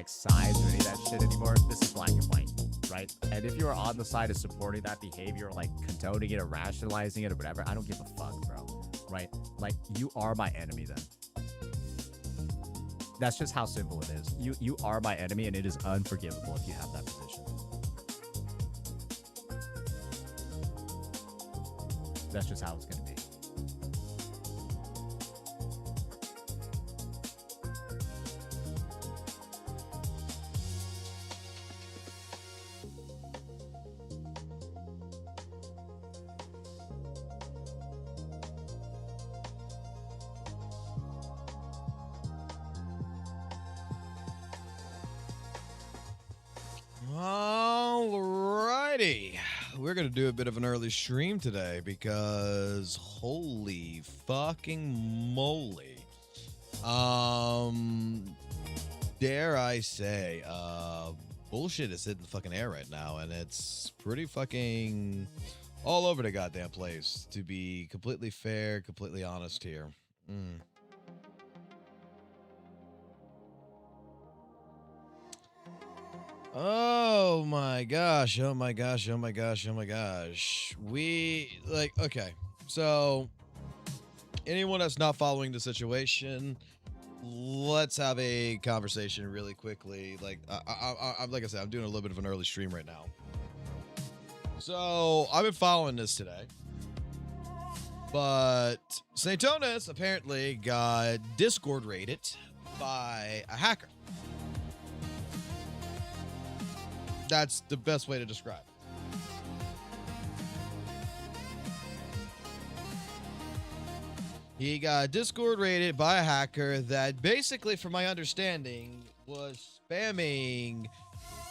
Sides or any of that shit anymore. This is black and white, right? And if you are on the side of supporting that behavior, like condoning it or rationalizing it or whatever, I don't give a fuck, bro. Right? Like, you are my enemy then. That's just how simple it is. You are my enemy, and it is unforgivable if you have that position. That's just how it's gonna be. Alrighty, we're gonna do a bit of an early stream today because holy fucking moly, dare I say, bullshit is hitting the fucking air right now, and it's pretty fucking all over the goddamn place, to be completely fair, completely honest here. Oh my gosh, oh my gosh, oh my gosh, oh my gosh. Okay, so anyone that's not following the situation, let's have a conversation really quickly. Like, like I said, I'm doing a little bit of an early stream right now. So I've been following this today, but Satonus apparently got Discord raided by a hacker. That's the best way to describe it. He got Discord raided by a hacker that basically, from my understanding, was spamming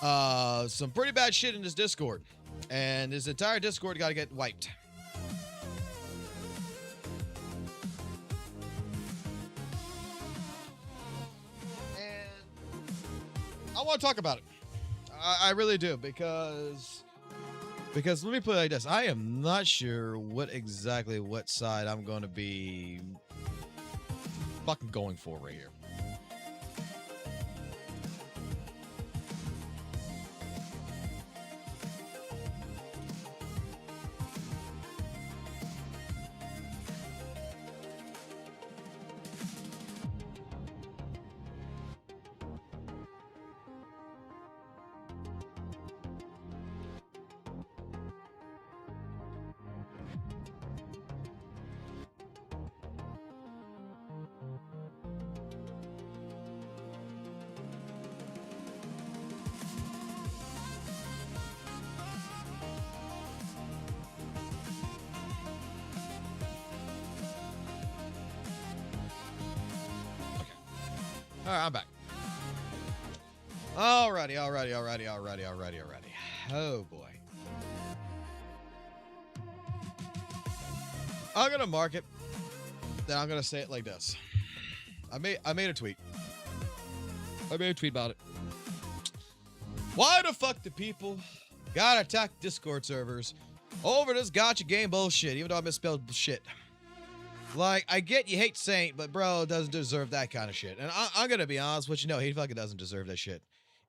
some pretty bad shit in his Discord. And his entire Discord got to get wiped. And I want to talk about it. I really do, because let me put it like this. I am not sure what side I'm going to be fucking going for right here. All right, I'm back. Alrighty. Oh boy. I'm gonna mark it. Then I'm gonna say it like this. I made a tweet. I made a tweet about it. Why the fuck do people gotta attack Discord servers over this gotcha game bullshit? Even though I misspelled shit. Like, I get you hate Saint, but bro doesn't deserve that kind of shit. And I'm gonna be honest with you, no, he fucking doesn't deserve that shit.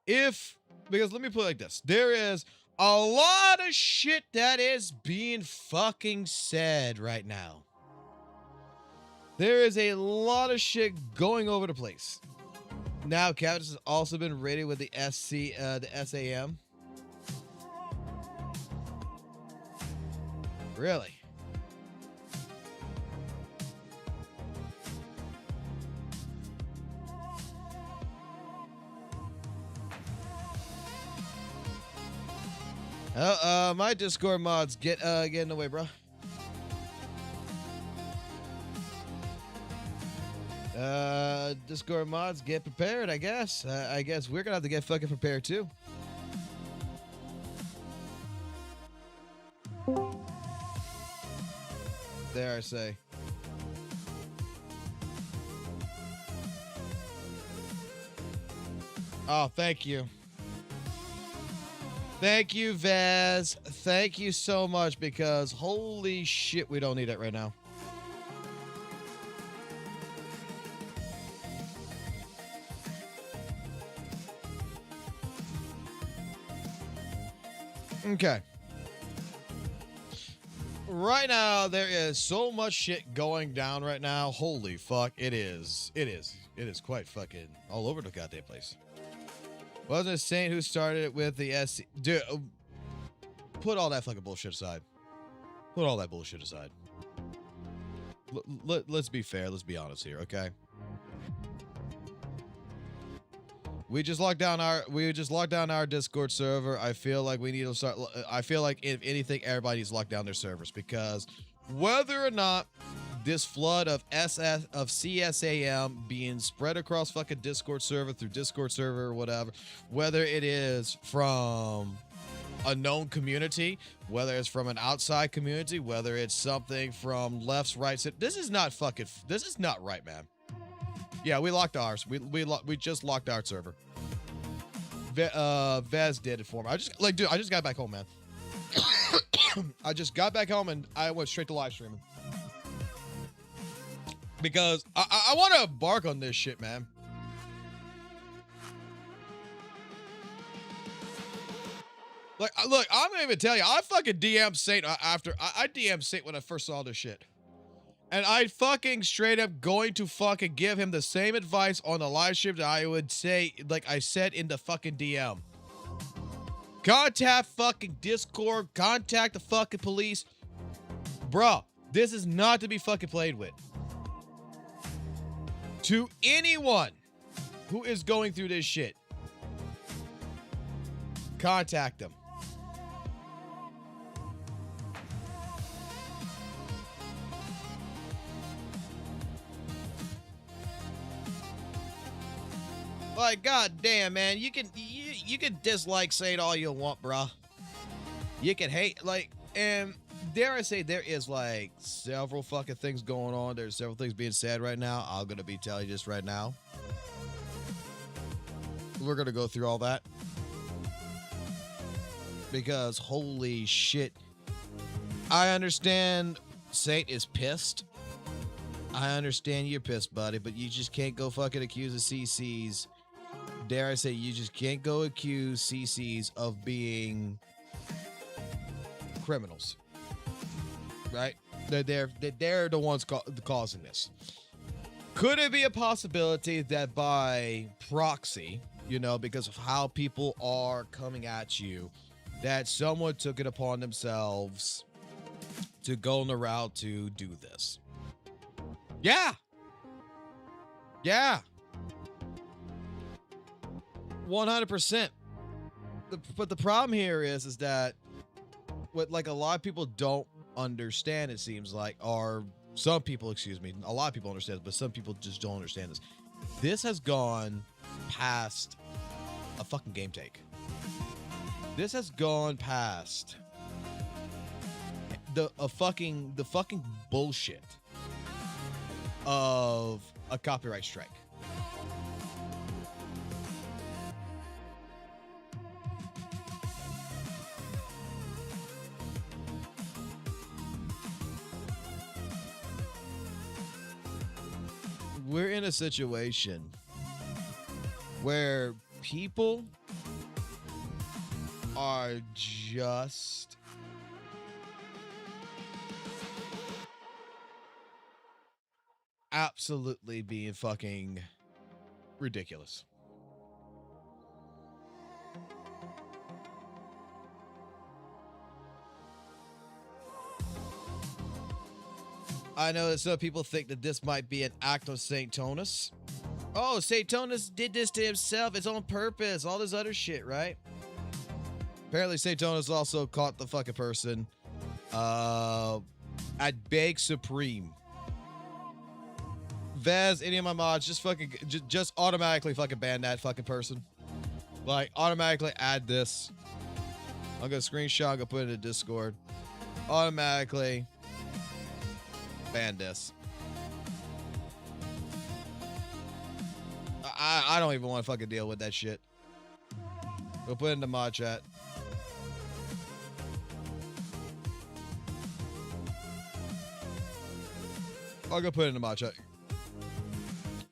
Because let me put it like this. There is a lot of shit that is being fucking said right now. There is a lot of shit going over the place. Now, Cavitus has also been rated with the SAM. Really? My Discord mods get in the way, bro. Discord mods get prepared, I guess. I guess we're gonna have to get fucking prepared too. There, I say. Oh, thank you. Thank you, Vaz. Thank you so much, because holy shit, we don't need it right now. Okay. Right now, there is so much shit going down right now. Holy fuck, it is. It is quite fucking all over the goddamn place. Wasn't it Saint who started it with the SC? Dude, put all that fucking bullshit aside. Put all that bullshit aside. Let's be fair. Let's be honest here, okay? We just locked down our Discord server. I feel like we need to start. I feel like if anything, everybody needs to lock down their servers, because whether or not this flood of CSAM being spread across fucking Discord server through Discord server or whatever, whether it is from a known community, whether it's from an outside community, whether it's something from lefts, rights, this is not right, man. Yeah, we locked ours. We just locked our server. Vez did it for me. I just got back home, man. I just got back home and I went straight to live streaming. Because I want to embark on this shit, man. Like, look, I'm gonna even tell you, I fucking DM'd Saint after I DM'd Saint when I first saw this shit. And I fucking straight up going to fucking give him the same advice on the live stream that I would say, like I said in the fucking DM. Contact fucking Discord, contact the fucking police. Bruh, this is not to be fucking played with. To anyone who is going through this shit, contact them. Like, goddamn, man, you can dislike Saint all you want, bruh. You can hate, like, and dare I say, there is like several fucking things going on. There's several things being said right now. I'm gonna be telling you this right now. We're gonna go through all that because holy shit, I understand Saint is pissed. I understand you're pissed, buddy, but you just can't go fucking accuse the CCs. Dare I say, you just can't go accuse CCs of being criminals, right? They're the ones causing this. Could it be a possibility that by proxy, you know, because of how people are coming at you, that someone took it upon themselves to go on the route to do this? Yeah. Yeah. 100%. But the problem here is that what like a lot of people don't understand, it seems like, or some people, excuse me, a lot of people understand, but some people just don't understand this, this has gone past a fucking game take. This has gone past the fucking bullshit of a copyright strike. We're in a situation where people are just absolutely being fucking ridiculous. I know that some people think that this might be an act of Satonus. Oh, Satonus did this to himself. It's on purpose. All this other shit, right? Apparently, Satonus also caught the fucking person at Bake Supreme. Vez, any of my mods, just automatically fucking ban that fucking person. Like, automatically add this. I'm gonna screenshot, I'm gonna put it in the Discord. Automatically ban this. I don't even want to fucking deal with that shit. We'll put it in the mod chat. I'm gonna put it in the mod chat.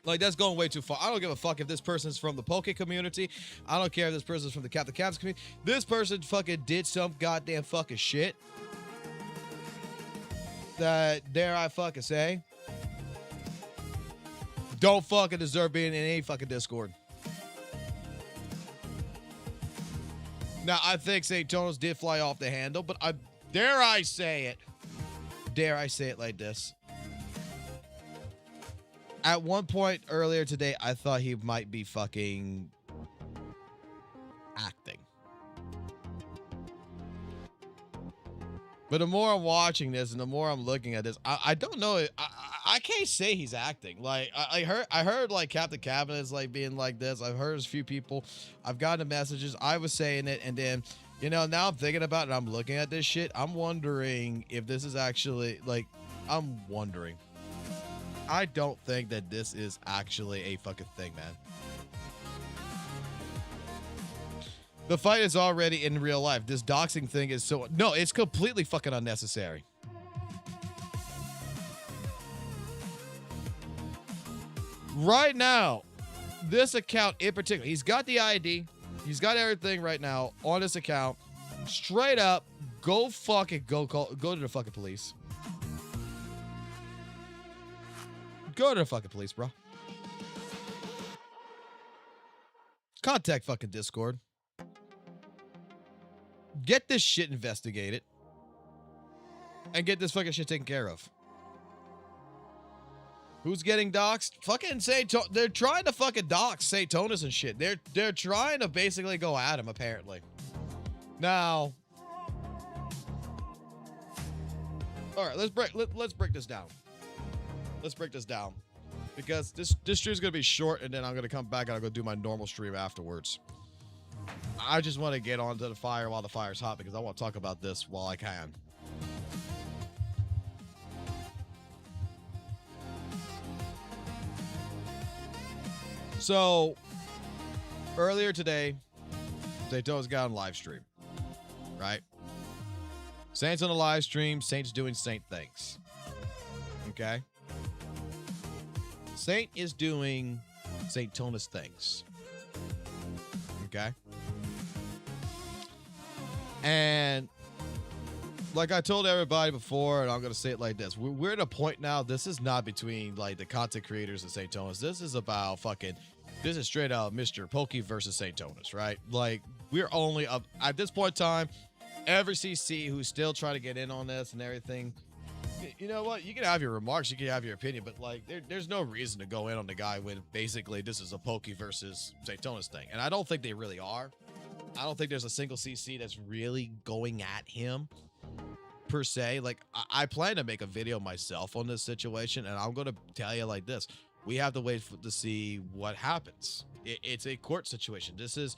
Like, that's going way too far. I don't give a fuck if this person's from the Pokey community. I don't care if this person's from the Captain Cabs community. This person fucking did some goddamn fucking shit that, dare I fucking say, don't fucking deserve being in any fucking Discord. Now, I think Satonus did fly off the handle, but dare I say it like this. At one point earlier today, I thought he might be fucking acting. But the more I'm watching this and the more I'm looking at this, I don't know. I can't say he's acting. Like, I heard like Captain Cabinet's like being like this. I've heard a few people. I've gotten the messages. I was saying it, and then, you know, now I'm thinking about it. I'm looking at this shit. I'm wondering if this is actually, like, I'm wondering. I don't think that this is actually a fucking thing, man. The fight is already in real life. This doxing thing is so... No, it's completely fucking unnecessary. Right now, this account in particular, he's got the ID. He's got everything right now on this account. Straight up, go fucking go to the fucking police. Go to the fucking police, bro. Contact fucking Discord. Get this shit investigated. And get this fucking shit taken care of. Who's getting doxxed? Fucking Satonus. They're trying to fucking dox Satonus and shit. They're trying to basically go at him, apparently. Now, all right, let's break this down. Let's break this down, because this stream's gonna be short, and then I'm gonna come back and I'm gonna do my normal stream afterwards. I just want to get onto the fire while the fire's hot, because I want to talk about this while I can. So, earlier today, Satonus got on live stream, right? Saint's on a live stream. Saint's doing Saint things. Okay? Saint is doing Satonus things. Okay? And like I told everybody before, and I'm going to say it like this. We're at a point now, this is not between like the content creators and Satonus. This is about fucking, this is straight out Mr. Pokey versus Satonus, right? Like, we're only up at this point in time, every CC who's still trying to get in on this and everything. You know what? You can have your remarks, you can have your opinion, but like, there's no reason to go in on the guy when basically this is a Pokey versus Satonus thing. And I don't think they really are. I don't think there's a single CC that's really going at him per se. Like, I plan to make a video myself on this situation, and I'm going to tell you like this. We have to wait to see what happens. It's a court situation. This is,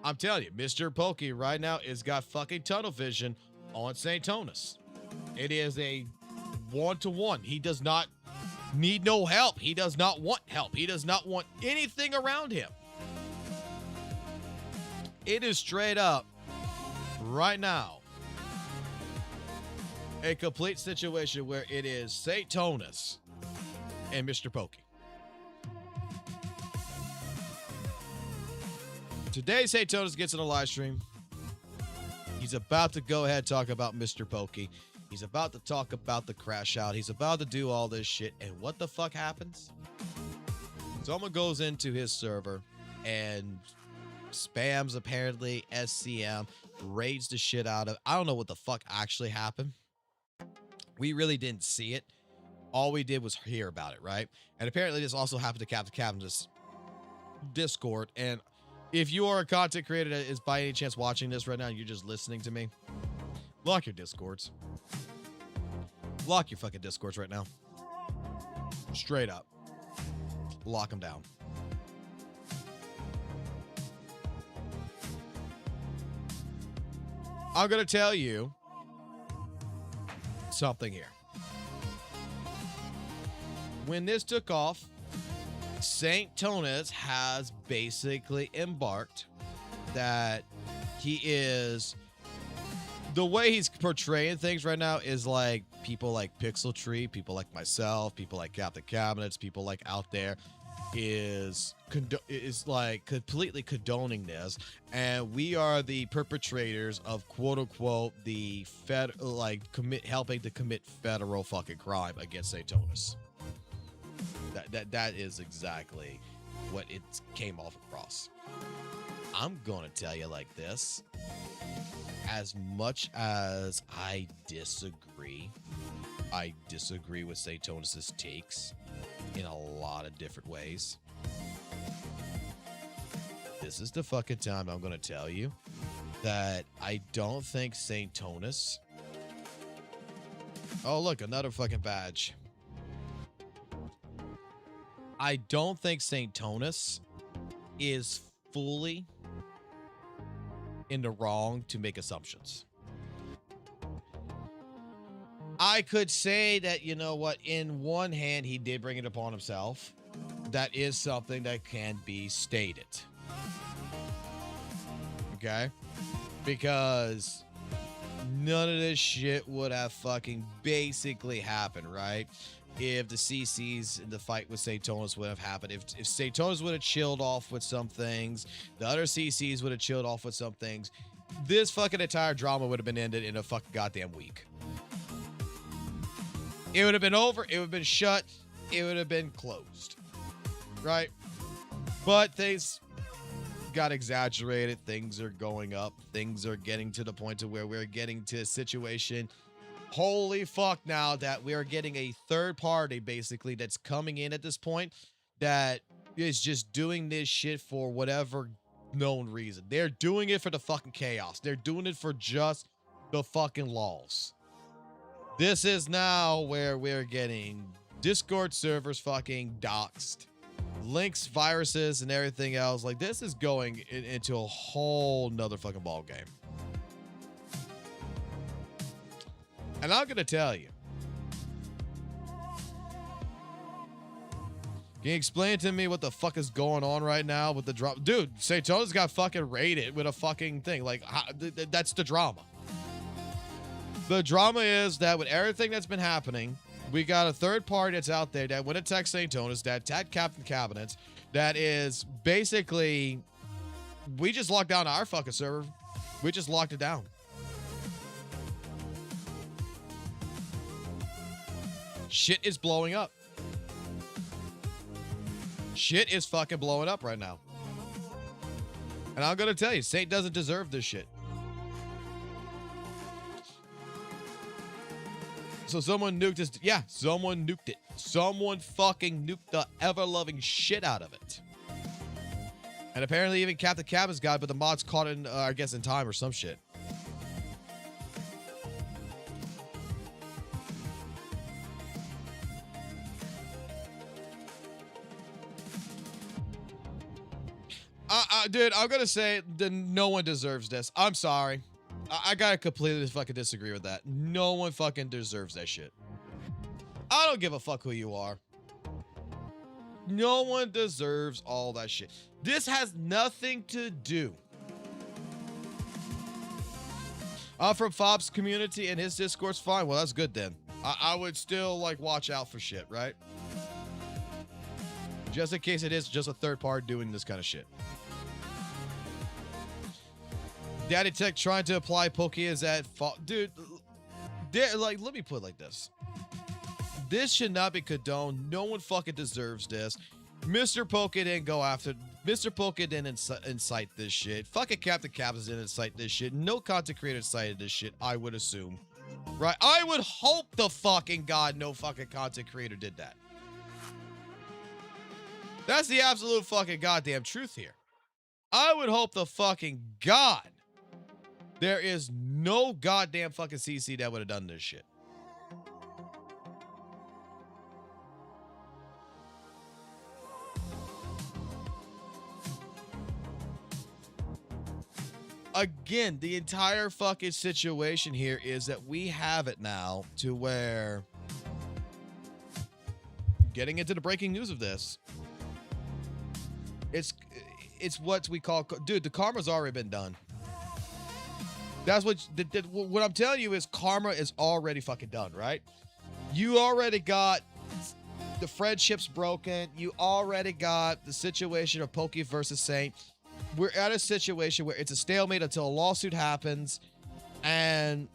I'm telling you, Mr. Pokey right now is got fucking tunnel vision on Satonus. It is a 1-to-1. He does not need no help. He does not want help. He does not want anything around him. It is straight up right now a complete situation where it is Satonus and Mr. Pokey. Today, Satonus gets in a live stream. He's about to go ahead and talk about Mr. Pokey. He's about to talk about the crash out. He's about to do all this shit. And what the fuck happens? Someone goes into his server and spams apparently SCM, raids the shit out of. I don't know what the fuck actually happened. We really didn't see it. All we did was hear about it, right? And apparently this also happened to Captain Cavendish Discord. And if you are a content creator that is by any chance watching this right now and you're just listening to me, lock your Discords. Lock your fucking Discords right now. Straight up. Lock them down. I'm going to tell you something here. When this took off, Satonus has basically embarked that he is, the way he's portraying things right now is like people like Pixel Tree, people like myself, people like Captain Cabinets, people like out there is like completely condoning this, and we are the perpetrators of quote unquote the helping to commit federal fucking crime against Satonus. That is exactly what it came off across. I'm gonna tell you like this. As much as I disagree with Satonus's takes in a lot of different ways. This is the fucking time I'm gonna tell you that I don't think Satonus. Oh, look, another fucking badge. I don't think Satonus is fully in the wrong to make assumptions. I could say that, you know what, in one hand, he did bring it upon himself. That is something that can be stated. Okay? Because none of this shit would have fucking basically happened, right? If the CCs in the fight with Satonus would have happened, if Satonus would have chilled off with some things, the other CCs would have chilled off with some things, this fucking entire drama would have been ended in a fucking goddamn week. It would have been over, it would have been shut, it would have been closed. Right? But things got exaggerated, things are going up, things are getting to the point to where we're getting to a situation. Holy fuck, now that we are getting a third party basically that's coming in at this point that is just doing this shit for whatever known reason. They're doing it for the fucking chaos. They're doing it for just the fucking laws. This is now where we're getting Discord servers fucking doxed, links, viruses, and everything else. Like, this is going into a whole nother fucking ball game. And I'm going to tell you. Can you explain to me what the fuck is going on right now with the drama? Dude, Satonus got fucking raided with a fucking thing. Like, that's the drama. The drama is that with everything that's been happening, we got a third party that's out there that would attack Satonus, that attacked Captain Cabinets, that is basically, we just locked down our fucking server. We just locked it down. Shit is blowing up. Shit is fucking blowing up right now. And I'm going to tell you, Saint doesn't deserve this shit. So someone nuked his... Yeah, someone nuked it. Someone fucking nuked the ever-loving shit out of it. And apparently even Captain Cabin's got it, but the mods caught it, I guess, in time or some shit. Dude, I'm gonna say that no one deserves this. I'm sorry. I gotta completely fucking disagree with that. No one fucking deserves that shit. I don't give a fuck who you are. No one deserves all that shit. This has nothing to do. From Fob's community and his Discord's fine. Well, that's good then. I would still like watch out for shit, right? Just in case it is just a third party doing this kind of shit. Daddy Tech trying to apply Pokey is at fault. Dude, like, let me put it like this. This should not be condoned. No one fucking deserves this. Mr. Pokey didn't go after. Mr. Pokey didn't incite this shit. Fucking Captain Captains didn't incite this shit. No content creator incited this shit, I would assume. Right? I would hope the fucking God no fucking content creator did that. That's the absolute fucking goddamn truth here. I would hope the fucking God there is no goddamn fucking CC that would have done this shit. Again, the entire fucking situation here is that we have it now to where, getting into the breaking news of this, it's what we call, dude, the karma's already been done. That's what I'm telling you is karma is already fucking done, right? You already got the friendships broken. You already got the situation of Pokey versus Saint. We're at a situation where it's a stalemate until a lawsuit happens, and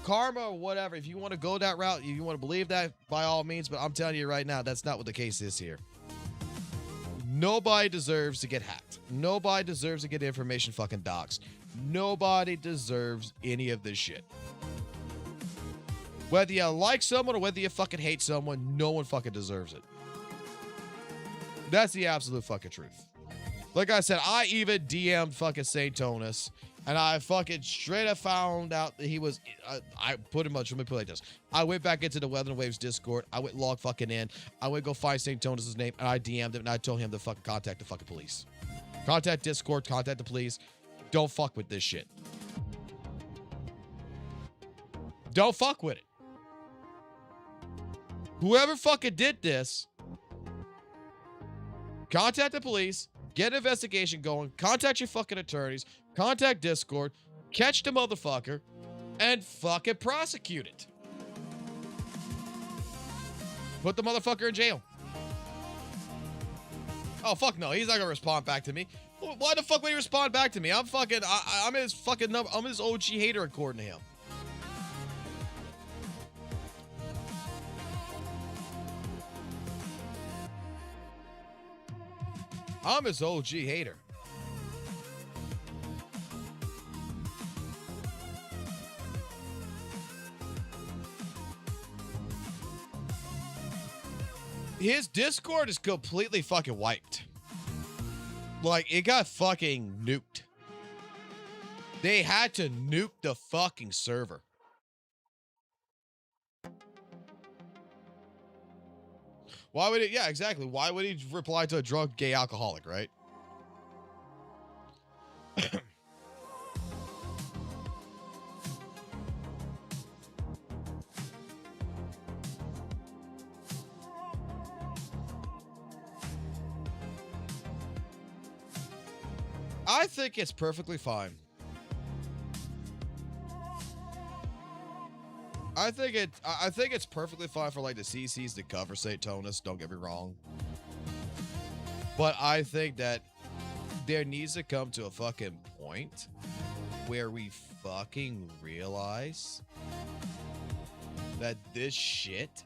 karma or whatever, if you want to go that route, if you want to believe that, by all means, but I'm telling you right now, that's not what the case is here. Nobody deserves to get hacked. Nobody deserves to get information fucking doxxed. Nobody deserves any of this shit. Whether you like someone or whether you fucking hate someone, no one fucking deserves it. That's the absolute fucking truth. Like I said, I even DM'd fucking Satonus, and I fucking straight up found out that he was, I pretty much, let me put it like this. I went back into the Weather and Waves Discord. I went log fucking in. I went go find Satonus' name, and I DM'd him, and I told him to fucking contact the fucking police. Contact Discord, contact the police. Don't fuck with this shit. Don't fuck with it. Whoever fucking did this, contact the police. Get an investigation going. Contact your fucking attorneys. Contact Discord. Catch the motherfucker. And fucking prosecute it. Put the motherfucker in jail. Oh, fuck no. He's not gonna respond back to me. Why the fuck would he respond back to me? I'm fucking... I'm his fucking number. I'm his OG hater according to him. I'm his OG hater. His Discord is completely fucking wiped. Like, it got fucking nuked. They had to nuke the fucking server. Why would it? Yeah, exactly. Why would he reply to a drunk gay alcoholic, right? I think it's perfectly fine. I think it's perfectly fine for like the CCs to cover Satonus, don't get me wrong. But I think that there needs to come to a fucking point where we fucking realize that this shit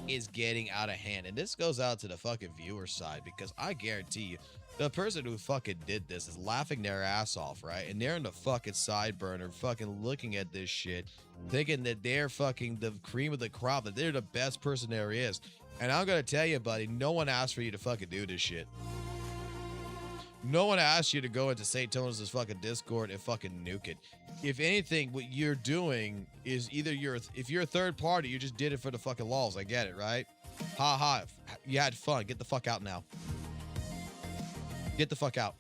is getting out of hand. And this goes out to the fucking viewer side, because I guarantee you, the person who fucking did this is laughing their ass off, right? And they're in the fucking sideburner fucking looking at this shit, thinking that they're fucking the cream of the crop, that they're the best person there is. And I'm gonna tell you, buddy, no one asked for you to fucking do this shit. No one asked you to go into Satonus' fucking Discord and fucking nuke it. If anything, what you're doing is either if you're a third party, you just did it for the fucking lols. I get it, right? Ha ha. You had fun. Get the fuck out now. Get the fuck out.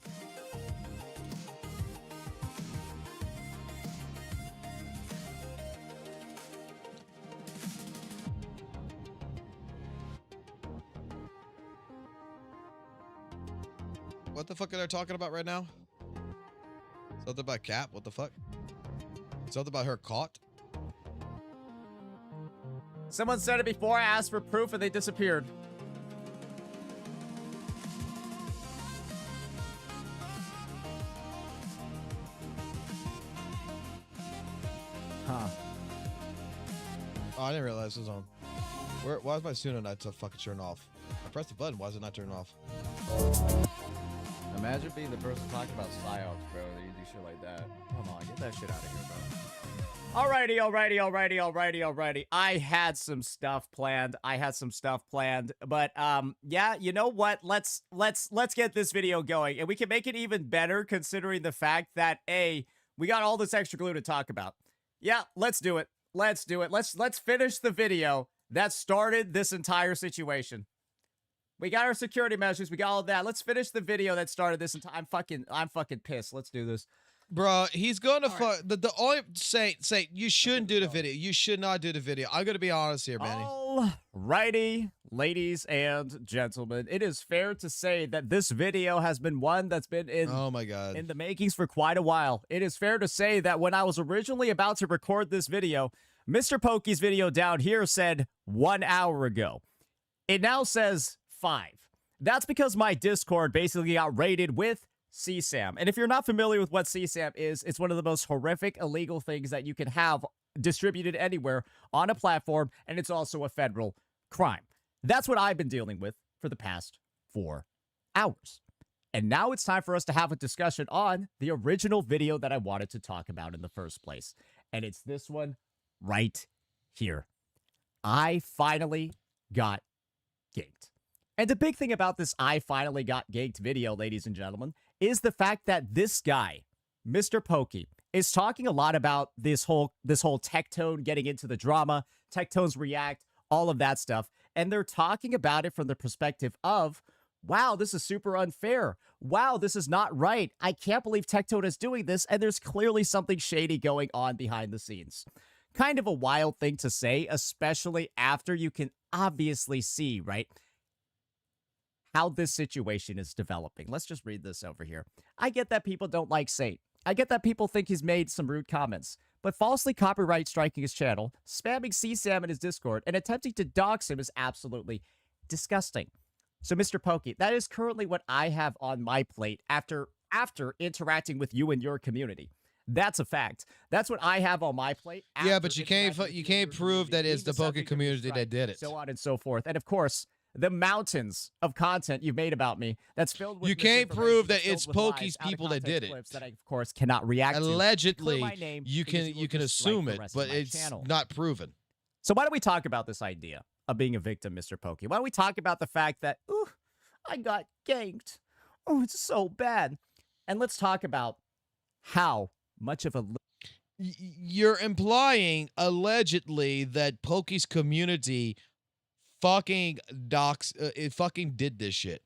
What the fuck are they talking about right now? Something about Cap? What the fuck? Something about her caught? Someone said it before. I asked for proof and they disappeared. Huh. Oh, I didn't realize this was on. Why is my Suno not to fucking turn off? I pressed the button. Why is it not turning off? Imagine being the person talking about psyops, bro. That you do shit like that. Come on, get that shit out of here, bro. Alrighty. I had some stuff planned. But yeah, you know what? Let's get this video going, and we can make it even better considering the fact that we got all this extra glue to talk about. Yeah, let's do it. Let's finish the video that started this entire situation. We got our security measures. We got all that. Let's finish the video that started this. I'm fucking pissed. Let's do this. Bro, he's going to fuck. The only say you shouldn't do the video. You should not do the video. I'm going to be honest here, Manny. Alrighty, ladies and gentlemen. It is fair to say that this video has been one that's been in, oh my God, in the makings for quite a while. It is fair to say that when I was originally about to record this video, Mr. Pokey's video down here said 1 hour ago. It now says 5. That's because my Discord basically got raided with CSAM. And if you're not familiar with what CSAM is, it's one of the most horrific illegal things that you can have distributed anywhere on a platform, and it's also a federal crime. That's what I've been dealing with for the past 4 hours. And now it's time for us to have a discussion on the original video that I wanted to talk about in the first place. And it's this one right here. I finally got ganked. And the big thing about this I finally got ganked video, ladies and gentlemen, is the fact that this guy, Mr. Pokey, is talking a lot about this whole Tectone getting into the drama, Tectones react, all of that stuff. And they're talking about it from the perspective of, wow, this is super unfair. Wow, this is not right. I can't believe Tectone is doing this, and there's clearly something shady going on behind the scenes. Kind of a wild thing to say, especially after you can obviously see, right, how this situation is developing. Let's just read this over here. I get that people don't like Sate. I get that people think he's made some rude comments, but falsely copyright striking his channel, spamming CSAM in his Discord, and attempting to dox him is absolutely disgusting. So, Mr. Pokey, that is currently what I have on my plate after interacting with you and your community. That's a fact. That's what I have on my plate. Yeah, but you can't prove that it's the Pokey community that did it. So on and so forth. And of course, the mountains of content you've made about me that's filled with, you can't prove that it's Pokey's people that did it. That I, of course, cannot react allegedly to. you can assume it, but it's not proven. So why don't we talk about this idea of being a victim, Mr. Pokey? Why don't we talk about the fact that, ooh, I got ganked. Oh, it's so bad. And let's talk about how much of a... You're implying, allegedly, that Pokey's community fucking it fucking did this shit.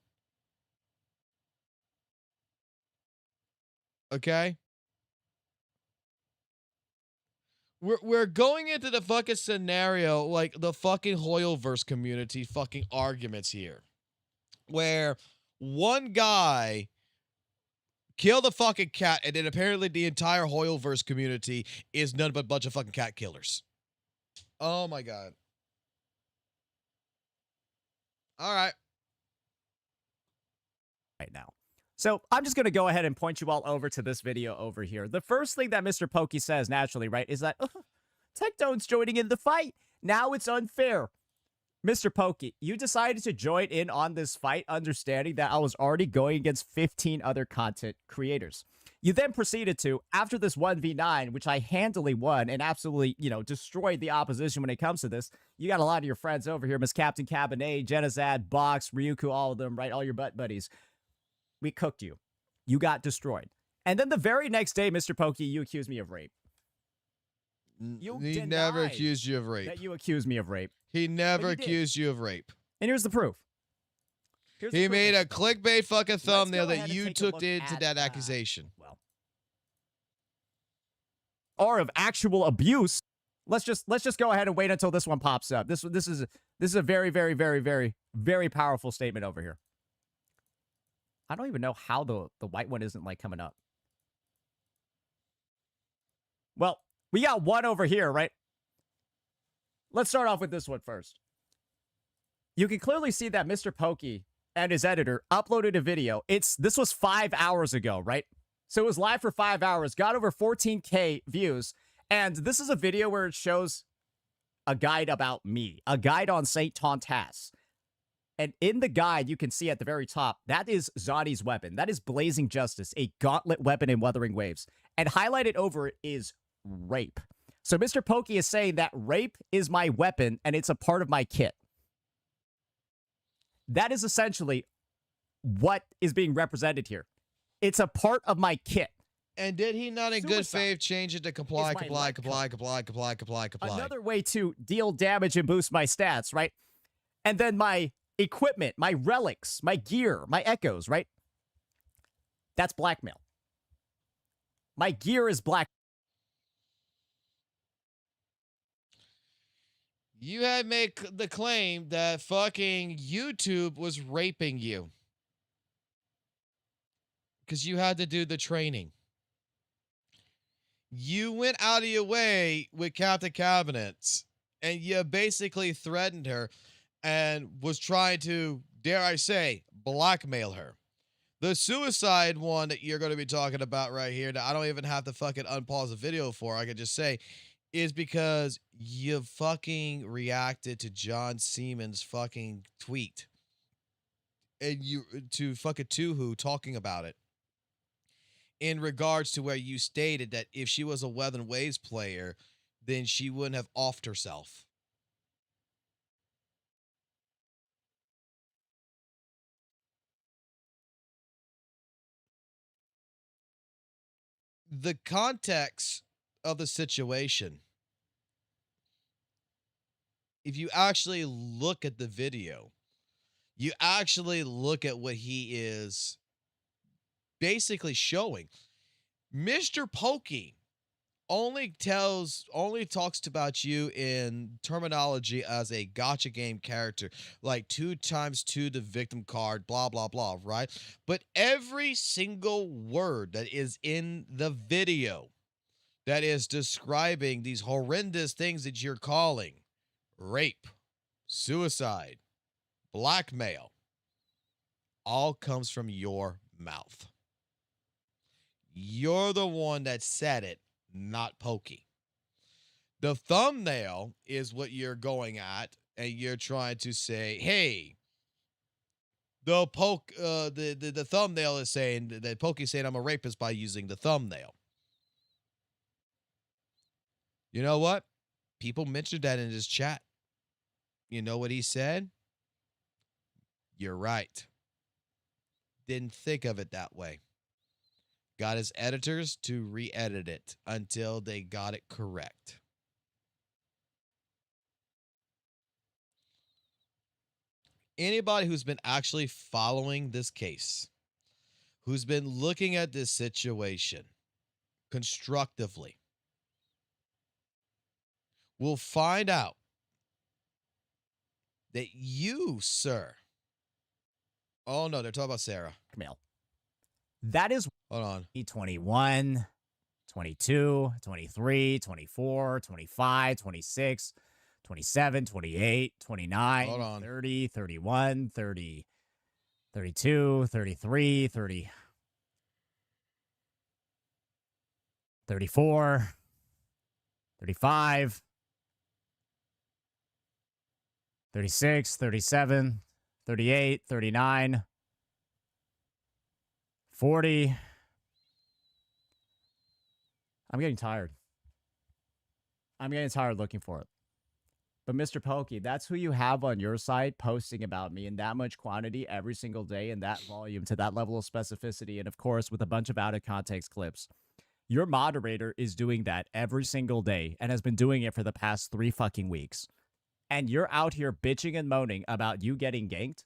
Okay? We're going into the fucking scenario like the fucking Hoyleverse community fucking arguments here, where one guy killed a fucking cat, and then apparently the entire Hoyleverse community is none but a bunch of fucking cat killers. Oh my God. All right. Right now. So I'm just going to go ahead and point you all over to this video over here. The first thing that Mr. Pokey says naturally, right, is that Tectone's joining in the fight. Now it's unfair. Mr. Pokey, you decided to join in on this fight, understanding that I was already going against 15 other content creators. You then proceeded to, after this 1v9, which I handily won and absolutely, destroyed the opposition when it comes to this. You got a lot of your friends over here, Miss Captain Cabernet, Genazad, Box, Ryuku, all of them, right? All your butt buddies. We cooked you. You got destroyed. And then the very next day, Mr. Pokey, you accused me of rape. He never accused you of rape. That you accused me of rape. He never accused you of rape. And here's the proof. He made a clickbait fucking thumbnail go that ahead and you take a took look into at, that accusation. Well, or of actual abuse. Let's just go ahead and wait until this one pops up. This is a very, very, very, very, very powerful statement over here. I don't even know how the white one isn't like coming up. Well, we got one over here, right? Let's start off with this one first. You can clearly see that Mr. Pokey and his editor uploaded a video. This was 5 hours ago, right? So it was live for 5 hours, got over 14K views. And this is a video where it shows a guide about me, a guide on Saint Tontas. And in the guide, you can see at the very top, that is Zodi's weapon. That is Blazing Justice, a gauntlet weapon in Wuthering Waves. And highlighted over it is rape. So Mr. Pokey is saying that rape is my weapon and it's a part of my kit. That is essentially what is being represented here. It's a part of my kit. And did he not in good faith change it to comply? Another way to deal damage and boost my stats, right? And then my equipment, my relics, my gear, my echoes, right? That's blackmail. My gear is black. You had made the claim that fucking YouTube was raping you. Because you had to do the training. You went out of your way with Captain Cabinets and you basically threatened her and was trying to, dare I say, blackmail her. The suicide one that you're going to be talking about right here, that I don't even have to fucking unpause the video for, I could just say, is because you fucking reacted to John Siemens' fucking tweet. And you, to fucking Tuhu talking about it. In regards to where you stated that if she was a Wuthering Waves player, then she wouldn't have offed herself. The context of the situation, if you actually look at the video, you actually look at what he is basically showing. Mr. Pokey only talks about you in terminology as a gotcha game character, like 2x2 the victim card, blah, blah, blah, right? But every single word that is in the video that is describing these horrendous things that you're calling rape, suicide, blackmail, all comes from your mouth. You're the one that said it, not Pokey. The thumbnail is what you're going at, and you're trying to say, hey, the thumbnail is saying that Pokey's saying I'm a rapist by using the thumbnail. You know what? People mentioned that in his chat. You know what he said? You're right. Didn't think of it that way. Got his editors to re-edit it until they got it correct. Anybody who's been actually following this case, who's been looking at this situation constructively, will find out that you, sir. Oh, no, they're talking about Sarah. Blackmail. That is... Hold on. 21, 22, 23, 24, 25, 26, 27, 28, 29, Hold on. 30, 31, 30, 32, 33, 30, 34, 35, 36, 37, 38, 39, 40. I'm getting tired. I'm getting tired looking for it. But Mr. Pokey, that's who you have on your side posting about me in that much quantity every single day in that volume to that level of specificity. And of course, with a bunch of out of context clips. Your moderator is doing that every single day and has been doing it for the past 3 fucking weeks. And you're out here bitching and moaning about you getting ganked.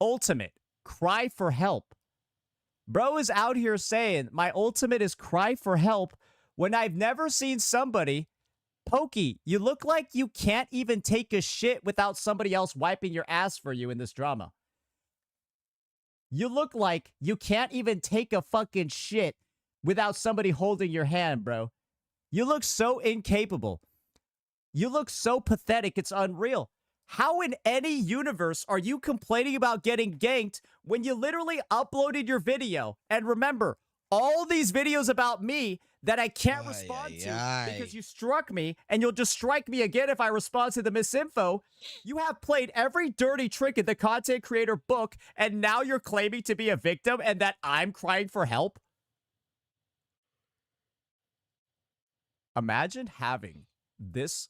ultimate cry for help. Bro is out here saying my ultimate is cry for help when I've never seen somebody. Pokey, you look like you can't even take a shit without somebody else wiping your ass for you in this drama. You look like you can't even take a fucking shit without somebody holding your hand, bro. You look so incapable. You look so pathetic, it's unreal. How in any universe are you complaining about getting ganked when you literally uploaded your video? And remember, all these videos about me that I can't respond to because you struck me, and you'll just strike me again if I respond to the misinfo. You have played every dirty trick in the content creator book, and now you're claiming to be a victim and that I'm crying for help? Imagine having this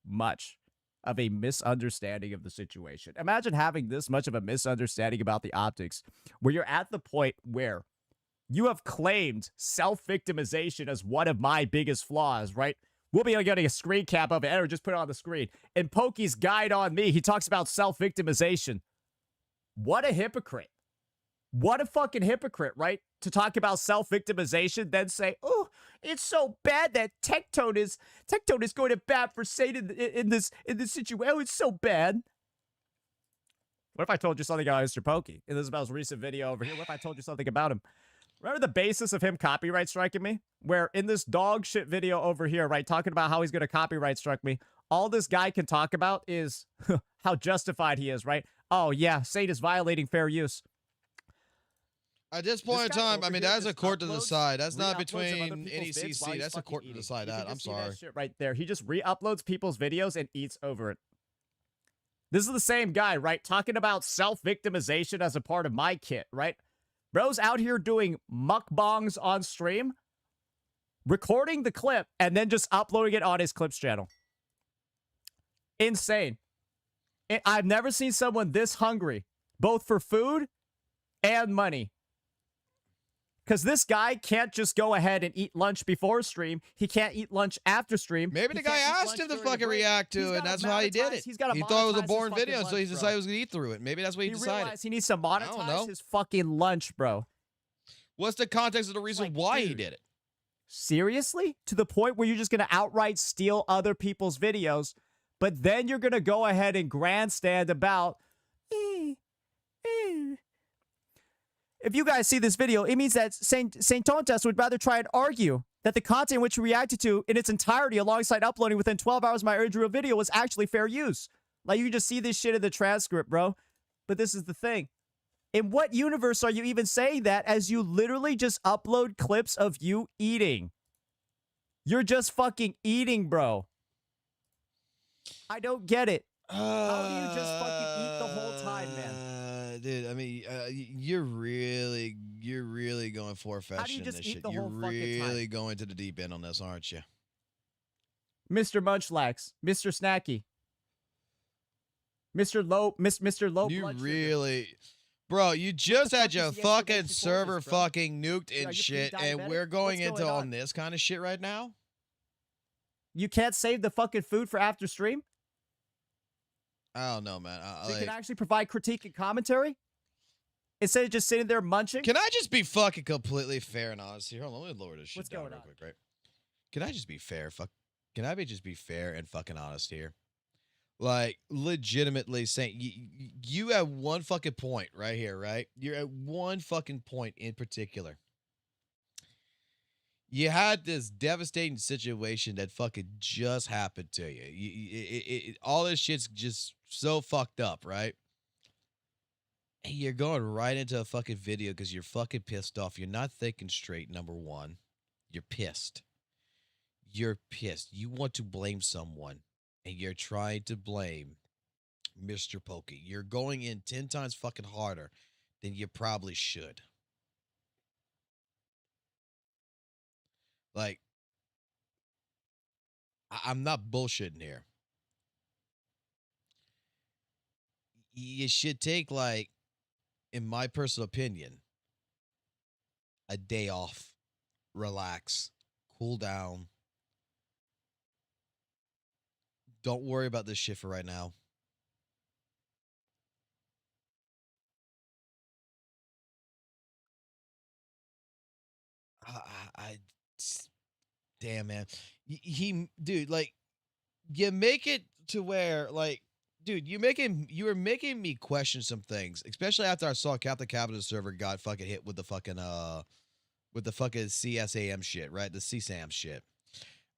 much of a misunderstanding of the situation. Imagine having this much of a misunderstanding about the optics, where you're at the point where you have claimed self-victimization as one of my biggest flaws, right? We'll be getting a screen cap of it, or just put it on the screen. In Pokey's guide on me, he talks about self-victimization. What a hypocrite. What a fucking hypocrite, right? To talk about self-victimization, then say, oh, it's so bad that Tectone is going to bat for Satan in this situation. Oh, it's so bad. What if I told you something about Mr. Pokey in Isabel's recent video over here? What if I told you something about him? Remember the basis of him copyright striking me? Where in this dog shit video over here, right, talking about how he's going to copyright strike me, all this guy can talk about is how justified he is, right? Oh, yeah, Satan is violating fair use. At this point in time, I mean, that's a court to decide. That's not between NECC. That's a court to decide that. I'm sorry. That shit right there. He just re-uploads people's videos and eats over it. This is the same guy, right? Talking about self-victimization as a part of my kit, right? Bro's out here doing mukbangs on stream, recording the clip, and then just uploading it on his clips channel. Insane. I've never seen someone this hungry, both for food and money. Because this guy can't just go ahead and eat lunch before stream. He can't eat lunch after stream. Maybe the guy asked him to fucking react to it, and that's how he did it. He thought it was a boring video, so he decided he was going to eat through it. Maybe that's what he decided. Realized he needs to monetize his fucking lunch, bro. What's the context of the reason why he did it? Seriously? To the point where you're just going to outright steal other people's videos, but then you're going to go ahead and grandstand about... If you guys see this video, it means that Satonus would rather try and argue that the content which we reacted to in its entirety alongside uploading within 12 hours of my original video was actually fair use. Like, you just see this shit in the transcript, bro. But this is the thing. In what universe are you even saying that, as you literally just upload clips of you eating? You're just fucking eating, bro. I don't get it. How do you just fucking eat the whole time, man? Dude, I mean, you're really going far-fetched in this shit. You're really going to the deep end on this, aren't you? Mr. Munchlax, Mr. Snacky, Mr. Low You Blood really... Sugar. Bro, you just had your fucking server fucking nuked and shit, and we're going into on this kind of shit right now? You can't save the fucking food for after stream? I don't know, man. So you can actually provide critique and commentary instead of just sitting there munching? Can I just be fucking completely fair and honest here? Hold on, let me lower this shit What's down going real on? quick, right? Can I just be fair? Can I just be fair and fucking honest here? Like, legitimately saying, you have one fucking point right here, right? You're at one fucking point in particular. You had this devastating situation that fucking just happened to you. All this shit's just so fucked up, right? And you're going right into a fucking video because you're fucking pissed off. You're not thinking straight, number one. You're pissed. You're pissed. You want to blame someone, and you're trying to blame Mr. Pokey. You're going in 10 times fucking harder than you probably should. Like, I'm not bullshitting here. You should take, like, in my personal opinion, a day off, relax, cool down. Don't worry about this shit for right now. I damn, man. Dude, like, you make it to where, like, dude, you were making me question some things, especially after I saw Captain Cabinet server got fucking hit with the fucking CSAM shit, right? The CSAM shit.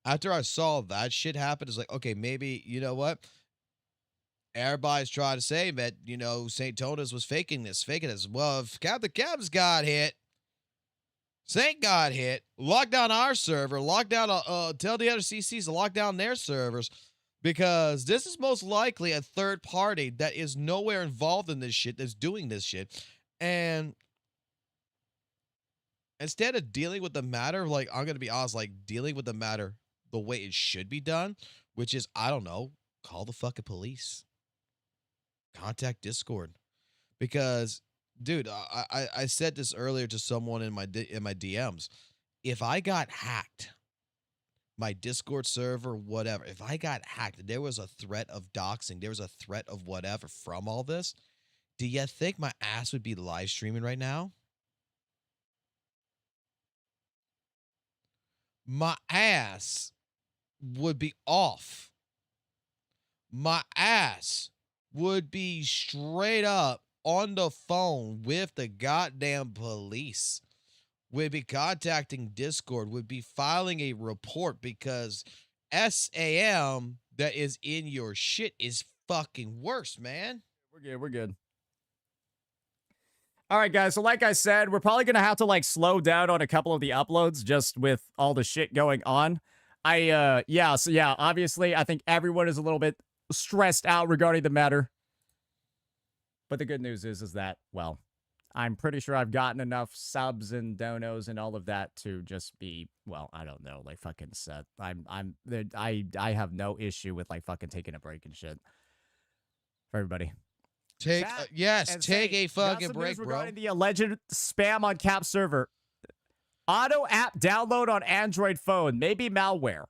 After I saw that shit happen, it's like, okay, maybe, you know what? Everybody's trying to say that, Satonus was faking this. Well, if Captain Cabs got hit, Saint got hit, lock down our server, lock down, tell the other CCs to lock down their servers, because this is most likely a third party that is nowhere involved in this shit, that's doing this shit. And instead of dealing with the matter, like, I'm going to be honest, like, dealing with the matter the way it should be done, which is, I don't know, call the fucking police. Contact Discord. Because, dude, I said this earlier to someone in my DMs. If I got hacked, my Discord server, whatever, if I got hacked, there was a threat of doxing, there was a threat of whatever from all this, do you think my ass would be live streaming right now? My ass would be off. My ass would be straight up on the phone with the goddamn police, would be contacting Discord, would be filing a report, because SAM that is in your shit is fucking worse, man. We're good. All right, guys. So like I said, we're probably going to have to like slow down on a couple of the uploads just with all the shit going on. Obviously, I think everyone is a little bit stressed out regarding the matter. But the good news is that, well, I'm pretty sure I've gotten enough subs and donos and all of that to just be, well, I don't know, like fucking set. I have no issue with like fucking taking a break and shit. For everybody. Take a fucking break, bro. Regarding the alleged spam on Cap server. Auto app download on Android phone, maybe malware.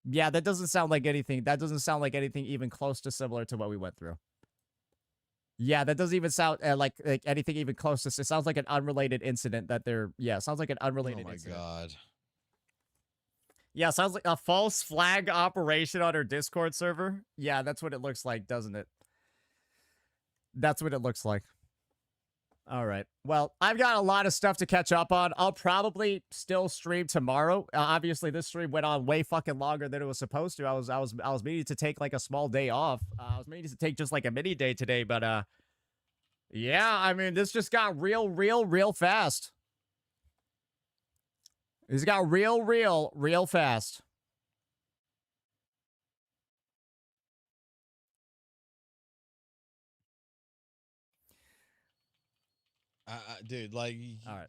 Yeah, that doesn't sound like anything. That doesn't sound like anything even close to similar to what we went through. Yeah, that doesn't even sound like anything even close to. It sounds like an unrelated incident that they're. Yeah, sounds like an unrelated incident. Oh my god. Yeah, sounds like a false flag operation on her Discord server. Yeah, that's what it looks like, doesn't it? That's what it looks like. All right. Well, I've got a lot of stuff to catch up on. I'll probably still stream tomorrow. Obviously, this stream went on way fucking longer than it was supposed to. I was meaning to take like a small day off. I was meaning to take just like a mini day today, but yeah, I mean, this just got real fast. This got real fast. Dude, like, all right.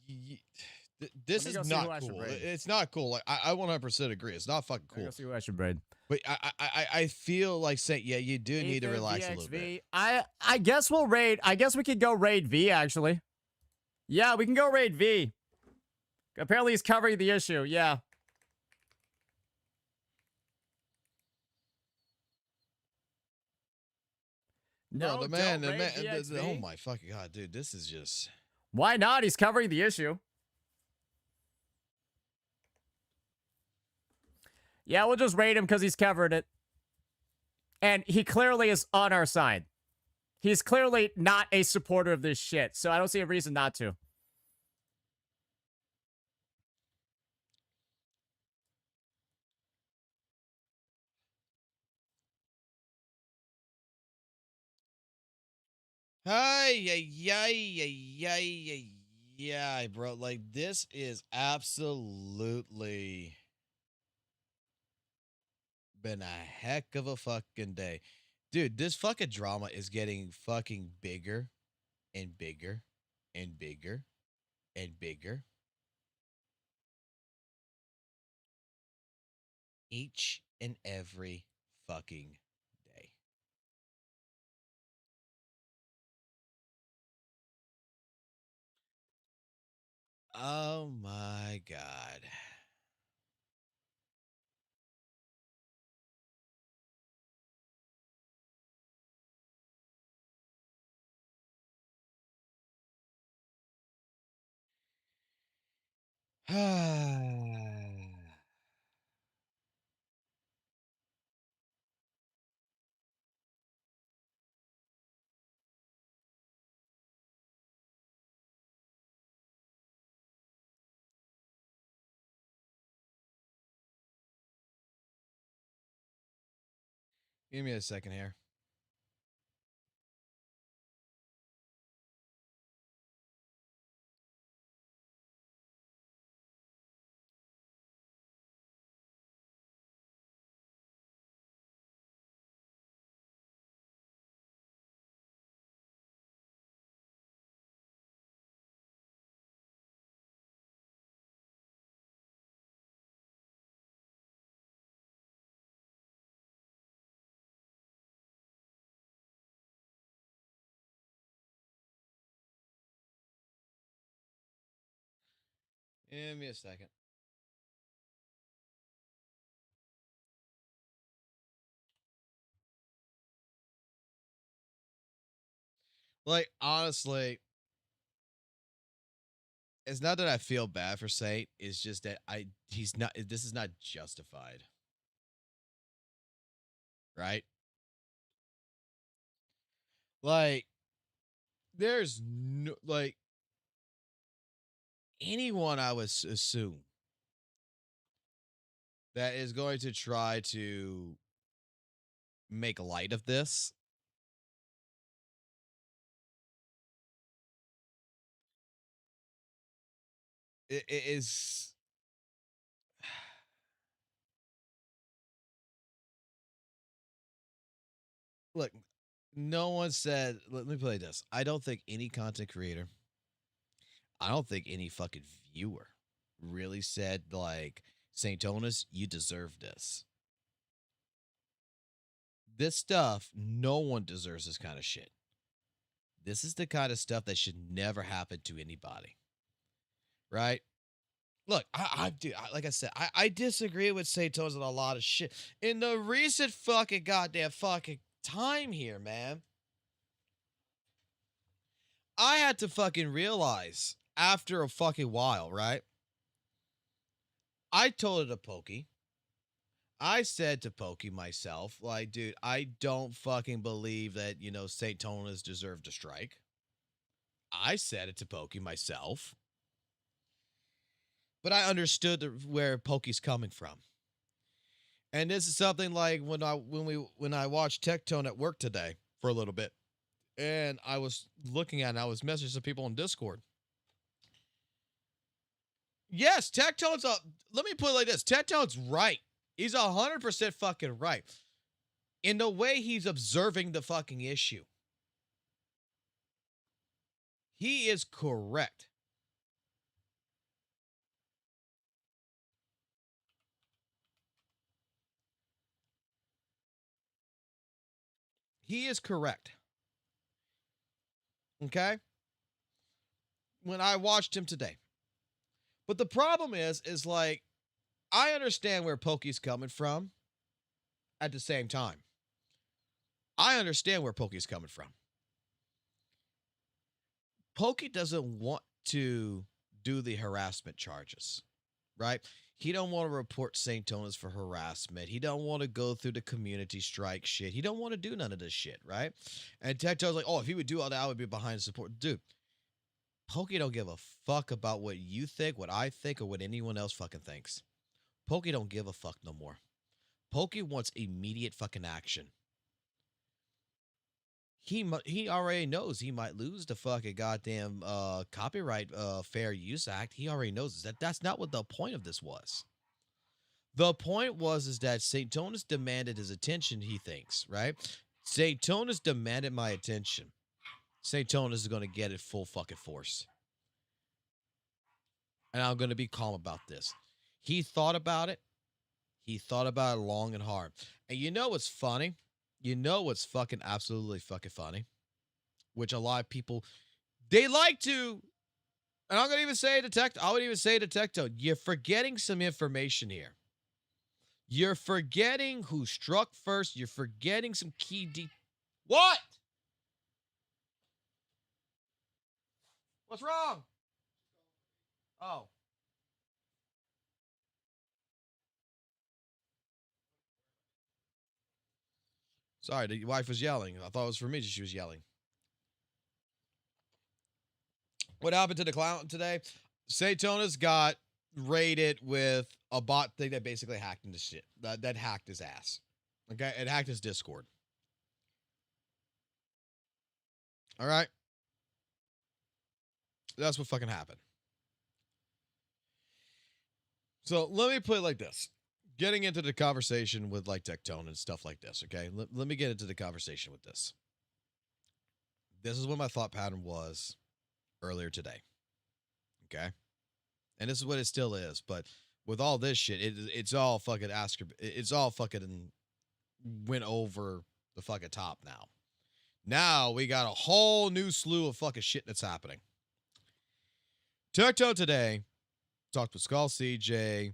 This is not cool. It's not cool. Like, I 100% agree. It's not fucking cool. Let's see who I should braid. But I feel like saying, yeah, you do need to relax a little bit. I guess we'll raid. I guess we could go raid V, actually. Yeah, we can go raid V. Apparently he's covering the issue. Yeah. No, the man, oh my fucking god, dude, this is just... Why not? He's covering the issue. Yeah, we'll just raid him because he's covered it. And he clearly is on our side. He's clearly not a supporter of this shit, so I don't see a reason not to. Yeah, bro. Like, this is absolutely been a heck of a fucking day. Dude, this fucking drama is getting fucking bigger and bigger and bigger and bigger. Each and every fucking day. Oh my god. Give me a second here. Give me a second. Like, honestly, it's not that I feel bad for Saint. It's just that he's not, this is not justified. Right? Like, there's no, like, anyone I would assume that is going to try to make light of this it is look, no one said, let me play this. I don't think any content creator, I don't think any fucking viewer really said, like, Satonus, you deserve this. This stuff, no one deserves this kind of shit. This is the kind of stuff that should never happen to anybody. Right? Look, like I said, I disagree with Satonus on a lot of shit. In the recent fucking goddamn fucking time here, man, I had to fucking realize after a fucking while, right? I told it to Pokey. I said to Pokey myself, like, dude, I don't fucking believe that, Satonus deserved a strike. I said it to Pokey myself. But I understood where Pokey's coming from. And this is something like when I watched Tectone at work today for a little bit. And I was looking at it, and I was messaging some people on Discord. Yes, Tectone's let me put it like this. Tectone's right. He's 100% fucking right. In the way he's observing the fucking issue. He is correct. He is correct. Okay? When I watched him today. But the problem is like, I understand where Pokey's coming from at the same time. I understand where Pokey's coming from. Pokey doesn't want to do the harassment charges, right? He don't want to report Satonus for harassment. He don't want to go through the community strike shit. He don't want to do none of this shit, right? And Tectone's like, oh, if he would do all that, I would be behind the support. Dude, Pokey don't give a fuck about what you think, what I think, or what anyone else fucking thinks. Pokey don't give a fuck no more. Pokey wants immediate fucking action. He already knows he might lose the fucking goddamn copyright fair use act. He already knows that's not what the point of this was. The point is that Satonus demanded his attention, he thinks, right? Satonus demanded my attention. Satonus is going to get it full fucking force. And I'm going to be calm about this. He thought about it. He thought about it long and hard. And you know what's funny? You know what's fucking absolutely fucking funny? Which a lot of people, they like to, and I'm going to even say to I would even say to Tectone, you're forgetting some information here. You're forgetting who struck first. You're forgetting some key What? What's wrong? Oh. Sorry, the wife was yelling. I thought it was for me. She was yelling. What happened to the clown today? Satonus got raided with a bot thing that basically hacked into shit. That hacked his ass. Okay, it hacked his Discord. All right. That's what fucking happened. So let me put it like this. Getting into the conversation with like Tectone and stuff like this, okay? Let me get into the conversation with this. This is what my thought pattern was earlier today. Okay? And this is what it still is, but with all this shit, it's all fucking it's all fucking went over the fucking top now. Now we got a whole new slew of fucking shit that's happening. Tectone today talked with Skull CJ,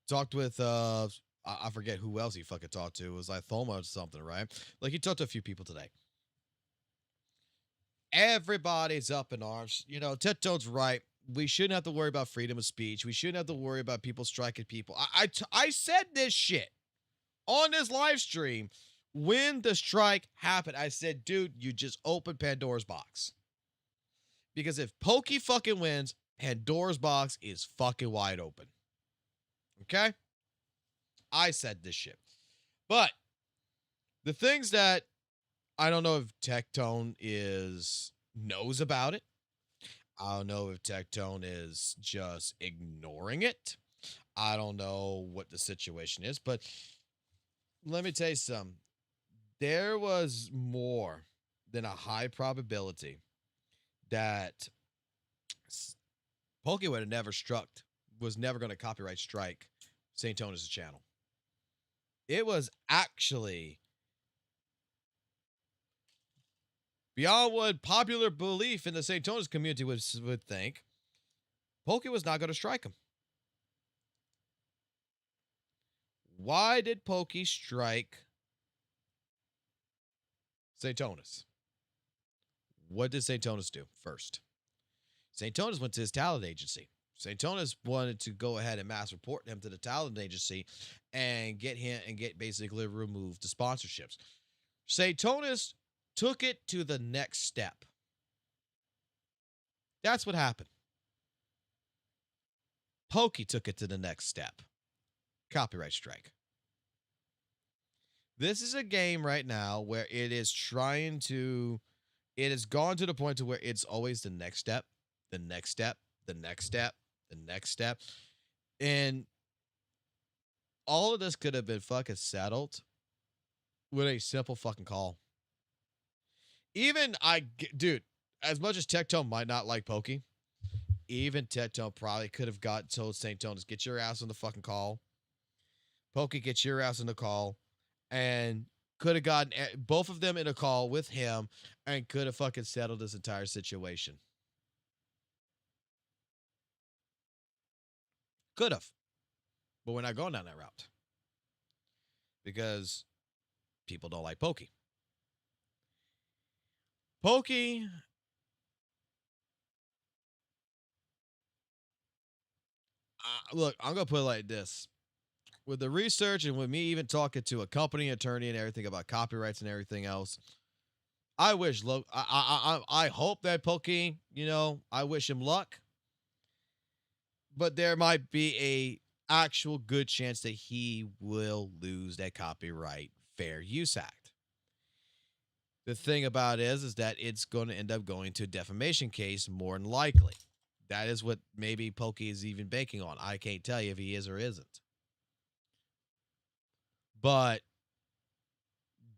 talked with I forget who else he fucking talked to. It was like Thoma or something, right? Like he talked to a few people today. Everybody's up in arms. You know, Tectone's right. We shouldn't have to worry about freedom of speech. We shouldn't have to worry about people striking people. I said this shit on this live stream when the strike happened. I said, dude, you just opened Pandora's box. Because if Pokey fucking wins, Pandora's box is fucking wide open. Okay? I said this shit. But the things that I don't know if Tectone knows about it. I don't know if Tectone is just ignoring it. I don't know what the situation is, but let me tell you something. There was more than a high probability that Pokey would have never was never going to copyright strike Satonus' channel. It was actually beyond what popular belief in the Satonus community would think, Pokey was not going to strike him. Why did Pokey strike Satonus? What did Satonus do first? Satonus went to his talent agency. Satonus wanted to go ahead and mass report him to the talent agency and get basically removed the sponsorships. Satonus took it to the next step. That's what happened. Pokey took it to the next step. Copyright strike. This is a game right now where it has gone to the point to where it's always the next step, the next step, the next step, the next step. And all of this could have been fucking settled with a simple fucking call. Dude, as much as Tectone might not like Pokey, even Tectone probably could have told Satonus, get your ass on the fucking call. Pokey, get your ass on the call. And could have gotten both of them in a call with him and could have fucking settled this entire situation. Could have. But we're not going down that route. Because people don't like Pokey. Pokey look, I'm going to put it like this. With the research and with me even talking to a company attorney and everything about copyrights and everything else, I hope that Pokey, I wish him luck. But there might be a actual good chance that he will lose that Copyright Fair Use Act. The thing about it is that it's going to end up going to a defamation case more than likely. That is what maybe Pokey is even banking on. I can't tell you if he is or isn't. But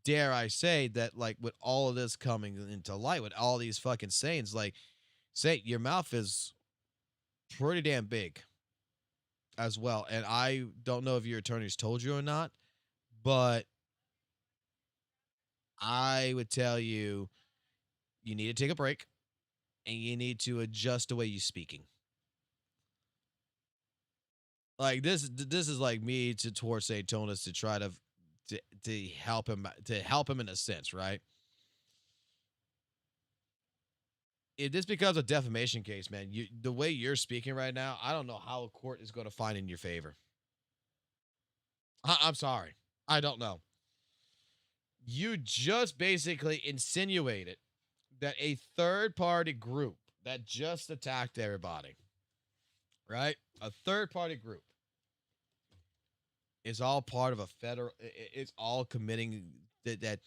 dare I say that, like, with all of this coming into light, with all these fucking sayings, like, say your mouth is pretty damn big as well. And I don't know if your attorneys told you or not, but I would tell you, you need to take a break and you need to adjust the way you're speaking. Like this is like me towards Satonus to try to help him in a sense, right? If this becomes a defamation case, man, the way you're speaking right now, I don't know how a court is going to find in your favor. I'm sorry. I don't know. You just basically insinuated that a third-party group that just attacked everybody, right? A third-party group is all part of a federal. It's all committing that.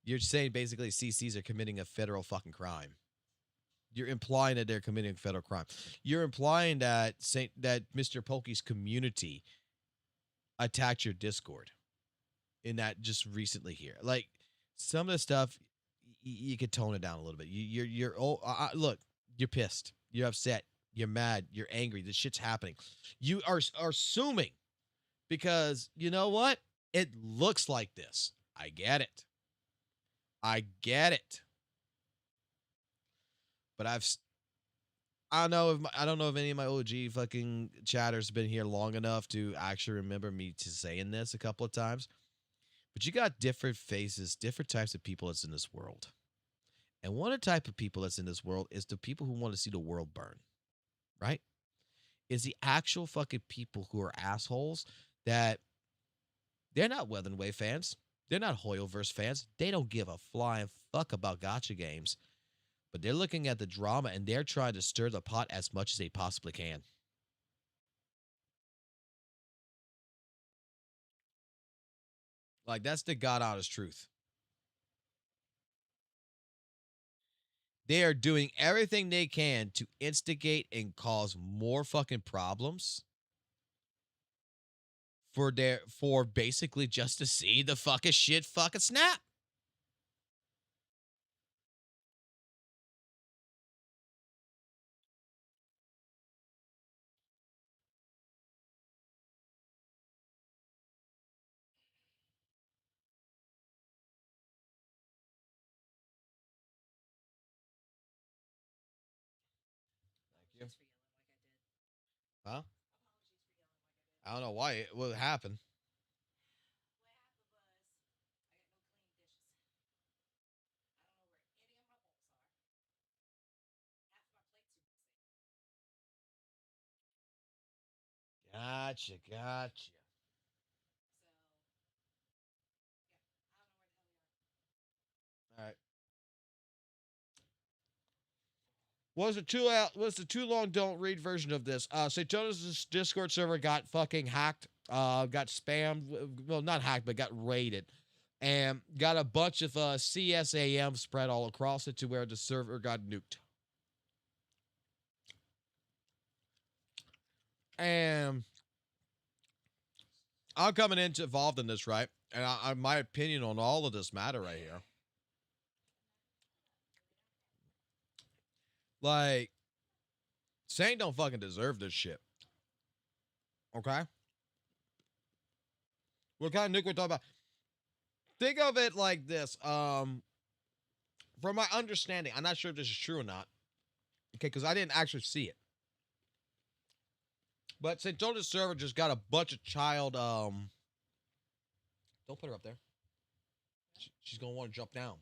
You're saying basically CCs are committing a federal fucking crime. You're implying that they're committing a federal crime. You're implying that Mr. Pokey's community attacked your Discord in that just recently here. Like some of the stuff, you could tone it down a little bit. Look, you're pissed, you're upset, you're mad, you're angry. This shit's happening. You are assuming because you know what? It looks like this. I get it. But I don't know if any of my OG fucking chatters been here long enough to actually remember me to saying this a couple of times. But you got different faces, different types of people that's in this world. And one of the type of people that's in this world is the people who want to see the world burn. Right? Is the actual fucking people who are assholes that they're not Weather and Wave fans. They're not Hoyoverse fans. They don't give a flying fuck about gacha games. But they're looking at the drama and they're trying to stir the pot as much as they possibly can. Like, that's the God honest truth. They are doing everything they can to instigate and cause more fucking problems for basically just to see the fucking shit fucking snap. Thank you. Huh? I don't know why. What happened? Gotcha. All right. What's the too long don't read version of this? Satonus' Discord server got fucking hacked. Got spammed. Well, not hacked, but got raided. And got a bunch of CSAM spread all across it to where the server got nuked. And I'm coming into involved in this, right? And my opinion on all of this matter right here. Like, Saint don't fucking deserve this shit. Okay? What kind of nuke we're talking about? Think of it like this. From my understanding, I'm not sure if this is true or not. Okay, because I didn't actually see it. But Satonus server just got a bunch of child, don't put her up there. She's gonna want to jump down.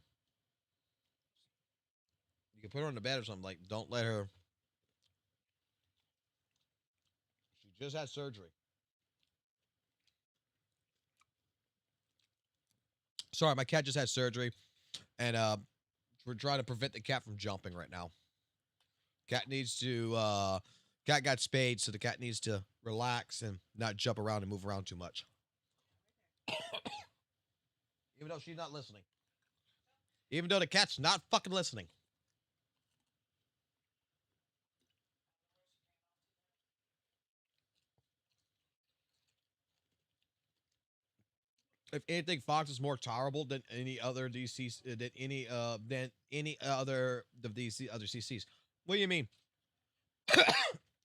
You can put her on the bed or something. Like, don't let her. She just had surgery. Sorry, my cat just had surgery. And we're trying to prevent the cat from jumping right now. Cat needs to, cat got spayed, so the cat needs to relax and not jump around and move around too much. Even though she's not listening. Even though the cat's not fucking listening. If anything, Fox is more tolerable than any other DCs, than any other of these other CCs. What do you mean?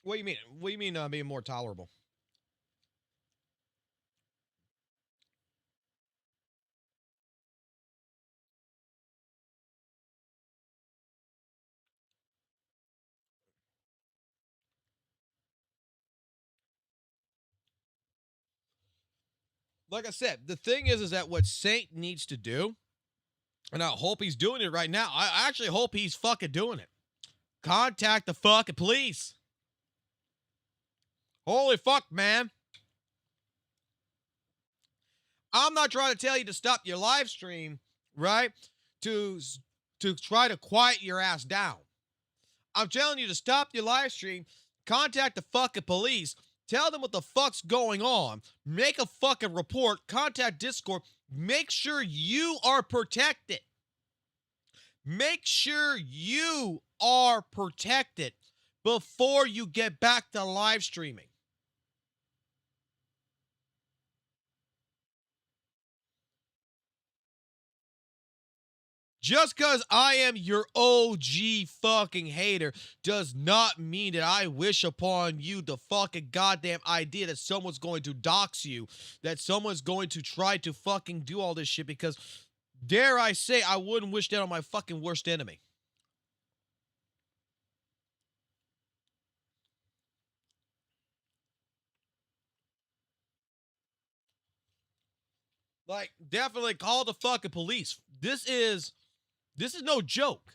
What do you mean? What do you mean being more tolerable? Like I said, the thing is that what Saint needs to do, and I hope he's doing it right now. I actually hope he's fucking doing it. Contact the fucking police. Holy fuck, man. I'm not trying to tell you to stop your live stream right? To try to quiet your ass down. I'm telling you to stop your live stream, contact the fucking police, tell them what the fuck's going on, make a fucking report, contact Discord, make sure you are protected. Make sure you are protected before you get back to live streaming. Just because I am your OG fucking hater does not mean that I wish upon you the fucking goddamn idea that someone's going to dox you, that someone's going to try to fucking do all this shit, because dare I say, I wouldn't wish that on my fucking worst enemy. Like, definitely call the fucking police. This is no joke.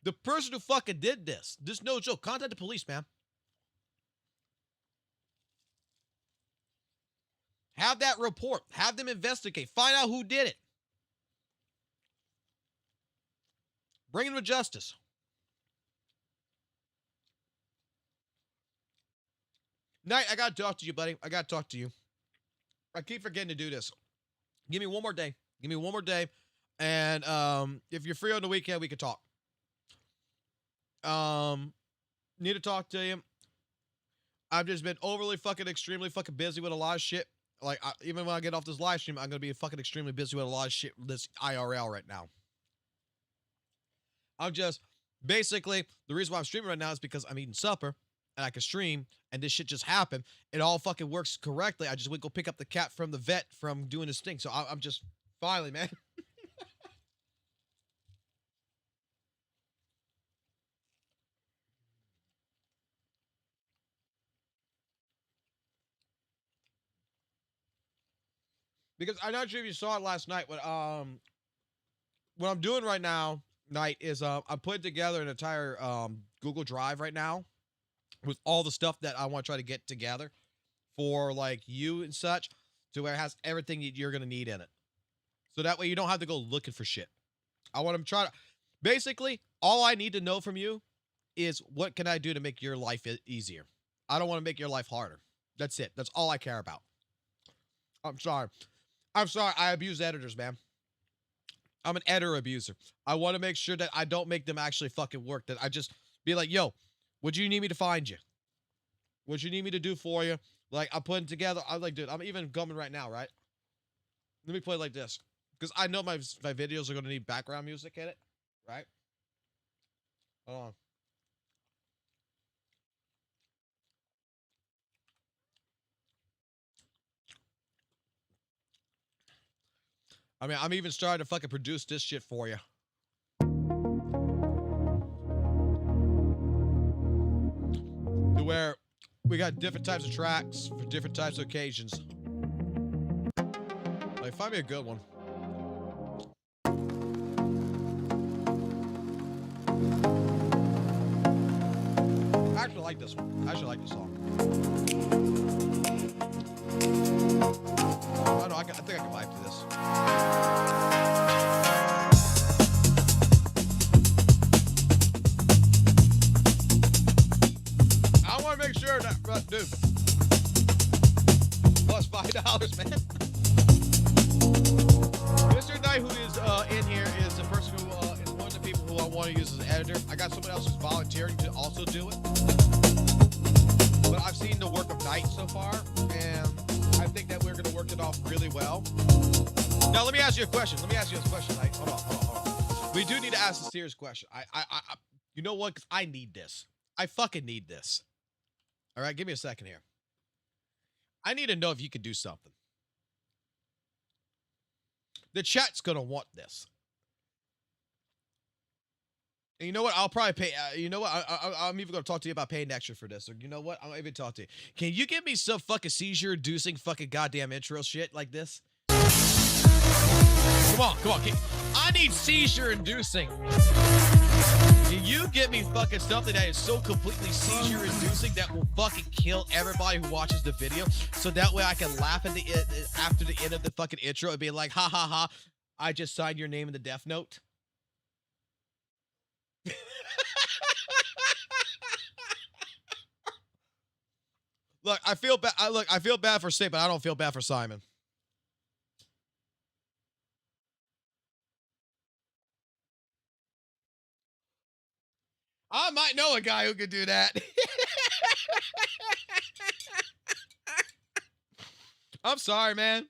The person who fucking did this is no joke. Contact the police, man. Have that report. Have them investigate. Find out who did it. Bring them to justice. Knight, I gotta talk to you, buddy. I gotta talk to you. I keep forgetting to do this. Give me one more day. Give me one more day. And if you're free on the weekend, we can talk. Need to talk to you. I've just been overly fucking extremely fucking busy with a lot of shit. Like, even when I get off this live stream, I'm gonna be fucking extremely busy with a lot of shit with this IRL right now. I'm just, basically, the reason why I'm streaming right now is because I'm eating supper, and I can stream, and this shit just happened. It all fucking works correctly. I just went go pick up the cat from the vet from doing his thing. So I'm just, finally, man. Because I'm not sure if you saw it last night, but what I'm doing right now, Night, is I'm putting together an entire Google Drive right now with all the stuff that I want to try to get together for like you and such, to where it has everything that you're gonna need in it. So that way you don't have to go looking for shit. I want to try to, basically, all I need to know from you is what can I do to make your life easier. I don't want to make your life harder. That's it. That's all I care about. I'm sorry. I abuse editors, man. I'm an editor abuser. I want to make sure that I don't make them actually fucking work. That I just be like, yo, what do you need me to find you? What you need me to do for you? Like, I'm putting together, I'm like, dude, I'm even coming right now, right? Let me play it like this. Because I know my videos are going to need background music in it, right? Hold on. I mean, I'm even starting to fucking produce this shit for you. To where we got different types of tracks for different types of occasions. Like, find me a good one. I actually like this one. I actually like this song. Oh, no, I think I can vibe to this. I want to make sure that, dude, plus $5, man. Mr. Knight, who is in here, is the person who is one of the people who I want to use as an editor. I got someone else who's volunteering to also do it. But I've seen the work of Knight so far, and I think that we're going to work it off really well. Now, let me ask you a question. Let me ask you this question, Knight. Hold on. We do need to ask a serious question. You know what? 'Cause I need this. I fucking need this. All right, give me a second here. I need to know if you can do something. The chat's going to want this. And you know what? I'll probably pay. You know what? I'm even going to talk to you about paying extra for this. Or you know what? I'll even talk to you. Can you give me some fucking seizure-inducing fucking goddamn intro shit like this? Come on. I need seizure-inducing. Can you get me fucking something that is so completely seizure-inducing that will fucking kill everybody who watches the video, so that way I can laugh at the after the end of the fucking intro and be like, ha ha ha, I just signed your name in the death note. Look, I feel bad. I feel bad for Sid, but I don't feel bad for Simon. I might know a guy who could do that. I'm sorry, man.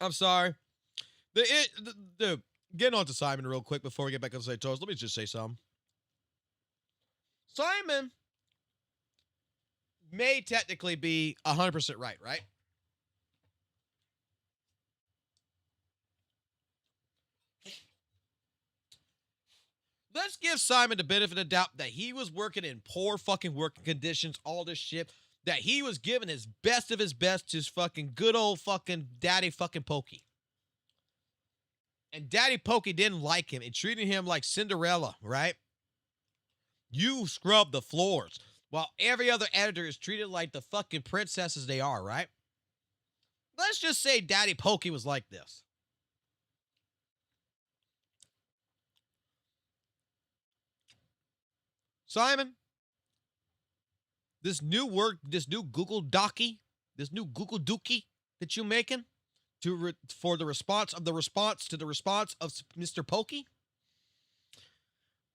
I'm sorry. Dude, getting on to Simon real quick before we get back on the toast. Let me just say something. Simon may technically be 100% right? Let's give Simon the benefit of the doubt that he was working in poor fucking working conditions, all this shit, that he was giving his best of his best to his fucking good old fucking daddy fucking Pokey. And daddy Pokey didn't like him and treated him like Cinderella, right? You scrub the floors while every other editor is treated like the fucking princesses they are, right? Let's just say daddy Pokey was like this. Simon, this new Google Docky, this new Google Dookie that you're making for the response to the response of Mr. Pokey,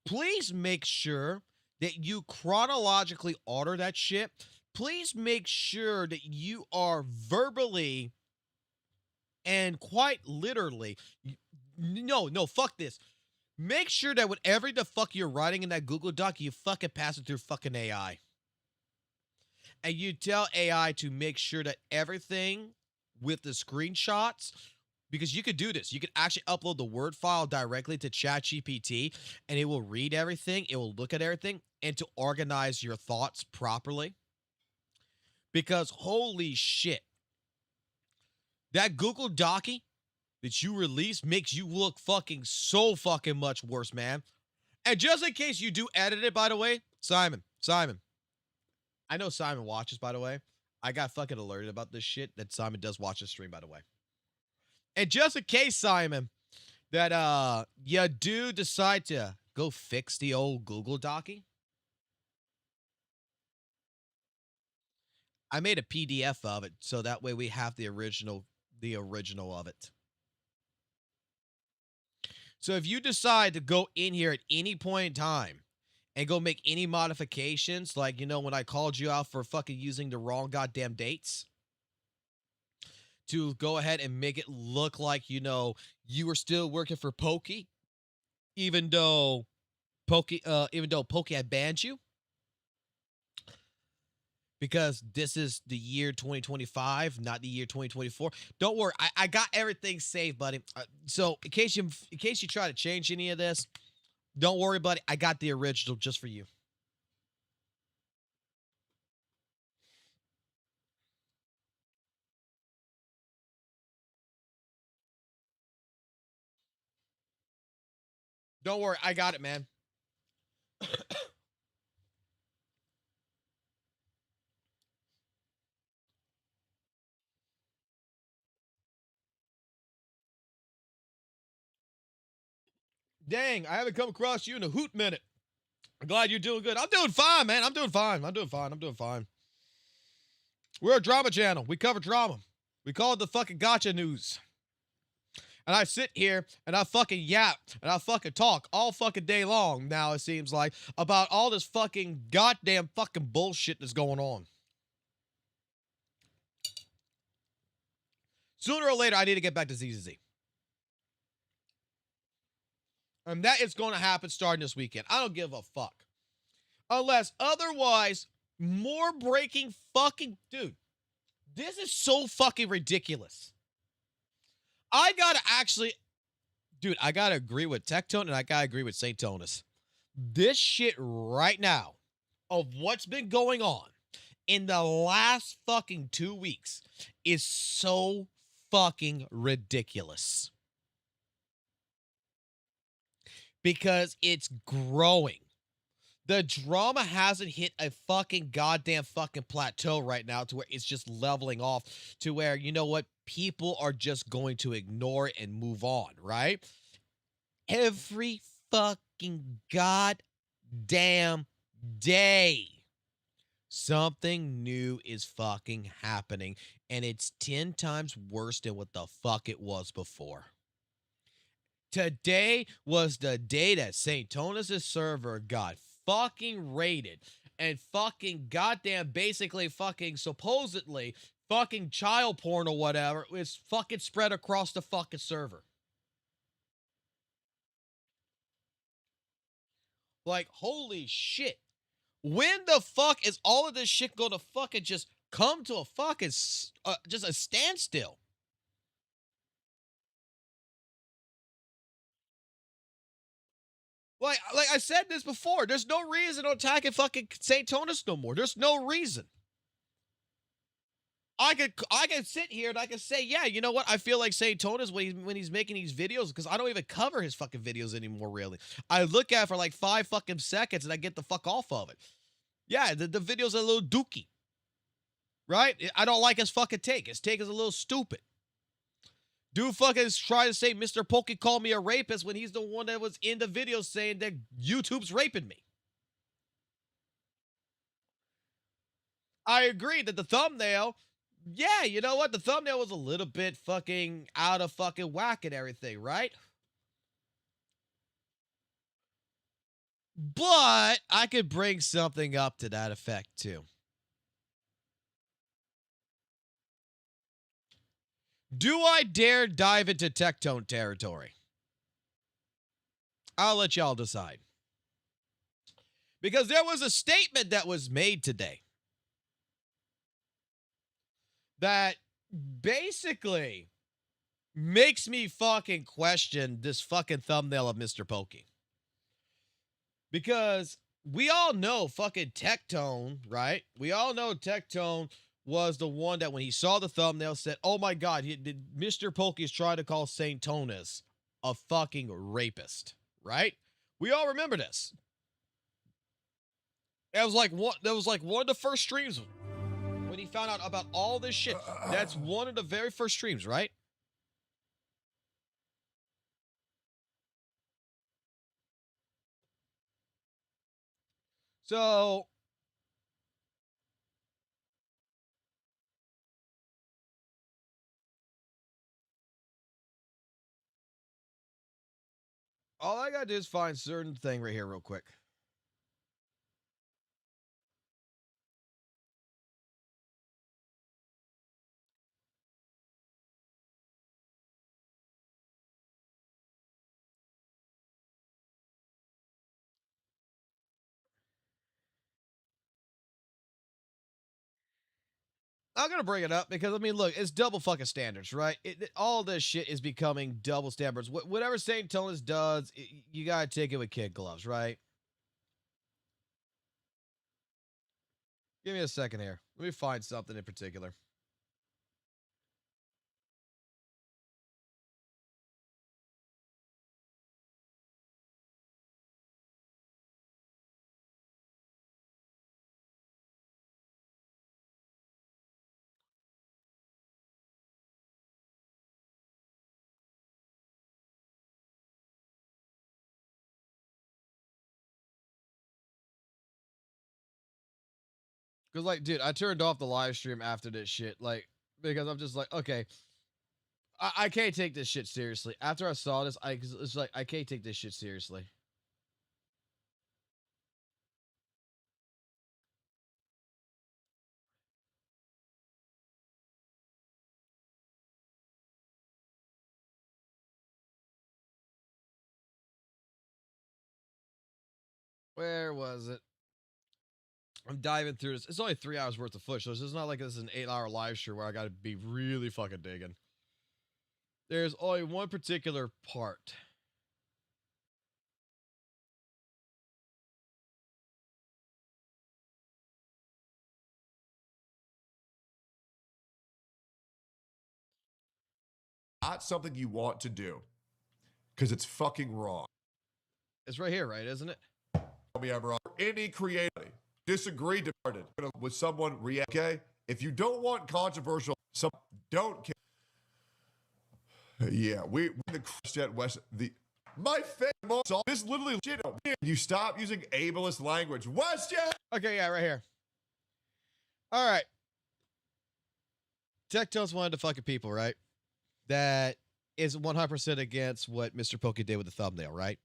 please make sure that you chronologically order that shit. Please make sure that you are verbally and quite literally, no, fuck this. Make sure that whatever the fuck you're writing in that Google Doc, you fucking pass it through fucking AI. And you tell AI to make sure that everything with the screenshots, because you could do this. You could actually upload the Word file directly to ChatGPT, and it will read everything. It will look at everything, and to organize your thoughts properly. Because holy shit, that Google Docky that you release makes you look fucking so fucking much worse, man. And just in case you do edit it, by the way, Simon. I know Simon watches, by the way. I got fucking alerted about this shit that Simon does watch the stream, by the way. And just in case, Simon, that you do decide to go fix the old Google Docky, I made a PDF of it, so that way we have the original of it. So if you decide to go in here at any point in time and go make any modifications, like, you know, when I called you out for fucking using the wrong goddamn dates, to go ahead and make it look like, you know, you were still working for Pokey, even though Pokey had banned you, because this is the year 2025, not the year 2024. Don't worry, I got everything saved, buddy. So in case you try to change any of this, don't worry, buddy. I got the original just for you. Don't worry, I got it, man. Dang, I haven't come across you in a hoot minute. I'm glad you're doing good. I'm doing fine, man. I'm doing fine. We're a drama channel. We cover drama. We call it the fucking gotcha news. And I sit here and I fucking yap and I fucking talk all fucking day long now, it seems like, about all this fucking goddamn fucking bullshit that's going on. Sooner or later, I need to get back to ZZZ. And that is going to happen starting this weekend. I don't give a fuck. Unless otherwise, more breaking fucking... Dude, this is so fucking ridiculous. I gotta actually... Dude, I gotta agree with Tectone and I gotta agree with Satonus. This shit right now of what's been going on in the last fucking 2 weeks is so fucking ridiculous. Because it's growing. The drama hasn't hit a fucking goddamn fucking plateau right now to where it's just leveling off to where, you know what, people are just going to ignore it and move on, right? Every fucking goddamn day, something new is fucking happening, and it's 10 times worse than what the fuck it was before. Today was the day that Satonus' server got fucking raided and fucking goddamn basically fucking supposedly fucking child porn or whatever was fucking spread across the fucking server. Like, holy shit. When the fuck is all of this shit gonna fucking just come to a fucking just a standstill? Like I said this before, there's no reason to attack fucking Satonus no more. There's no reason. I could sit here and I could say, yeah, you know what? I feel like Satonus when he's making these videos, because I don't even cover his fucking videos anymore, really. I look at it for like 5 fucking seconds and I get the fuck off of it. Yeah, the video's a little dookie. Right? I don't like his fucking take. His take is a little stupid. Dude fucking is trying to say Mr. Pokey called me a rapist when he's the one that was in the video saying that YouTube's raping me. I agree that the thumbnail, yeah, you know what? The thumbnail was a little bit fucking out of fucking whack and everything, right? But I could bring something up to that effect too. Do I dare dive into Tectone territory? I'll let y'all decide. Because there was a statement that was made today that basically makes me fucking question this fucking thumbnail of Mr. Pokey. Because we all know fucking Tectone, right? We all know Tectone was the one that when he saw the thumbnail said, oh my God, Mr. Pokey is trying to call Satonus a fucking rapist, right? We all remember this. That was like one of the first streams when he found out about all this shit. That's one of the very first streams, right? So all I gotta do is find certain thing right here real quick. I'm gonna bring it up because I mean, look, it's double fucking standards, right? All this shit is becoming double standards. Whatever Satonus does, you gotta take it with kid gloves, right? Give me a second here. Let me find something in particular. Because, like, dude, I turned off the live stream after this shit, like, because I'm just like, okay, I can't take this shit seriously. After I saw this, it's like, I can't take this shit seriously. Where was it? I'm diving through this. It's only 3 hours worth of footage, so it's not like this is an 8-hour live stream where I gotta be really fucking digging. There's only one particular part. Not something you want to do because it's fucking wrong. It's right here, right? Isn't it? tell me I'm wrong. Any creativity, disagree, departed with someone, react. Okay, if you don't want controversial, some don't care. Yeah, we the Christian West my favorite song. This literally shit. You stop using ableist language, WestJet. Okay, yeah, right here. All right. Tectone's one of the fucking people, right? That is 100% against what Mr. Pokey did with the thumbnail, right?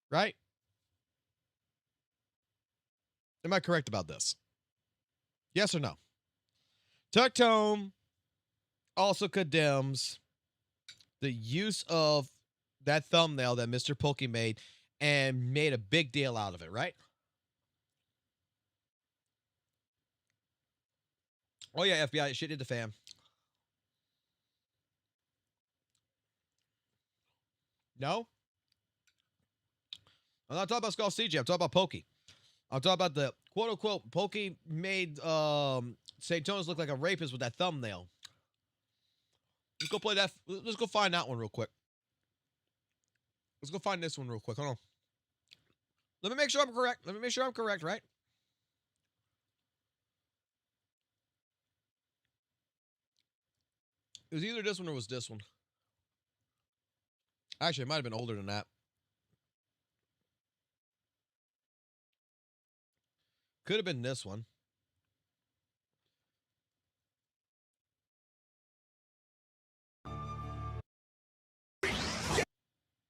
Right? Am I correct about this? Yes or no? Tectone also condemns the use of that thumbnail that Mr. Pokey made and made a big deal out of it, right? Oh yeah, FBI, shit hit the fan. No? I'm not talking about Skull CJ, I'm talking about Pokey. I'm talking about the quote-unquote Pokey made Satonus look like a rapist with that thumbnail. Let's go play that. Let's go find that one real quick. Let's go find this one real quick. Hold on. Let me make sure I'm correct. Let me make sure I'm correct, right? It was either this one or was this one. Actually, it might have been older than that. Could have been this one.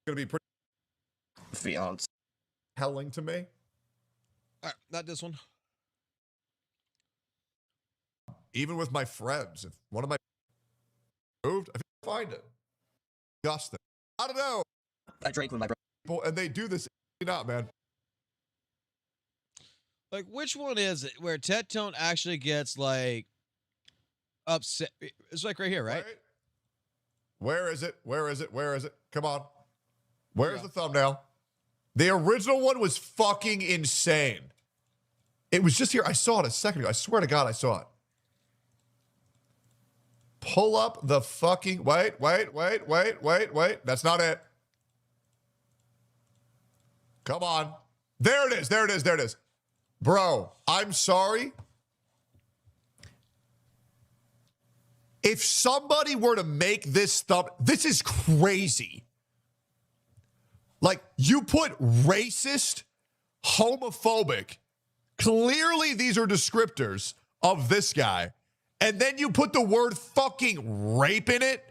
Gonna be pretty Fiance. telling to me. All right, not this one. Even with my friends, if one of my moved, I find it. Justin. I don't know. I drank with my brother. People, and they do this not, man. Like, which one is it where Tectone actually gets, like, upset? It's like right here, right? Wait. Where is it? Where is it? Where is it? Come on. Where's Yeah. the thumbnail? The original one was fucking insane. It was just here. I saw it a second ago. I swear to God, I saw it. Pull up the fucking... Wait. That's not it. Come on. There it is. There it is. There it is. Bro, I'm sorry. If somebody were to make this this is crazy. Like, you put racist, homophobic, clearly these are descriptors of this guy, and then you put the word fucking rape in it.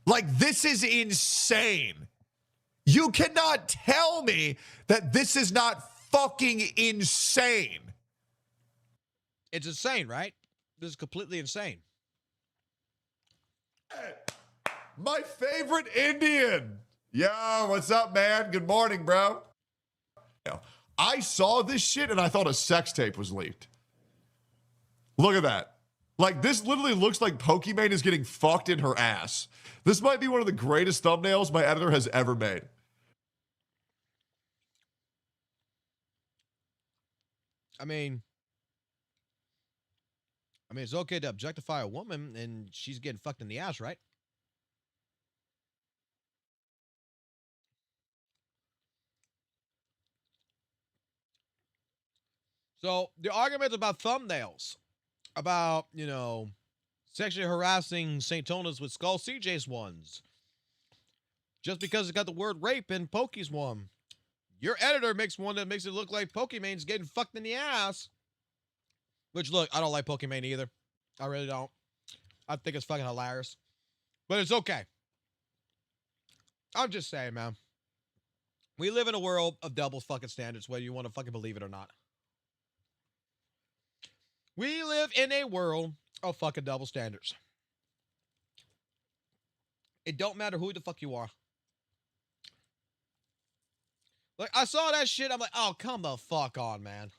Like, this is insane. You cannot tell me that this is not fucking insane. It's insane, right? This is completely insane. My favorite Indian. Yo, what's up, man? Good morning, bro. I saw this shit and I thought a sex tape was leaked. Look at that. Like, this literally looks like Pokemon is getting fucked in her ass. This might be one of the greatest thumbnails my editor has ever made. I mean, it's okay to objectify a woman and she's getting fucked in the ass, right? So the argument about thumbnails, about, you know, sexually harassing Satonus with Skull CJ's ones, just because it's got the word rape in Pokey's one. Your editor makes one that makes it look like Pokemon's getting fucked in the ass. Which, look, I don't like Pokemon either. I really don't. I think it's fucking hilarious. But it's okay. I'm just saying, man. We live in a world of double fucking standards, whether you want to fucking believe it or not. We live in a world of fucking double standards. It don't matter who the fuck you are. Like, I saw that shit, I'm like, oh, come the fuck on, man.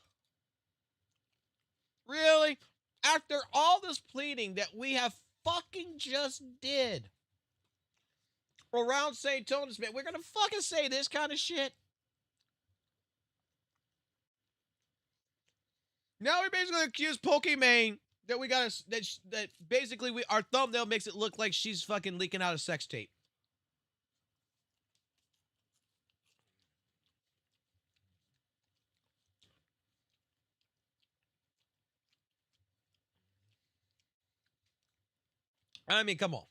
Really? After all this pleading that we have fucking just did around Satonus, man, we're gonna fucking say this kind of shit? Now we basically accuse Pokemon that we got that basically our thumbnail makes it look like she's fucking leaking out a sex tape. I mean, come on.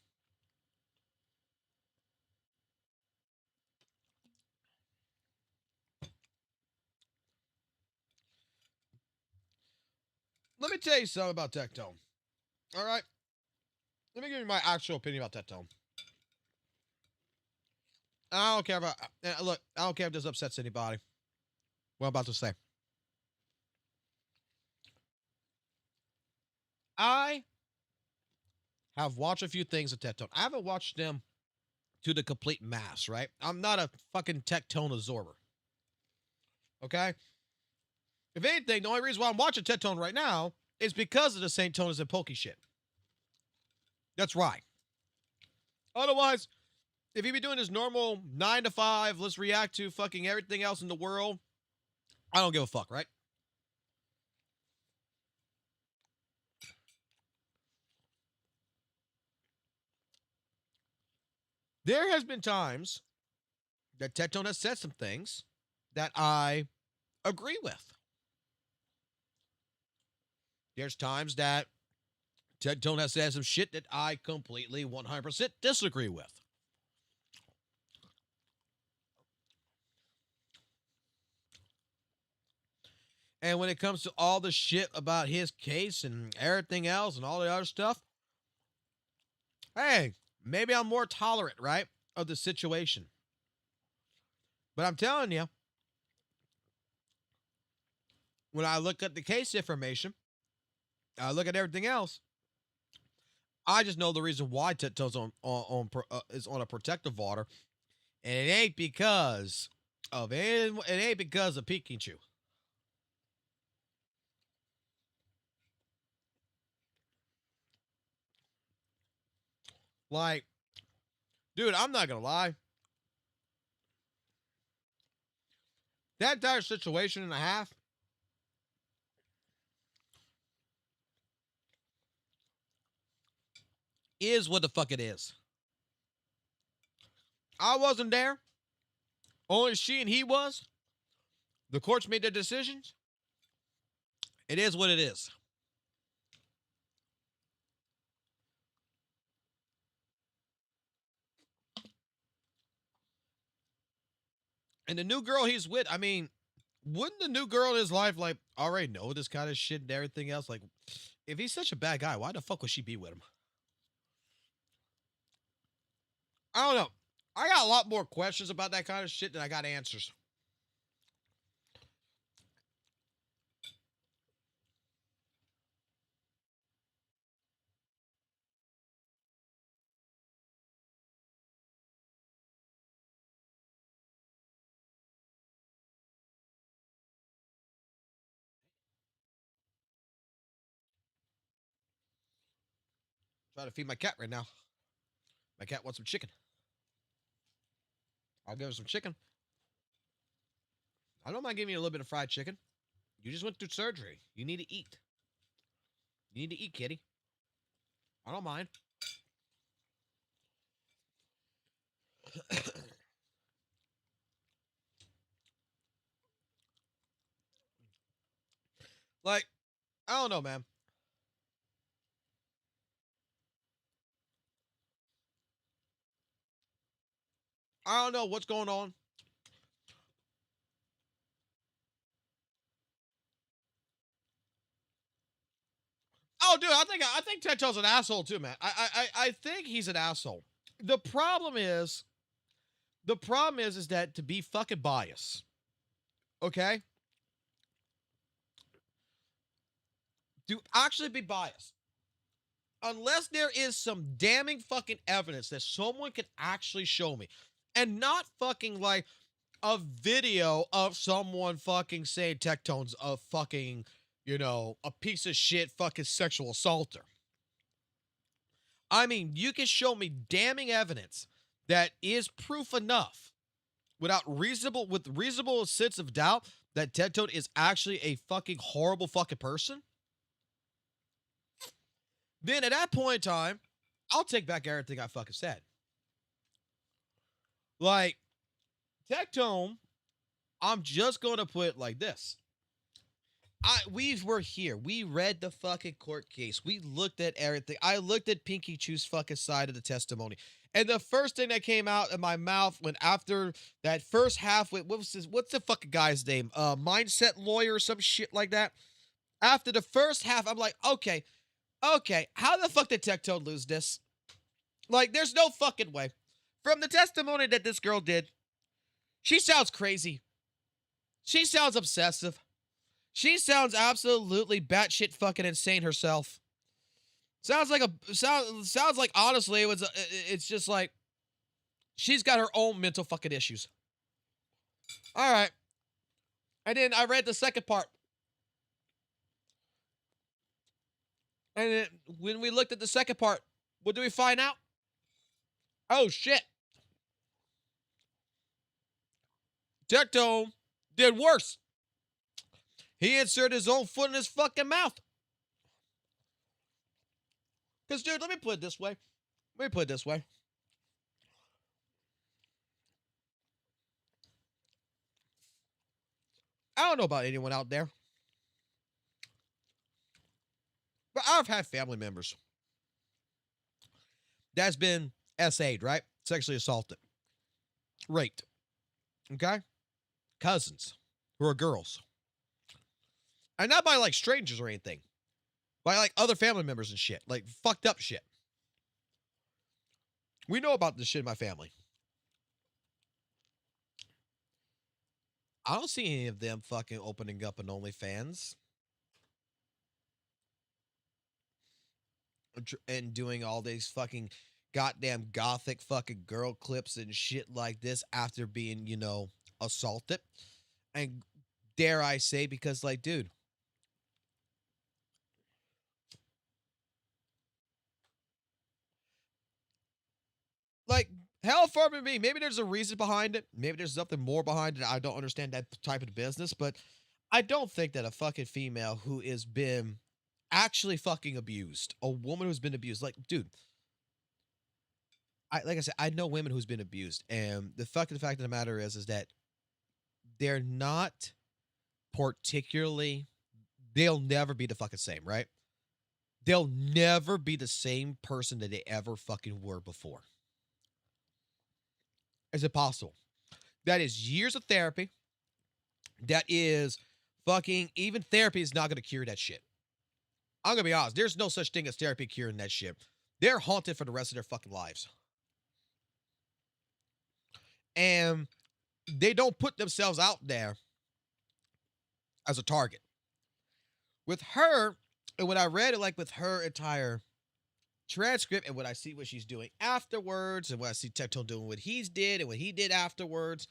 Let me tell you something about Tectone. All right? Let me give you my actual opinion about Tectone. I don't care about... Look, I don't care if this upsets anybody. What I'm about to say. I have watched a few things of Tectone. I haven't watched them to the complete mass, right? I'm not a fucking Tectone absorber. Okay? If anything, the only reason why I'm watching Tectone right now is because of the Satonus and Pokey shit. That's right. Otherwise, if he be doing his normal 9 to 5, let's react to fucking everything else in the world, I don't give a fuck, right? There has been times that Tectone has said some things that I agree with. There's times that Tectone has said some shit that I completely 100% disagree with. And when it comes to all the shit about his case and everything else and all the other stuff, hey, maybe I'm more tolerant, right, of the situation. But I'm telling you, when I look at the case information, I look at everything else, I just know the reason why Tectone's is on a protective order, and it ain't because of Pikachu. Like, dude, I'm not gonna lie. That entire situation and a half is what the fuck it is. I wasn't there. Only she and he was. The courts made their decisions. It is what it is. And the new girl he's with, I mean, wouldn't the new girl in his life, like, already know this kind of shit and everything else? Like, if he's such a bad guy, why the fuck would she be with him? I don't know. I got a lot more questions about that kind of shit than I got answers. Trying to feed my cat right now. My cat wants some chicken. I'll give her some chicken. I don't mind giving you a little bit of fried chicken. You just went through surgery. You need to eat. You need to eat, kitty. I don't mind. Like, I don't know, man. I don't know what's going on. Oh, dude, I think Tectone's an asshole too, man. I think he's an asshole. The problem is that to be fucking biased, okay? To actually be biased, unless there is some damning fucking evidence that someone can actually show me, and not fucking like a video of someone fucking saying Tectone's a fucking, you know, a piece of shit fucking sexual assaulter. I mean, you can show me damning evidence that is proof enough with reasonable sense of doubt that Tectone is actually a fucking horrible fucking person. Then at that point in time, I'll take back everything I fucking said. Like, Tectone, I'm just going to put it like this. we were here. We read the fucking court case. We looked at everything. I looked at Pinky Chew's fucking side of the testimony. And the first thing that came out of my mouth when after that first half, what's the fucking guy's name? Mindset lawyer or some shit like that. After the first half, I'm like, okay, how the fuck did Tectone lose this? Like, there's no fucking way. From the testimony that this girl did, she sounds crazy. She sounds obsessive. She sounds absolutely batshit fucking insane herself. Sounds like honestly, it's just like she's got her own mental fucking issues. All right. And then I read the second part. And then when we looked at the second part, what do we find out? Oh shit. Tectone did worse. He inserted his own foot in his fucking mouth. Because, dude, let me put it this way. I don't know about anyone out there, but I've had family members that's been SA'd, right? Sexually assaulted, raped, okay? Cousins who are girls. And not by, like, strangers or anything. By, like, other family members and shit. Like, fucked up shit. We know about this shit in my family. I don't see any of them fucking opening up an OnlyFans. And doing all these fucking goddamn gothic fucking girl clips and shit like this after being, you know, assaulted. And dare I say, because, like, dude, like, hell far from me. Maybe there's a reason behind it. Maybe there's something more behind it. I don't understand that type of business, but I don't think that a fucking female who has been actually fucking abused, a woman who's been abused, like, dude, like I said, I know women who's been abused, and the fact of the matter is that they're not particularly, they'll never be the fucking same, right? They'll never be the same person that they ever fucking were before. Is it possible? That is years of therapy. That is fucking, even therapy is not going to cure that shit. I'm going to be honest. There's no such thing as therapy curing that shit. They're haunted for the rest of their fucking lives. And they don't put themselves out there as a target. With her, and when I read it, like with her entire transcript and when I see what she's doing afterwards and when I see Tectone doing what he's did and what he did afterwards,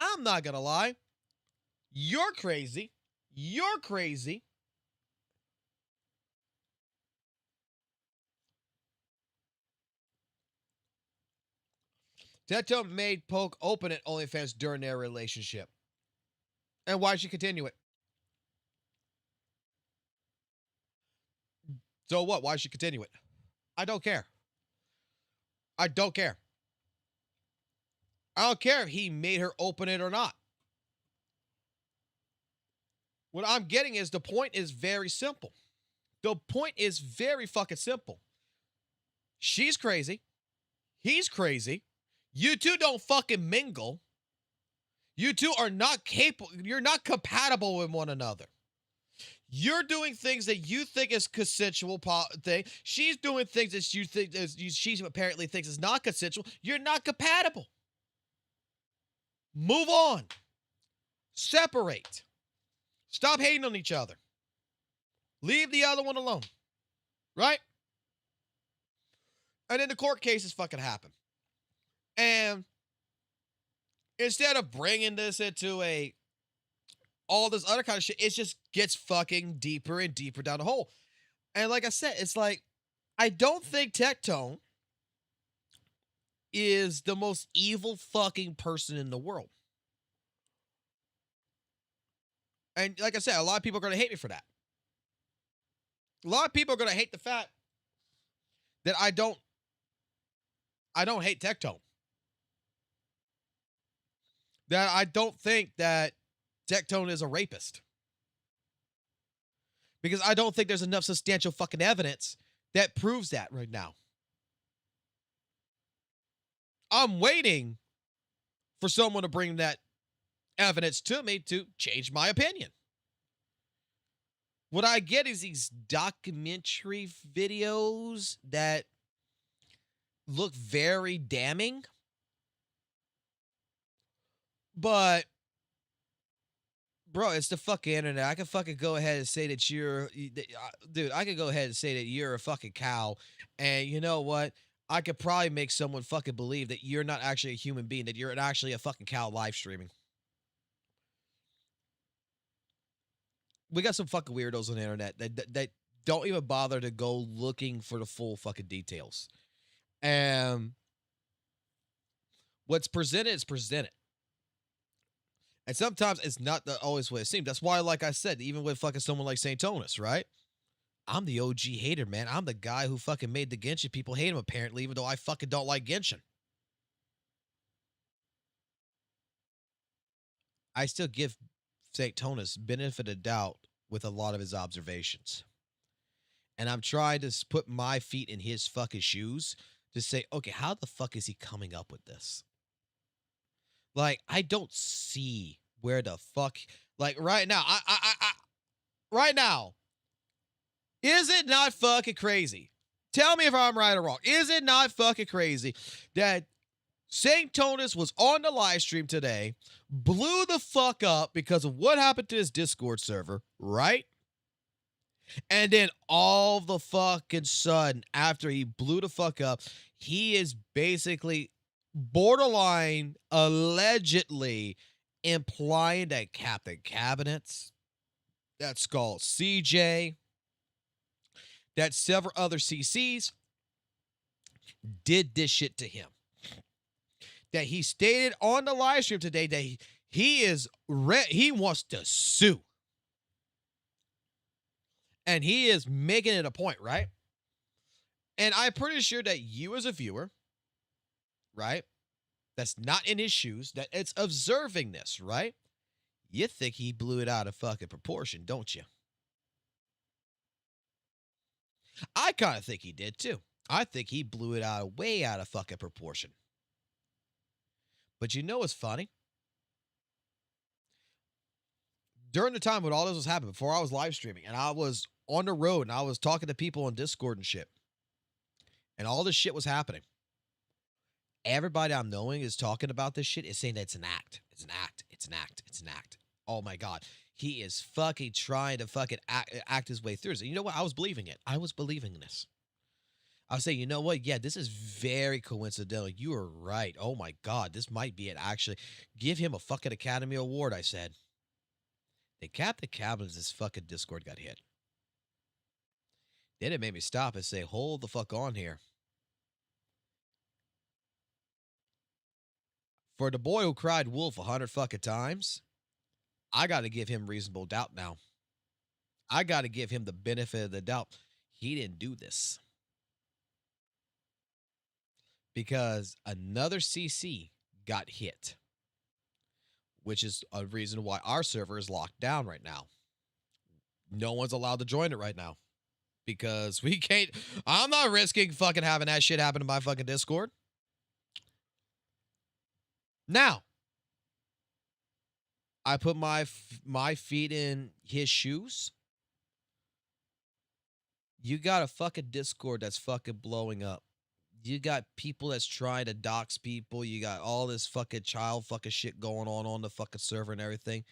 I'm not gonna lie. You're crazy. You're crazy. Tectone made Poke open at OnlyFans during their relationship. And why'd she continue it? So what? Why'd she continue it? I don't care. I don't care. I don't care if he made her open it or not. What I'm getting is the point is very simple. The point is very fucking simple. She's crazy. He's crazy. You two don't fucking mingle. You two are not capable. You're not compatible with one another. You're doing things that you think is consensual thing. She's doing things that you think she apparently thinks is not consensual. You're not compatible. Move on. Separate. Stop hating on each other. Leave the other one alone. Right? And then the court cases fucking happen. And instead of bringing this into all this other kind of shit, it just gets fucking deeper and deeper down the hole. And like I said, it's like, I don't think Tectone is the most evil fucking person in the world. And like I said, a lot of people are going to hate me for that. A lot of people are going to hate the fact that I don't hate Tectone. That I don't think that Tectone is a rapist. Because I don't think there's enough substantial fucking evidence that proves that right now. I'm waiting for someone to bring that evidence to me to change my opinion. What I get is these documentary videos that look very damning. But, bro, it's the fucking internet. I can fucking go ahead and say that dude, I could go ahead and say that you're a fucking cow. And you know what? I could probably make someone fucking believe that you're not actually a human being, that you're actually a fucking cow live streaming. We got some fucking weirdos on the internet that don't even bother to go looking for the full fucking details. And what's presented is presented. And sometimes it's not always what it seems. That's why, like I said, even with fucking someone like Satonus, right? I'm the OG hater, man. I'm the guy who fucking made the Genshin people hate him, apparently, even though I fucking don't like Genshin. I still give Satonus benefit of doubt with a lot of his observations. And I'm trying to put my feet in his fucking shoes to say, okay, how the fuck is he coming up with this? Like, I don't see where the fuck, like right now, right now, is it not fucking crazy? Tell me if I'm right or wrong. Is it not fucking crazy that Satonus was on the live stream today, blew the fuck up because of what happened to his Discord server, right? And then all the fucking sudden, after he blew the fuck up, he is basically borderline allegedly implying that Captain Cabinets, that Skull CJ, that several other CCs did this shit to him. That he stated on the live stream today that he wants to sue. And he is making it a point, right? And I'm pretty sure that you as a viewer, right, that's not in his shoes, that it's observing this, right? You think he blew it out of fucking proportion, don't you? I kind of think he did too. I think he blew it out way out of fucking proportion. But you know what's funny? During the time when all this was happening, before I was live streaming and I was on the road and I was talking to people on Discord and shit, and all this shit was happening, everybody I'm knowing is talking about this shit is saying that it's an act. It's an act. It's an act. It's an act. Oh my God. He is fucking trying to fucking act his way through. So you know what? I was believing it. I was believing in this. I was saying, you know what? Yeah, this is very coincidental. You are right. Oh my God. This might be it. Actually, give him a fucking Academy Award, I said. They capped the cabinets. This fucking Discord got hit. Then it made me stop and say, hold the fuck on here. For the boy who cried wolf 100 fucking times, I got to give him reasonable doubt now. I got to give him the benefit of the doubt. He didn't do this. Because another CC got hit. Which is a reason why our server is locked down right now. No one's allowed to join it right now. Because we can't. I'm not risking fucking having that shit happen to my fucking Discord. Now, I put my feet in his shoes. You got a fucking Discord that's fucking blowing up. You got people that's trying to dox people. You got all this fucking child fucking shit going on the fucking server and everything.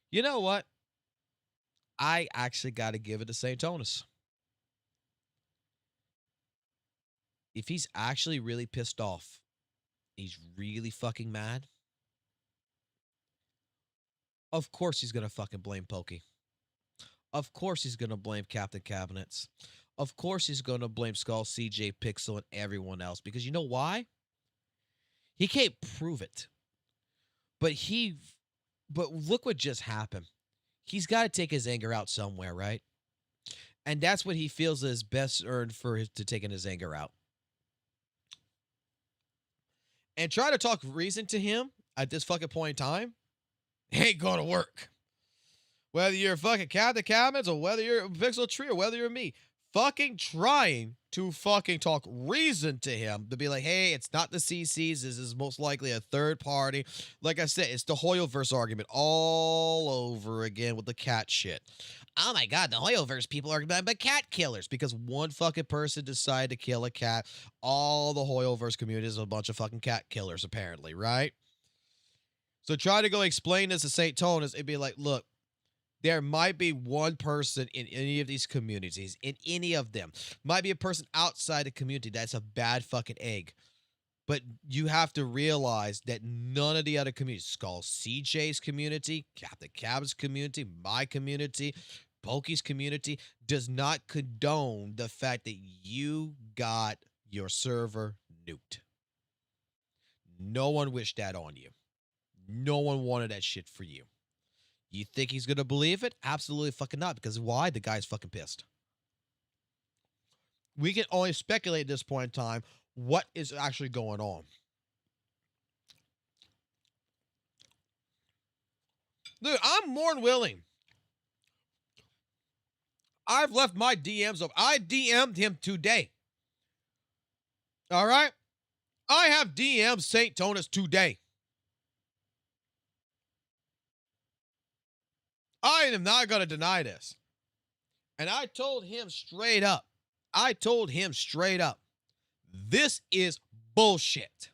You know what? I actually got to give it to Satonus. If he's actually really pissed off, he's really fucking mad, of course he's going to fucking blame Pokey. Of course he's going to blame Captain Cabinets. Of course he's going to blame Skull, CJ, Pixel, and everyone else. Because you know why? He can't prove it. But look what just happened. He's got to take his anger out somewhere, right? And that's what he feels is best earned to taking his anger out. And try to talk reason to him at this fucking point in time ain't gonna work. Whether you're fucking Captain Cabinets or whether you're Pixel Tree or whether you're me, fucking trying to fucking talk reason to him to be like, hey, it's not the CCs. This is most likely a third party. Like I said, it's the Hoyoverse argument all over again with the cat shit. Oh my God, the Hoyoverse people are but cat killers because one fucking person decided to kill a cat. All the Hoyoverse community is a bunch of fucking cat killers, apparently, right? So try to go explain this to Satonus and be like, look, there might be one person in any of these communities, in any of them, might be a person outside the community that's a bad fucking egg. But you have to realize that none of the other communities, Skull CJ's community, Captain Cab's community, my community, Pokey's community, does not condone the fact that you got your server nuked. No one wished that on you. No one wanted that shit for you. You think he's going to believe it? Absolutely fucking not. Because why? The guy's fucking pissed. We can only speculate at this point in time what is actually going on. Dude, I'm more than willing. I've left my DMs up. I DM'd him today. All right? I have DM'd Satonus today. I am not going to deny this. And I told him straight up. This is bullshit.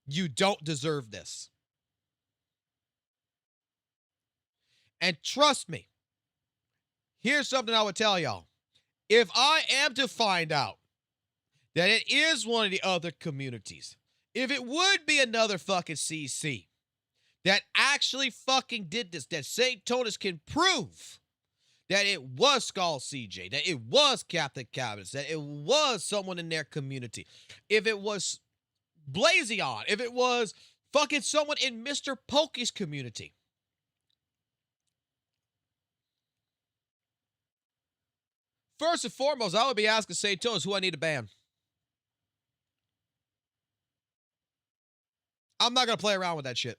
You don't deserve this. And trust me, here's something I would tell y'all. If I am to find out that it is one of the other communities, if it would be another fucking CC that actually fucking did this, that Satonus can prove that it was Skull CJ, that it was Captain Cabinets, that it was someone in their community, if it was Blazion, if it was fucking someone in Mr. Pokey's community. First and foremost, I would be asking Satonus who I need to ban. I'm not going to play around with that shit.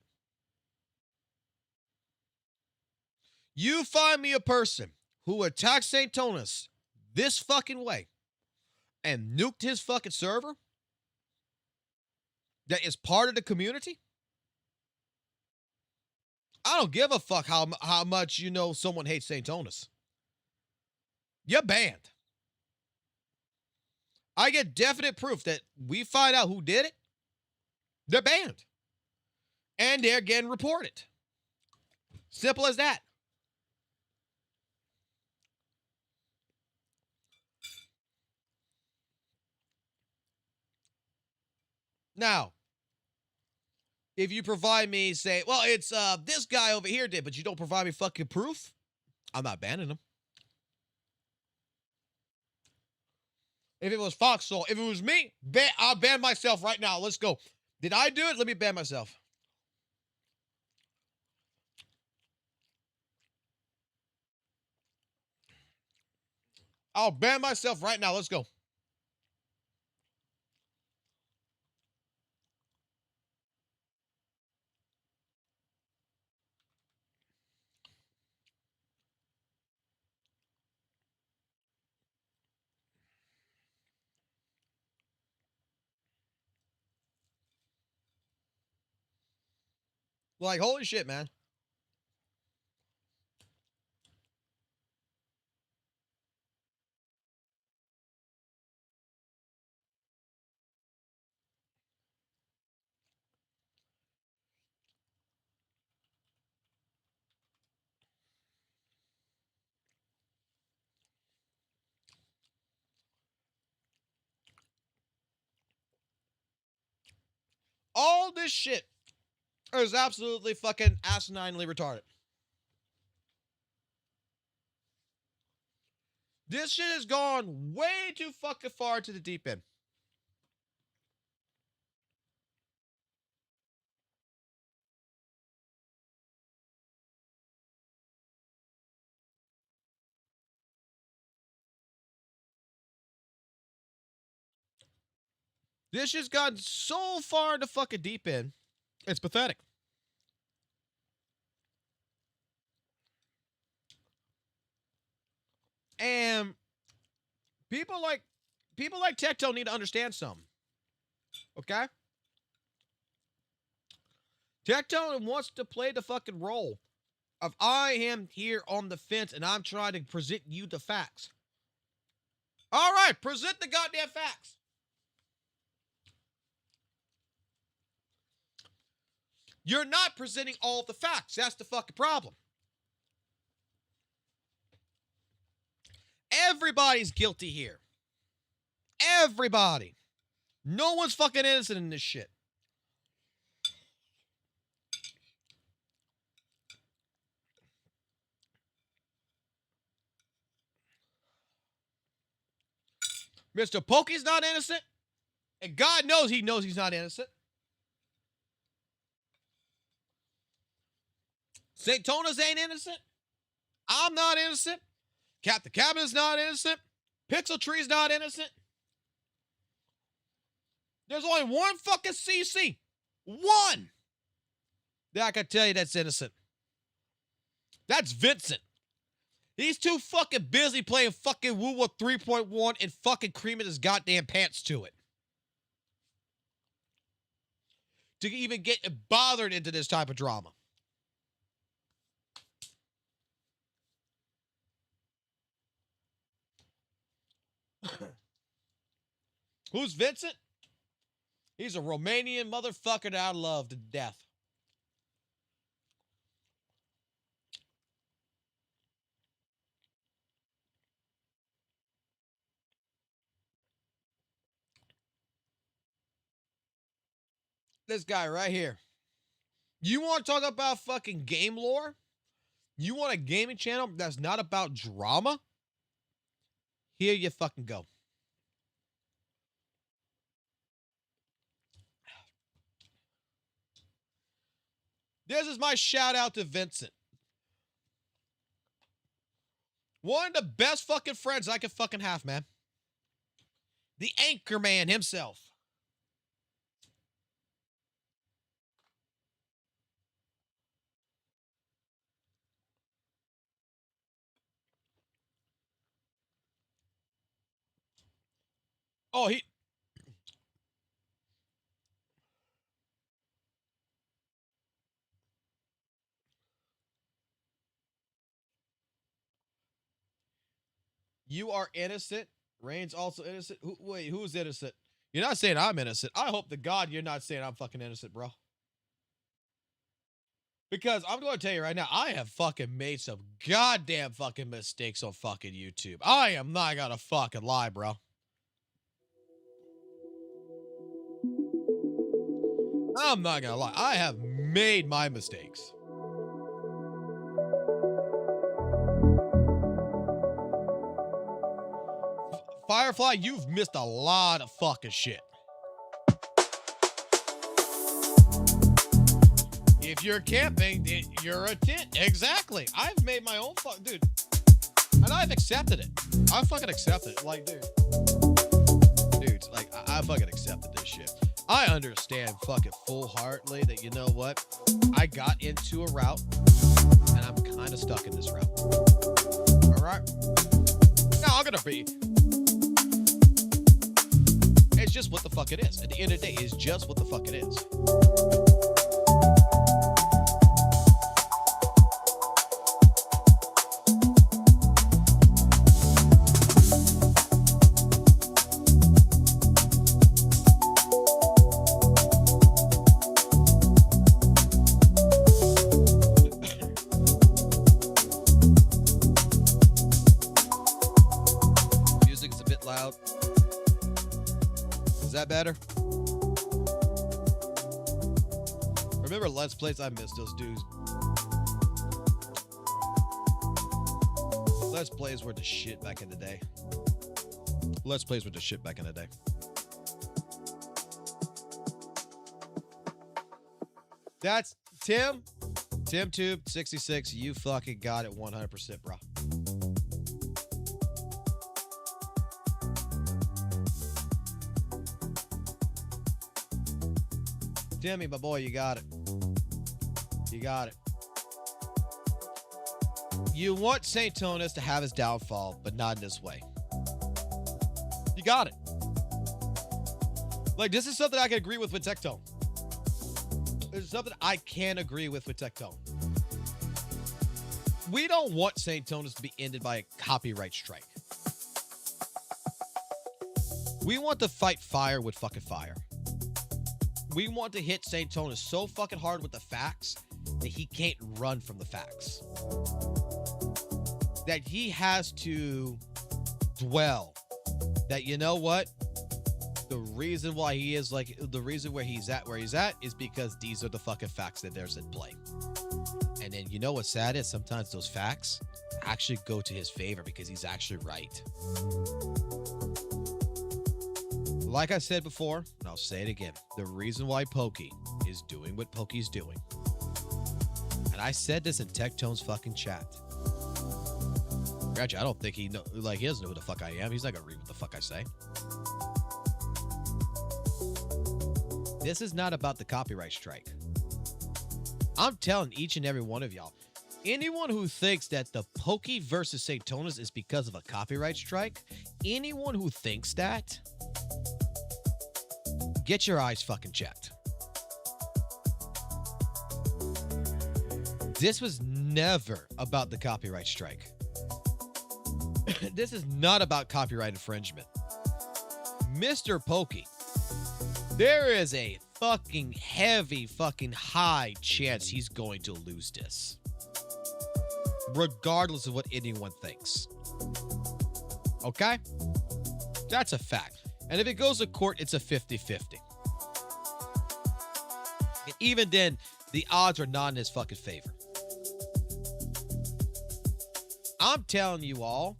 You find me a person who attacked Satonus this fucking way and nuked his fucking server that is part of the community. I don't give a fuck how much you know someone hates Satonus. You're banned. I get definite proof that we find out who did it, they're banned. And they're getting reported. Simple as that. Now, if you provide me, say, well, it's this guy over here did, but you don't provide me fucking proof, I'm not banning him. If it was Foxhole, if it was me, I'll ban myself right now. Let's go. Did I do it? Let me ban myself. I'll ban myself right now. Let's go. Like, holy shit, man. All this shit is absolutely fucking asininely retarded. This shit has gone way too fucking far to the deep end. This shit's gone so far in the fucking deep end. It's pathetic. And people like Tecto need to understand something. Okay? Tecto wants to play the fucking role of I am here on the fence and I'm trying to present you the facts. All right, present the goddamn facts. You're not presenting all the facts. That's the fucking problem. Everybody's guilty here. Everybody. No one's fucking innocent in this shit. Mr. Pokey's not innocent. And God knows he's not innocent. Satonus ain't innocent. I'm not innocent. Captain Cabinet's not innocent. Pixel Tree's not innocent. There's only one fucking CC. One. That I can tell you that's innocent. That's Vincent. He's too fucking busy playing fucking WUWA 3.1 and fucking creaming his goddamn pants to it to even get bothered into this type of drama. Who's Vincent? He's a Romanian motherfucker that I love to death. This guy right here. You want to talk about fucking game lore? You want a gaming channel that's not about drama? Here you fucking go. This is my shout out to Vincent. One of the best fucking friends I could fucking have, man. The anchor man himself. Oh, you are innocent. Rain's also innocent. Wait, who's innocent? You're not saying I'm innocent. I hope to God you're not saying I'm fucking innocent, bro. Because I'm going to tell you right now, I have fucking made some goddamn fucking mistakes on fucking YouTube. I am not going to fucking lie, bro. I'm not going to lie. I have made my mistakes. Firefly, you've missed a lot of fucking shit. If you're camping, you're a tent. Exactly. I've made my own dude. And I've accepted it. I fucking accepted it. Like, dudes, like, I fucking accepted this shit. I understand fucking full-heartedly that, you know what? I got into a route, and I'm kind of stuck in this route. All right? Now, I'm gonna be... It's just what the fuck it is. At the end of the day, it's just what the fuck it is. Music's a bit loud. Is that better? Remember Let's Plays? I miss those dudes. Let's Plays were the shit back in the day. Let's Plays were the shit back in the day. That's Tim. TimTube66. You fucking got it 100%, bro. Timmy, my boy, you got it. You got it. You want Satonus to have his downfall, but not in this way. You got it. Like, this is something I can agree with Tectone. This is something I can agree with Tectone. We don't want Satonus to be ended by a copyright strike. We want to fight fire with fucking fire. We want to hit Satonus so fucking hard with the facts that he can't run from the facts. That he has to dwell. That, you know what? The reason why he is like, the reason where he's at is because these are the fucking facts that there's at play. And then, you know what's sad is sometimes those facts actually go to his favor because he's actually right. Like I said before, and I'll say it again, the reason why Pokey is doing what Pokey's doing, and I said this in Tectone's fucking chat. Actually, I don't think he doesn't know who the fuck I am. He's not gonna read what the fuck I say. This is not about the copyright strike. I'm telling each and every one of y'all, anyone who thinks that the Pokey versus Satonus is because of a copyright strike, anyone who thinks that, get your eyes fucking checked. This was never about the copyright strike. This is not about copyright infringement. Mr. Pokey, there is a fucking heavy fucking high chance he's going to lose this. Regardless of what anyone thinks. Okay? That's a fact. And if it goes to court, it's a 50-50. And even then, the odds are not in his fucking favor. I'm telling you all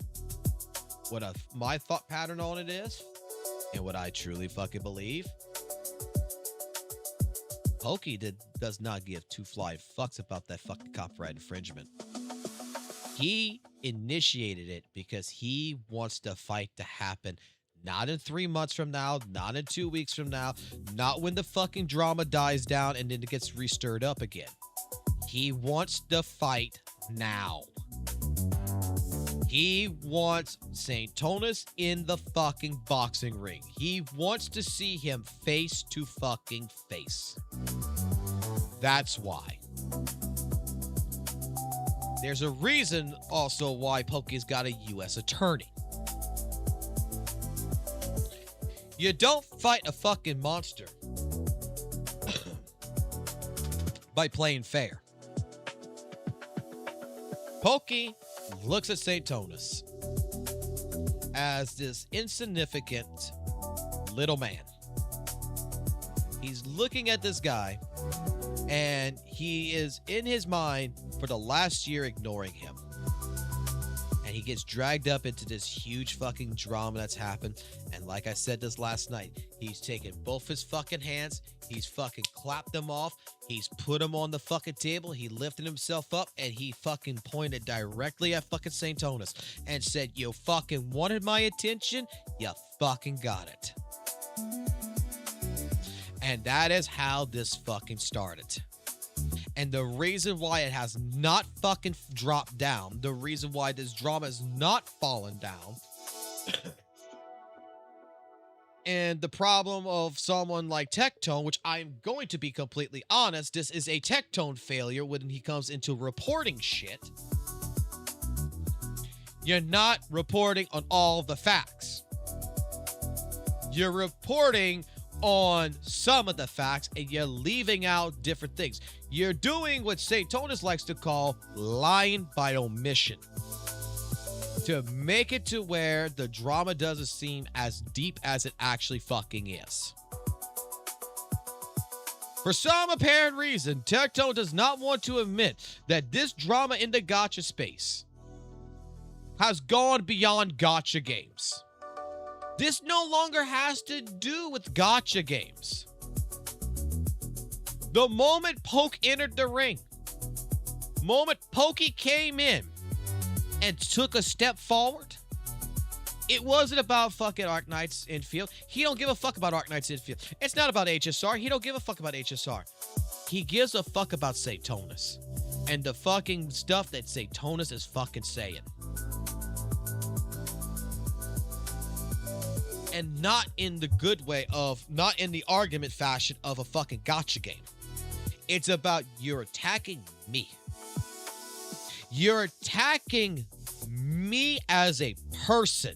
what my thought pattern on it is and what I truly fucking believe. Pokey does not give two flying fucks about that fucking copyright infringement. He initiated it because he wants the fight to happen not in 3 months from now, not in 2 weeks from now, not when the fucking drama dies down and then it gets restirred up again. He wants the fight now. He wants Satonus in the fucking boxing ring. He wants to see him face to fucking face. That's why. There's a reason also why Pokey's got a U.S. attorney. You don't fight a fucking monster by playing fair. Pokey looks at Satonus as this insignificant little man. He's looking at this guy, and he is in his mind for the last year ignoring him. And he gets dragged up into this huge fucking drama that's happened. And like I said this last night, he's taken both his fucking hands, he's fucking clapped them off, he's put them on the fucking table, he lifted himself up, and he fucking pointed directly at fucking Satonus and said, "You fucking wanted my attention? You fucking got it." And that is how this fucking started. And the reason why it has not fucking dropped down, the reason why this drama has not fallen down, and the problem of someone like Tectone, which I'm going to be completely honest, this is a Tectone failure when he comes into reporting shit. You're not reporting on all the facts. You're reporting on some of the facts, and you're leaving out different things. You're doing what Satonus likes to call lying by omission, to make it to where the drama doesn't seem as deep as it actually fucking is. For some apparent reason, Tectone does not want to admit that this drama in the gacha space has gone beyond gacha games. This no longer has to do with gacha games. The moment Poke entered the ring, moment Pokey came in and took a step forward, it wasn't about fucking Arknights Infield. He don't give a fuck about Arknights Infield. It's not about HSR. He don't give a fuck about HSR. He gives a fuck about Satonus. and the fucking stuff that Satonus is fucking saying. And not in the good way of, not in the argument fashion of a fucking gotcha game. It's about you're attacking me. You're attacking me as a person,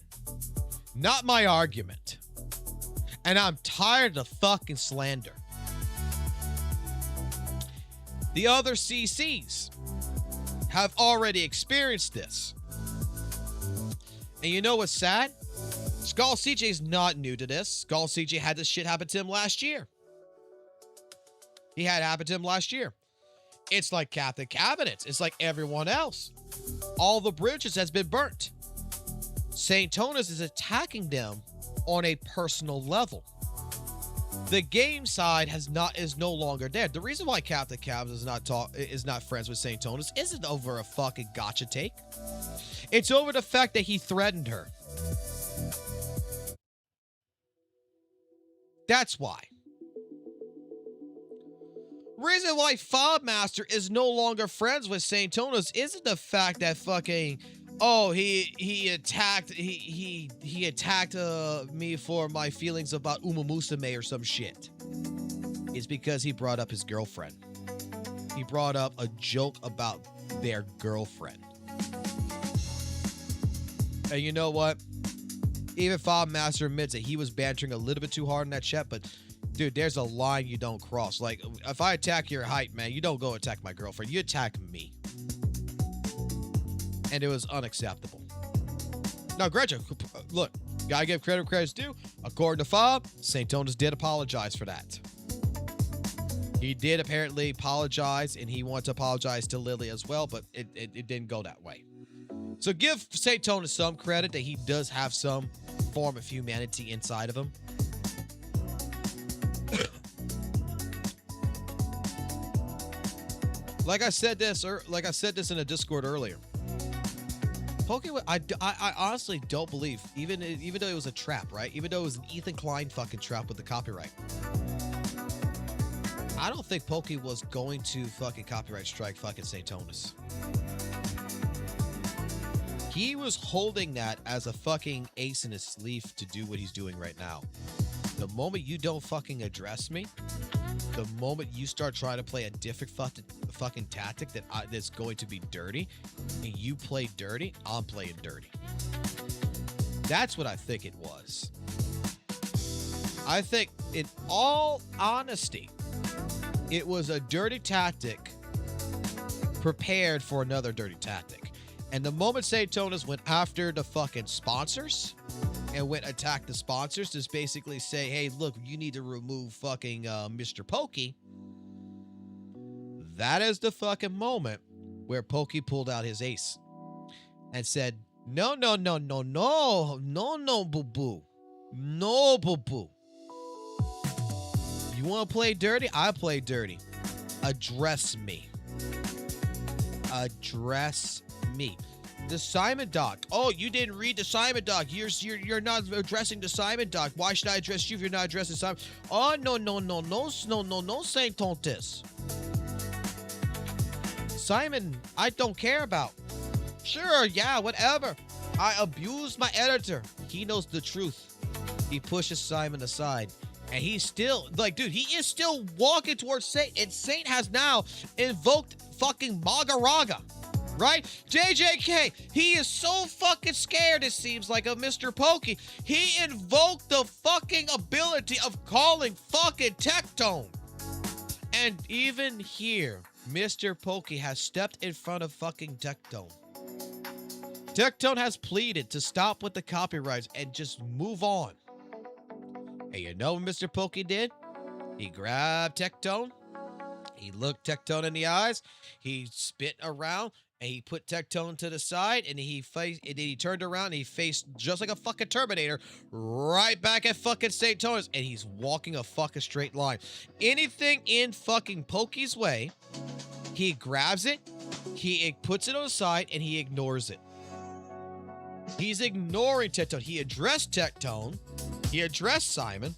not my argument. And I'm tired of fucking slander. The other CCs have already experienced this. And you know what's sad? Skull CJ is not new to this. Skull CJ had this shit happen to him last year. He had it happen to him last year. It's like Captain Cabinets. It's like everyone else. All the bridges has been burnt. Satonus is attacking them on a personal level. The game side is no longer there. The reason why Captain Cabs is not friends with Satonus isn't over a fucking gotcha take. It's over the fact that he threatened her. That's why. Reason why Fobmaster is no longer friends with Satonus isn't the fact that fucking he attacked me for my feelings about Uma Musume or some shit. It's because he brought up his girlfriend. He brought up a joke about their girlfriend. And you know what? Even Fobmaster admits that he was bantering a little bit too hard in that chat, but dude, there's a line you don't cross. Like, if I attack your height, man, you don't go attack my girlfriend. You attack me. And it was unacceptable. Now, Gretchen, look, gotta give credit where credit's due. According to Fob, Satonus did apologize for that. He did apparently apologize, and he wanted to apologize to Lily as well, but it didn't go that way. So give Satonus some credit that he does have some form of humanity inside of him. Like I said this in a Discord earlier. Pokey, I honestly don't believe, even though it was a trap, right? Even though it was an Ethan Klein fucking trap with the copyright. I don't think Pokey was going to fucking copyright strike fucking Satonus. He was holding that as a fucking ace in his sleeve to do what he's doing right now. The moment you don't fucking address me, the moment you start trying to play a different fucking tactic that's going to be dirty, and you play dirty, I'm playing dirty. That's what I think it was. I think, in all honesty, it was a dirty tactic prepared for another dirty tactic. And the moment Satonus went after the fucking sponsors and went attack the sponsors to basically say, hey, look, you need to remove fucking Mr. Pokey. That is the fucking moment where Pokey pulled out his ace and said, no, boo-boo. No, boo-boo. You want to play dirty? I play dirty. Address me. Address me. The Simon doc. Oh, you didn't read the Simon doc. You're not addressing the Simon doc. Why should I address you if you're not addressing Simon? Oh, no, Satonus. Simon, I don't care about. Sure, yeah, whatever. I abused my editor. He knows the truth. He pushes Simon aside. And he's still, like, dude, he is still walking towards Saint. And Saint has now invoked fucking Magaraga. Right? JJK, he is so fucking scared, it seems like, of Mr. Pokey. He invoked the fucking ability of calling fucking Tectone. And even here, Mr. Pokey has stepped in front of fucking Tectone. Tectone has pleaded to stop with the copyrights and just move on. And you know what Mr. Pokey did? He grabbed Tectone. He looked Tectone in the eyes. He spit around. And he put Tectone to the side, and then he turned around, and he faced, just like a fucking Terminator, right back at fucking Satonus, and he's walking a fucking straight line. Anything in fucking Pokey's way, he grabs it, he puts it on the side, and he ignores it. He's ignoring Tectone. He addressed Tectone. He addressed Simon.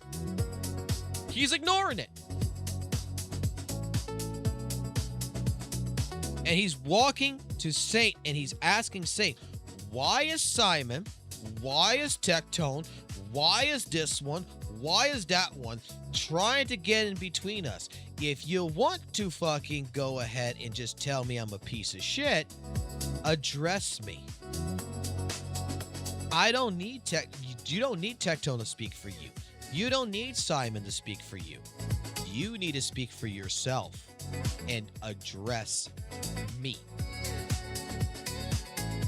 He's ignoring it. And he's walking to Saint and he's asking Saint, why is Simon? Why is Tectone? Why is this one? Why is that one trying to get in between us? If you want to fucking go ahead and just tell me I'm a piece of shit, address me. I don't need you don't need Tectone to speak for you. You don't need Simon to speak for you. You need to speak for yourself and address me.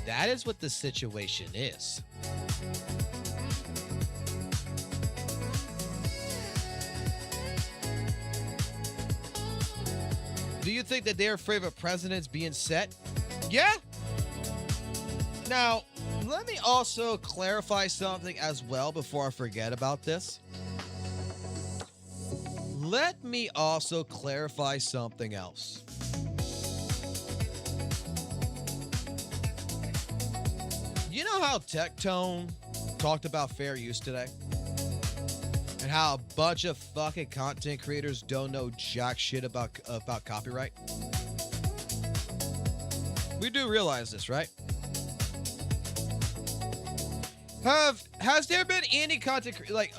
That is what the situation is. Do you think that their favorite president's being set? Yeah. Now, let me also clarify something as well before I forget about this. Let me also clarify something else. You know how Tectone talked about fair use today? And how a bunch of fucking content creators don't know jack shit about copyright? We do realize this, right? Has there been any content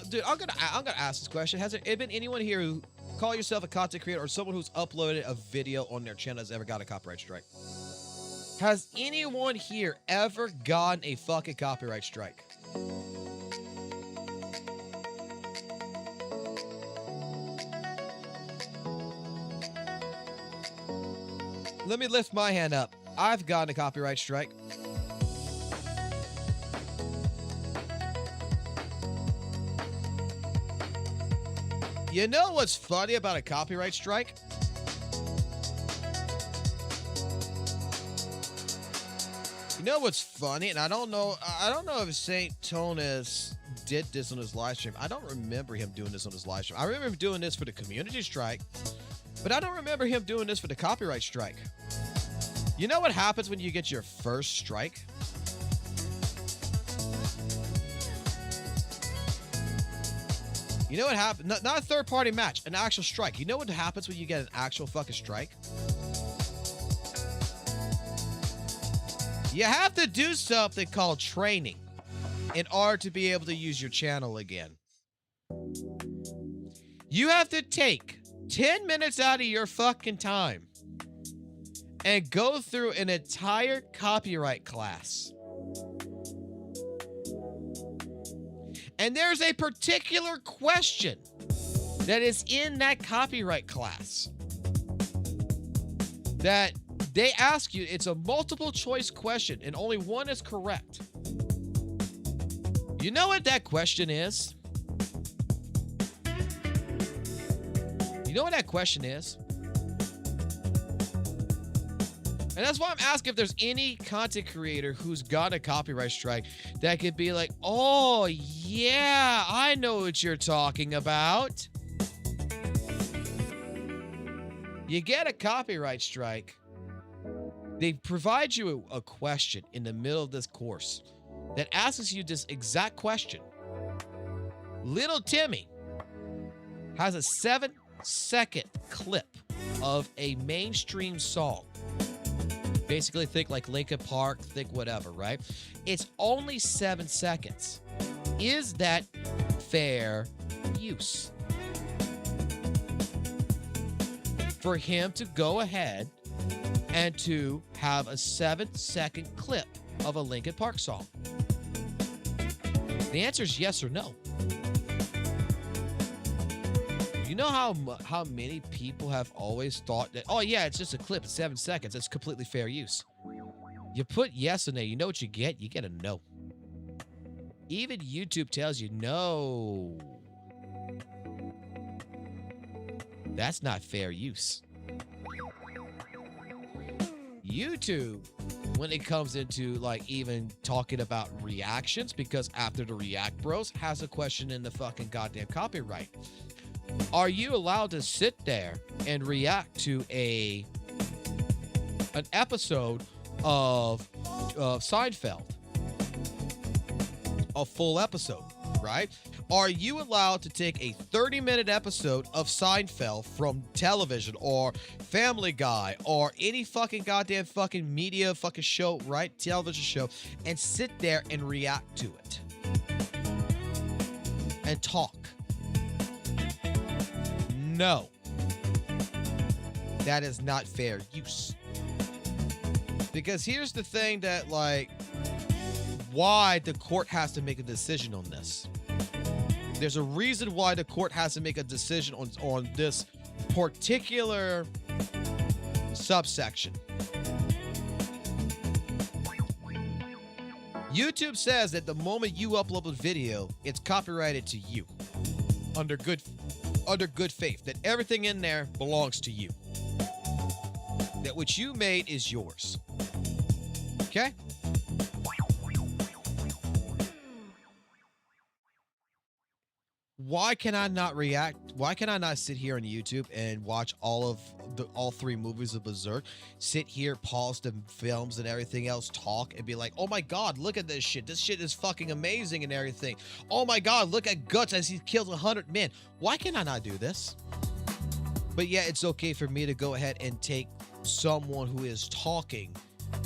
dude, I'm gonna ask this question. Has there been anyone here who call yourself a content creator or someone who's uploaded a video on their channel has ever got a copyright strike? Has anyone here ever gotten a fucking copyright strike? Let me lift my hand up. I've gotten a copyright strike. You know what's funny about a copyright strike? You know what's funny? And I don't know if Satonus did this on his live stream. I don't remember him doing this on his live stream. I remember him doing this for the community strike, but I don't remember him doing this for the copyright strike. You know what happens when you get your first strike? You know what happens? Not a third-party match, an actual strike. You know what happens when you get an actual fucking strike? You have to do something called training in order to be able to use your channel again. You have to take 10 minutes out of your fucking time and go through an entire copyright class. And there's a particular question that is in that copyright class that they ask you. It's a multiple choice question and only one is correct. You know what that question is? You know what that question is? And that's why I'm asking if there's any content creator who's got a copyright strike that could be like, oh, yeah, I know what you're talking about. You get a copyright strike. They provide you a question in the middle of this course that asks you this exact question. Little Timmy has a 7-second clip of a mainstream song. Basically, think like Linkin Park, think whatever, right? It's only 7 seconds. Is that fair use? For him to go ahead and to have a 7-second clip of a Linkin Park song? The answer is yes or no. You know how many people have always thought that, oh yeah, it's just a clip, it's 7 seconds, it's completely fair use. You put yes in there, you know what you get? You get a no. Even YouTube tells you no. That's not fair use. YouTube, when it comes into like even talking about reactions, because after the React Bros has a question in the fucking goddamn copyright. Are you allowed to sit there and react to an episode of Seinfeld? A full episode. right? Are you allowed to take a 30-minute episode of Seinfeld from television or Family Guy or any fucking goddamn fucking media fucking show, right? Television show, and sit there and react to it and talk? No. That is not fair use. Because here's the thing that, like, why the court has to make a decision on this. There's a reason why the court has to make a decision on this particular subsection. YouTube says that the moment you upload a video, it's copyrighted to you under good faith, that everything in there belongs to you. That what you made is yours. Okay? Why can I not react? Why can I not sit here on YouTube and watch all 3 movies of Berserk? Sit here, pause the films and everything else, talk and be like, oh my God, look at this shit. This shit is fucking amazing and everything. Oh my God, look at Guts as he kills 100 men. Why can I not do this? But yeah, it's okay for me to go ahead and take someone who is talking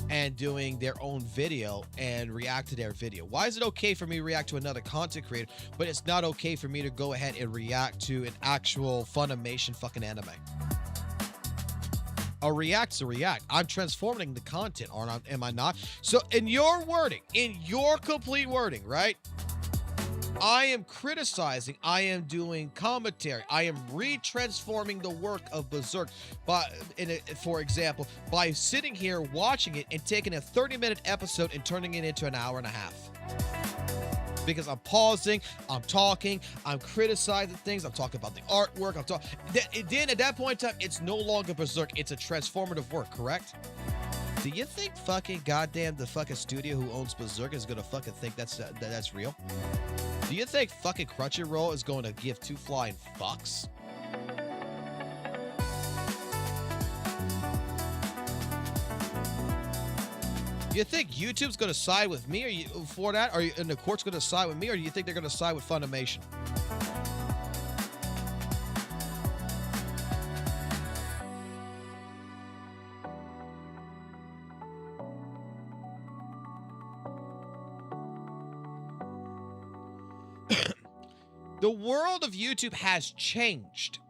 and doing their own video and react to their video. Why is it okay for me to react to another content creator, but it's not okay for me to go ahead and react to an actual Funimation fucking anime? A react's a react. I'm transforming the content, am I not? So in your wording, in your complete wording, right? I am criticizing, I am doing commentary, I am retransforming the work of Berserk, for example, by sitting here watching it and taking a 30-minute episode and turning it into an hour and a half. Because I'm pausing, I'm talking, I'm criticizing things, I'm talking about the artwork, then at that point in time, it's no longer Berserk, it's a transformative work, correct? Do you think fucking goddamn the fucking studio who owns Berserk is gonna fucking think that's real? Do you think fucking Crunchyroll is going to give 2 flying fucks? Do you think YouTube's going to side with me for that? And the court's going to side with me, or do you think they're going to side with Funimation? The world of YouTube has changed.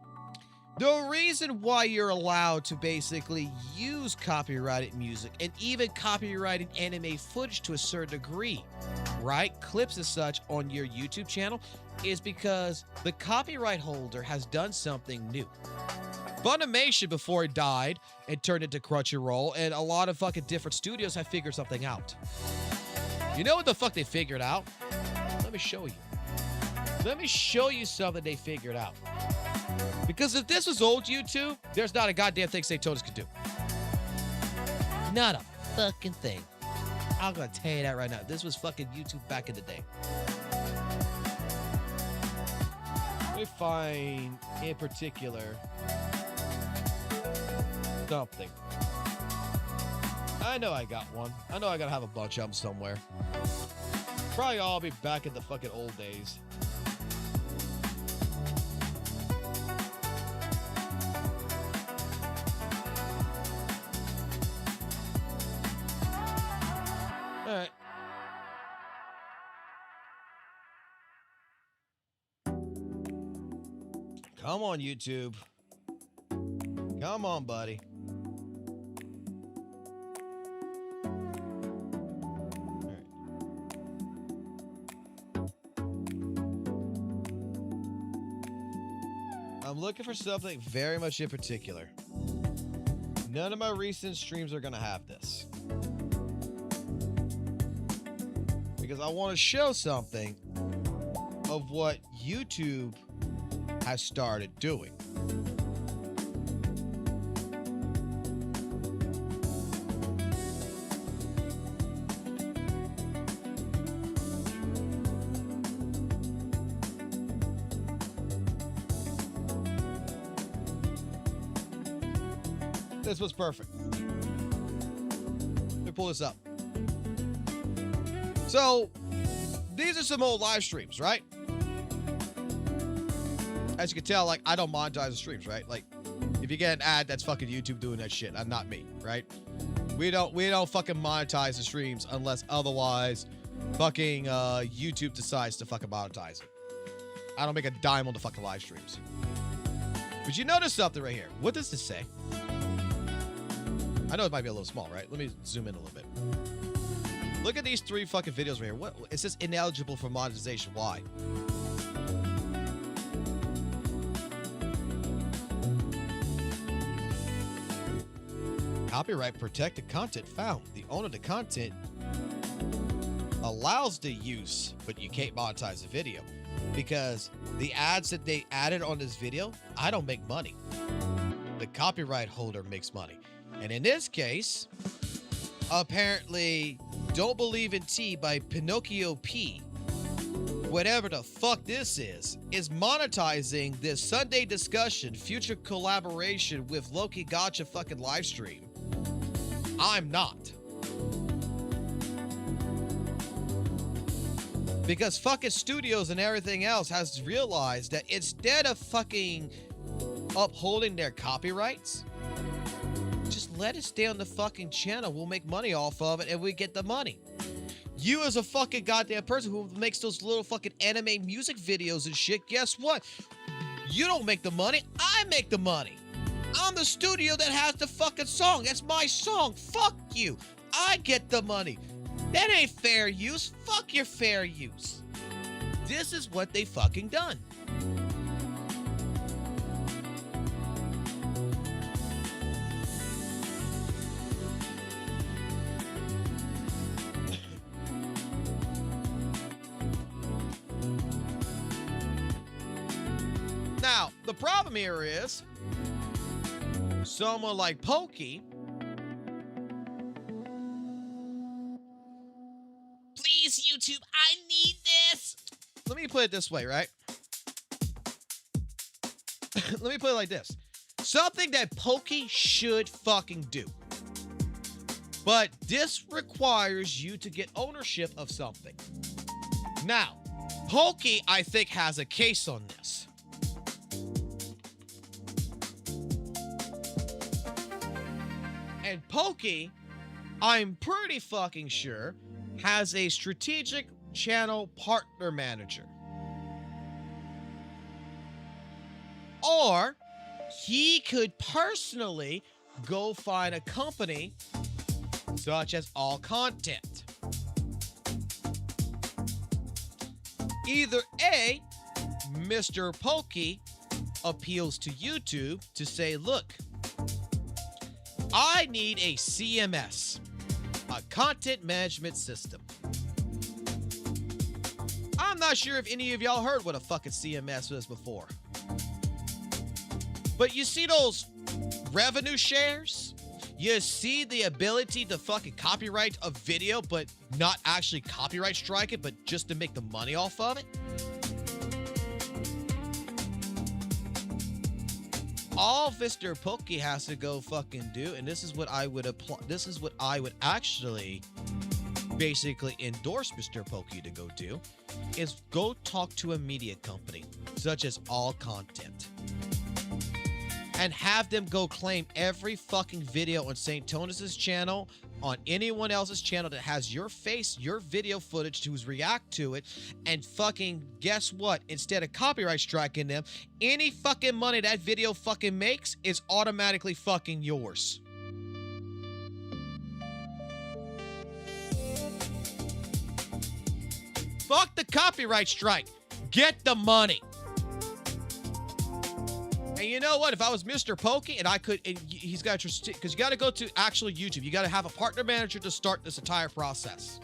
The reason why you're allowed to basically use copyrighted music and even copyrighted anime footage to a certain degree, right? Clips and such on your YouTube channel is because the copyright holder has done something new. Funimation, before it died and turned into Crunchyroll, and a lot of fucking different studios have figured something out. You know what the fuck they figured out? Let me show you. Let me show you something they figured out. Because if this was old YouTube, there's not a goddamn thing Satonus could do. Not a fucking thing. I'm gonna tell you that right now. This was fucking YouTube back in the day. Let me find, in particular, something. I know I got one. I know I gotta have a bunch of them somewhere. Probably all be back in the fucking old days. Alright. Come on, YouTube. Come on, buddy. Alright. I'm looking for something very much in particular. None of my recent streams are gonna have this. Because I want to show something of what YouTube has started doing. This was perfect. Let me pull this up. So, these are some old live streams, right? as you can tell, like, I don't monetize the streams, right? Like, if you get an ad, that's fucking YouTube doing that shit. I'm not me, right? We don't fucking monetize the streams unless otherwise fucking YouTube decides to fucking monetize it. I don't make a dime on the fucking live streams. But you notice something right here. What does this say? I know it might be a little small, right? Let me zoom in a little bit. Look at these 3 fucking videos right here. What? It says ineligible for monetization. Why? Copyright protected content found. The owner of the content allows the use, but you can't monetize the video because the ads that they added on this video, I don't make money. The copyright holder makes money. And in this case, apparently, Don't Believe in Tea by Pinocchio P, whatever the fuck this is monetizing this Sunday discussion, future collaboration with Loki Gotcha fucking live stream. I'm not. Because fucking studios and everything else has realized that instead of fucking upholding their copyrights, just let it stay on the fucking channel. We'll make money off of it and we get the money. You as a fucking goddamn person who makes those little fucking anime music videos and shit, guess what? You don't make the money. I make the money. I'm the studio that has the fucking song. That's my song. Fuck you. I get the money. That ain't fair use. Fuck your fair use. This is what they fucking done. Now, the problem here is someone like Pokey. Please, YouTube, I need this. Let me put it this way, right? Let me put it like this. Something that Pokey should fucking do. But this requires you to get ownership of something. Now, Pokey, I think, has a case on this. And Pokey, I'm pretty fucking sure, has a strategic channel partner manager. Or he could personally go find a company such as All Content. Either A, Mr. Pokey appeals to YouTube to say, look, I need a CMS, a content management system. I'm not sure if any of y'all heard what a fucking CMS was before. But you see those revenue shares? You see the ability to fucking copyright a video, but not actually copyright strike it, but just to make the money off of it? All Mr. Pokey has to go fucking do, and this is what I would apply. This is what I would actually basically endorse Mr. Pokey to go do, is go talk to a media company such as All Content and have them go claim every fucking video on Satonus' channel, on anyone else's channel that has your face, your video footage to react to it, and fucking guess what? Instead of copyright striking them, any fucking money that video fucking makes is automatically fucking yours. Fuck the copyright strike. Get the money. And you know what? If I was Mr. Pokey and I could, and he's got to, because you got to go to actual YouTube. You got to have a partner manager to start this entire process.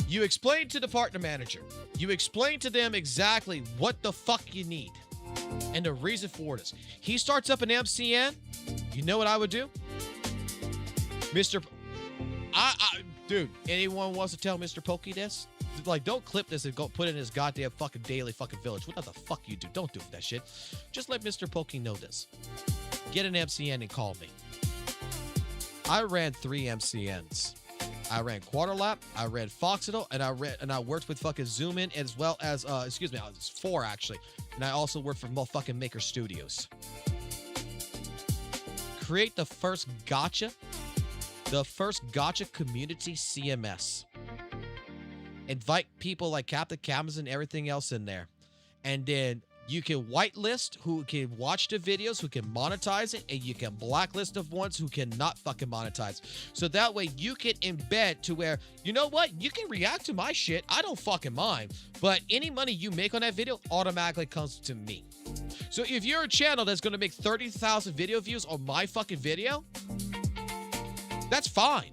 You explain to the partner manager. You explain to them exactly what the fuck you need and the reason for this. He starts up an MCN. You know what I would do? Dude, anyone wants to tell Mr. Pokey this? Like, don't clip this and go put it in his goddamn fucking daily fucking village. What the fuck you do? Don't do that shit. Just let Mr. Pokey know this. Get an MCN and call me. I ran 3 MCNs. I ran Quarter Lap, I ran Foxito, and I worked with fucking Zoom In as well as excuse me, it's 4 actually. And I also worked for motherfucking Maker Studios. Create the first gotcha community CMS. Invite people like Captain Cameras and everything else in there. And then you can whitelist who can watch the videos, who can monetize it, and you can blacklist the ones who cannot fucking monetize. So that way you can embed to where, you know what, you can react to my shit. I don't fucking mind. But any money you make on that video automatically comes to me. So if you're a channel that's going to make 30,000 video views on my fucking video, that's fine.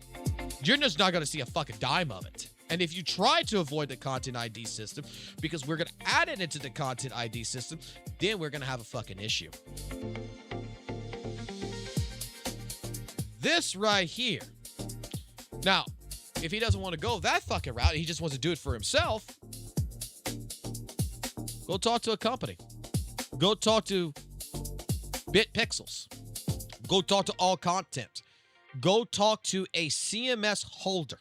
You're just not going to see a fucking dime of it. And if you try to avoid the content ID system, because we're going to add it into the content ID system, then we're going to have a fucking issue. This right here. Now, if he doesn't want to go that fucking route, he just wants to do it for himself, go talk to a company. Go talk to BitPixels. Go talk to All Content. Go talk to a CMS holder.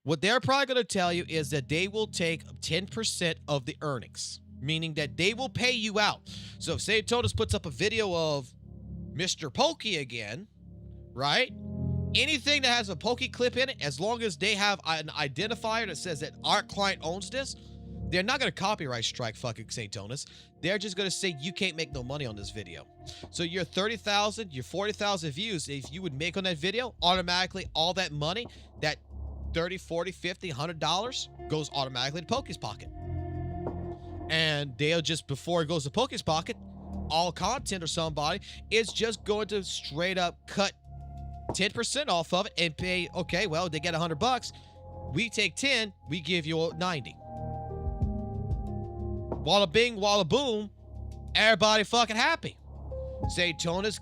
What they're probably going to tell you is that they will take 10% of the earnings, meaning that they will pay you out. So if Satonus puts up a video of Mr. Pokey again, right? Anything that has a Pokey clip in it, as long as they have an identifier that says that our client owns this, they're not going to copyright strike fucking Satonus. They're just going to say you can't make no money on this video. So your 30,000, your 40,000 views, if you would make on that video, automatically all that money, that 30, 40, 50, $100 goes automatically to Pokey's pocket. And they'll just, before it goes to Pokey's pocket, All Content or somebody is just going to straight up cut 10% off of it and pay, okay, well, they get $100. We take 10, we give you 90. Walla bing, walla boom, everybody fucking happy. Satonus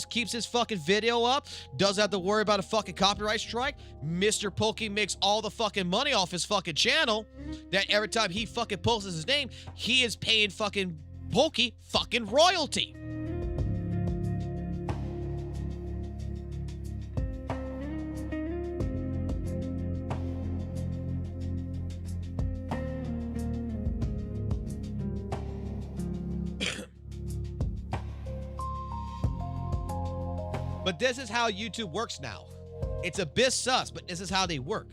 keeps his fucking video up, doesn't have to worry about a fucking copyright strike. Mr. Pokey makes all the fucking money off his fucking channel. That every time he fucking posts his name, he is paying fucking Pokey fucking royalty. But this is how YouTube works now. It's a bit sus, but this is how they work.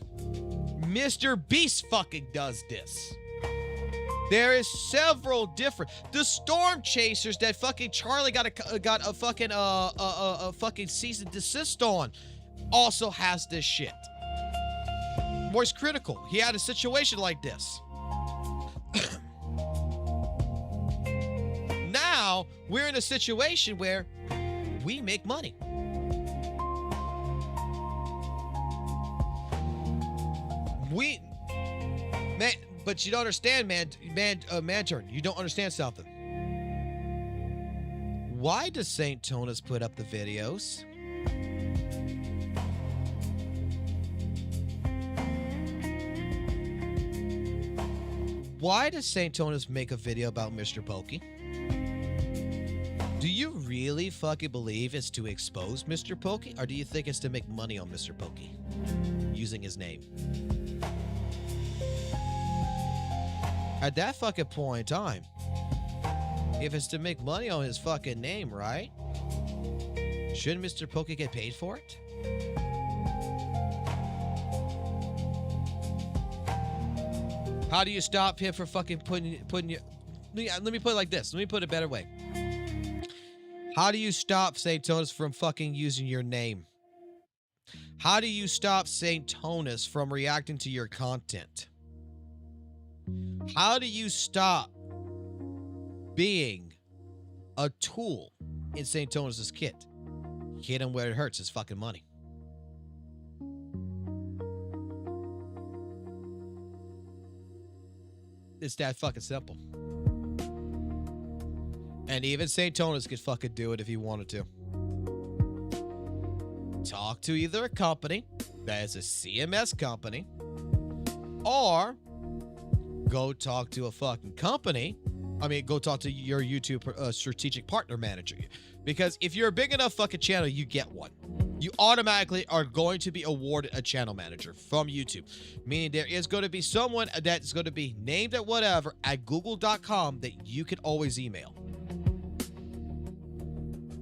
Mr. Beast fucking does this. There is several different. The Storm Chasers that fucking Charlie got a fucking cease and desist on also has this shit. Voice Critical, he had a situation like this. Now we're in a situation where we make money. Man, but you don't understand, Manturn. You don't understand something. Why does Satonus put up the videos? Why does Satonus make a video about Mr. Pokey? Do you really fucking believe it's to expose Mr. Pokey, or do you think it's to make money on Mr. Pokey using his name? At that fucking point in time, if it's to make money on his fucking name, right? Shouldn't Mr. Pokey get paid for it? How do you stop him from fucking putting your... Let me put it like this. Let me put it a better way. How do you stop Satonus from fucking using your name? How do you stop Satonus from reacting to your content? How do you stop being a tool in Satonus' kit? Hit him where it hurts, his fucking money. It's that fucking simple. And even Satonus could fucking do it if he wanted to. Talk to either a company that is a CMS company, or go talk to a fucking company. I mean, go talk to your YouTube strategic partner manager. Because if you're a big enough fucking channel, you get one. you automatically are going to be awarded a channel manager from YouTube, meaning there is going to be someone that's going to be named at whatever at google.com that you can always email.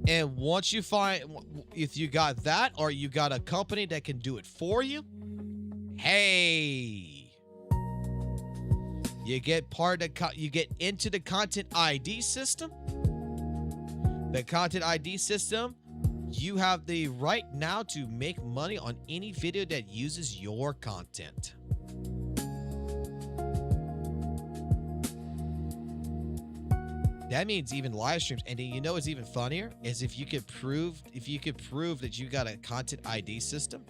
And once you find, if you got that or you got a company that can do it for you, hey, you get you get into the content ID system. The content ID system, you have the right now to make money on any video that uses your content. That means even live streams. And then you know what's even funnier is if you could prove that you got a content ID system,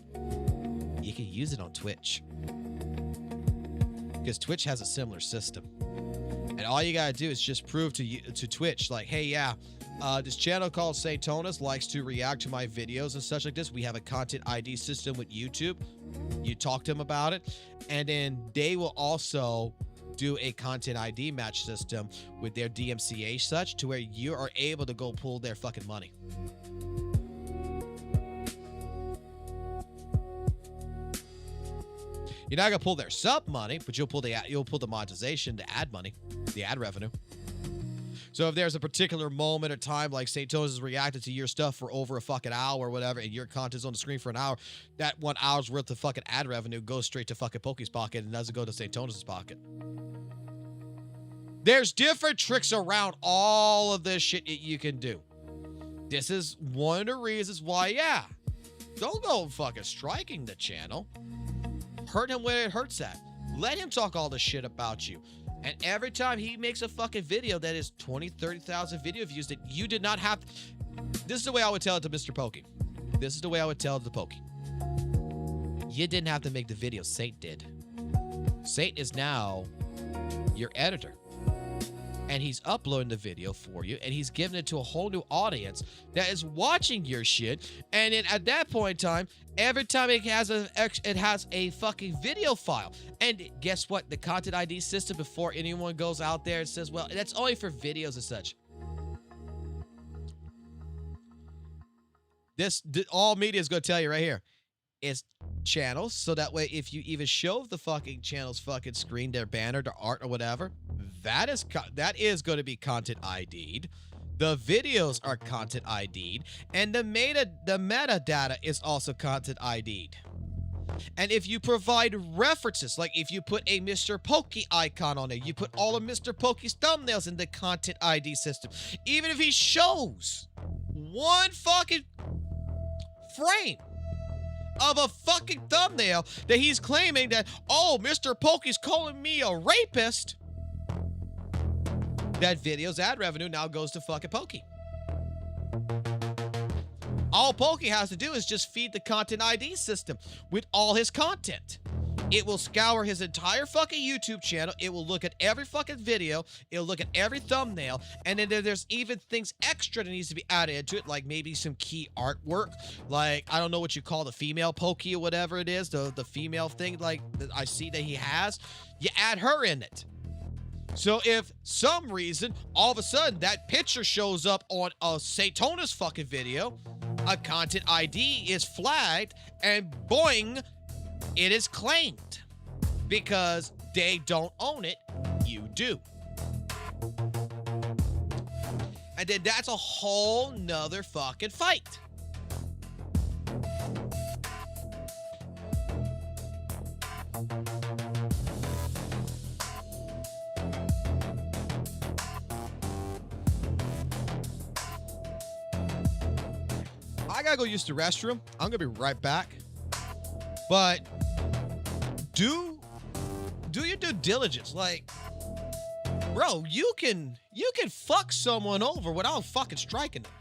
you can use it on Twitch. Because Twitch has a similar system. And all you gotta do is just prove to Twitch, like, hey, yeah, this channel called Satonus likes to react to my videos and such like this. We have a content ID system with YouTube. You talk to them about it, and then they will also do a content ID match system with their DMCA such to where you are able to go pull their fucking money. You're not gonna pull their sub money, but you'll pull the monetization, the ad money, the ad revenue. So if there's a particular moment or time, like Satonus has reacted to your stuff for over a fucking hour or whatever, and your content's on the screen for an hour, that 1 hour's worth of fucking ad revenue goes straight to fucking Pokey's pocket and doesn't go to Satonus' pocket. There's different tricks around all of this shit that you can do. This is one of the reasons why, yeah, don't go fucking striking the channel. Hurt him where it hurts at. Let him talk all the shit about you. And every time he makes a fucking video that is 20, 30,000 video views that you did not have. This is the way I would tell it to Mr. Pokey. This is the way I would tell it to Pokey. You didn't have to make the video. Saint did. Saint is now your editor. And he's uploading the video for you, and he's giving it to a whole new audience that is watching your shit. And then at that point in time, every time it has a fucking video file. And guess what? The content ID system, before anyone goes out there and says, well, that's only for videos and such. All media is going to tell you right here. It's channels, so that way if you even show the fucking channel's fucking screen, their banner, their art, or whatever, that is going to be content ID'd. The videos are content ID'd, and the metadata is also content ID'd. And if you provide references, like if you put a Mr. Pokey icon on it, you put all of Mr. Pokey's thumbnails in the content ID system, even if he shows one fucking frame of a fucking thumbnail that he's claiming that, oh, Mr. Pokey's calling me a rapist, that video's ad revenue now goes to fucking Pokey. All Pokey has to do is just feed the content ID system with all his content. It will scour his entire fucking YouTube channel. It will look at every fucking video. It'll look at every thumbnail. And then there's even things extra that needs to be added into it, like maybe some key artwork. Like, I don't know what you call the female Pokey or whatever it is, the female thing like that I see that he has. You add her in it. So if some reason, all of a sudden, that picture shows up on a Satonus fucking video, a content ID is flagged, and boing, it is claimed. Because they don't own it, you do. And then that's a whole nother fucking fight. I gotta go use the restroom. I'm gonna be right back. But do your due diligence. Like, bro, you can fuck someone over without fucking striking them.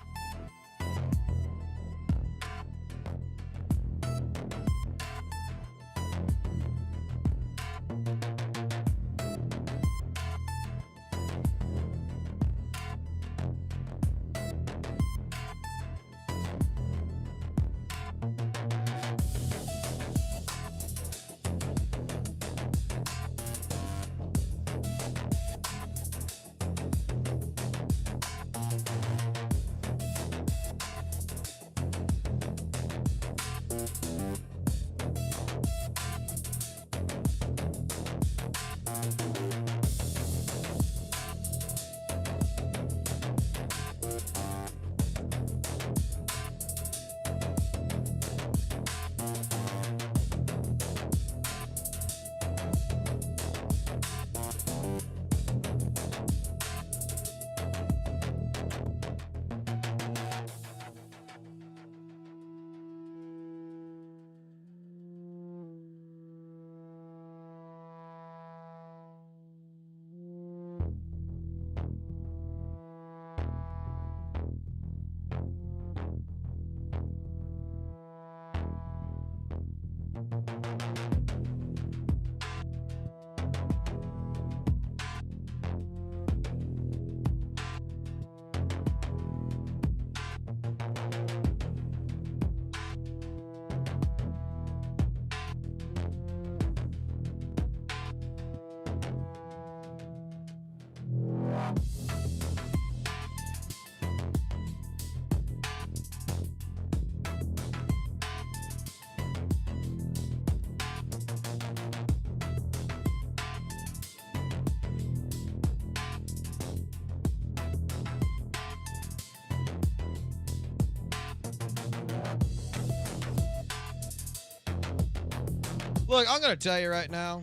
Look, I'm gonna tell you right now.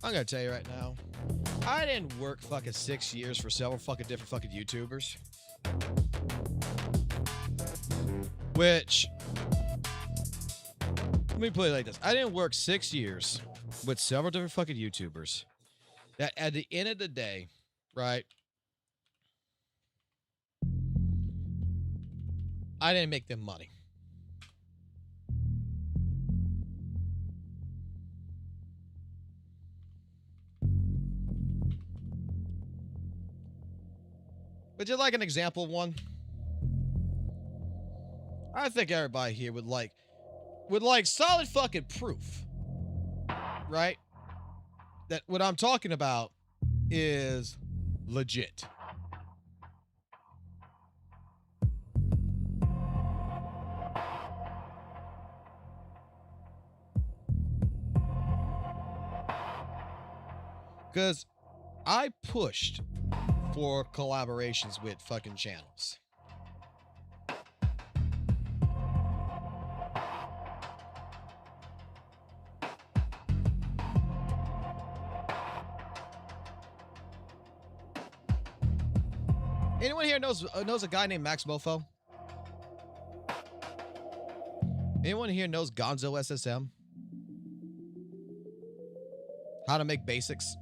I didn't work fucking 6 years for several fucking different fucking YouTubers. Which, let me put it like this. I didn't work 6 years with several different fucking YouTubers that at the end of the day, right, I didn't make them money. Would you like an example of one? I think everybody here would like solid fucking proof, right? That what I'm talking about is legit. Because I pushed for collaborations with fucking channels. Anyone here knows a guy named Max Mofo? Anyone here knows Gonzo SSM? How to make basics?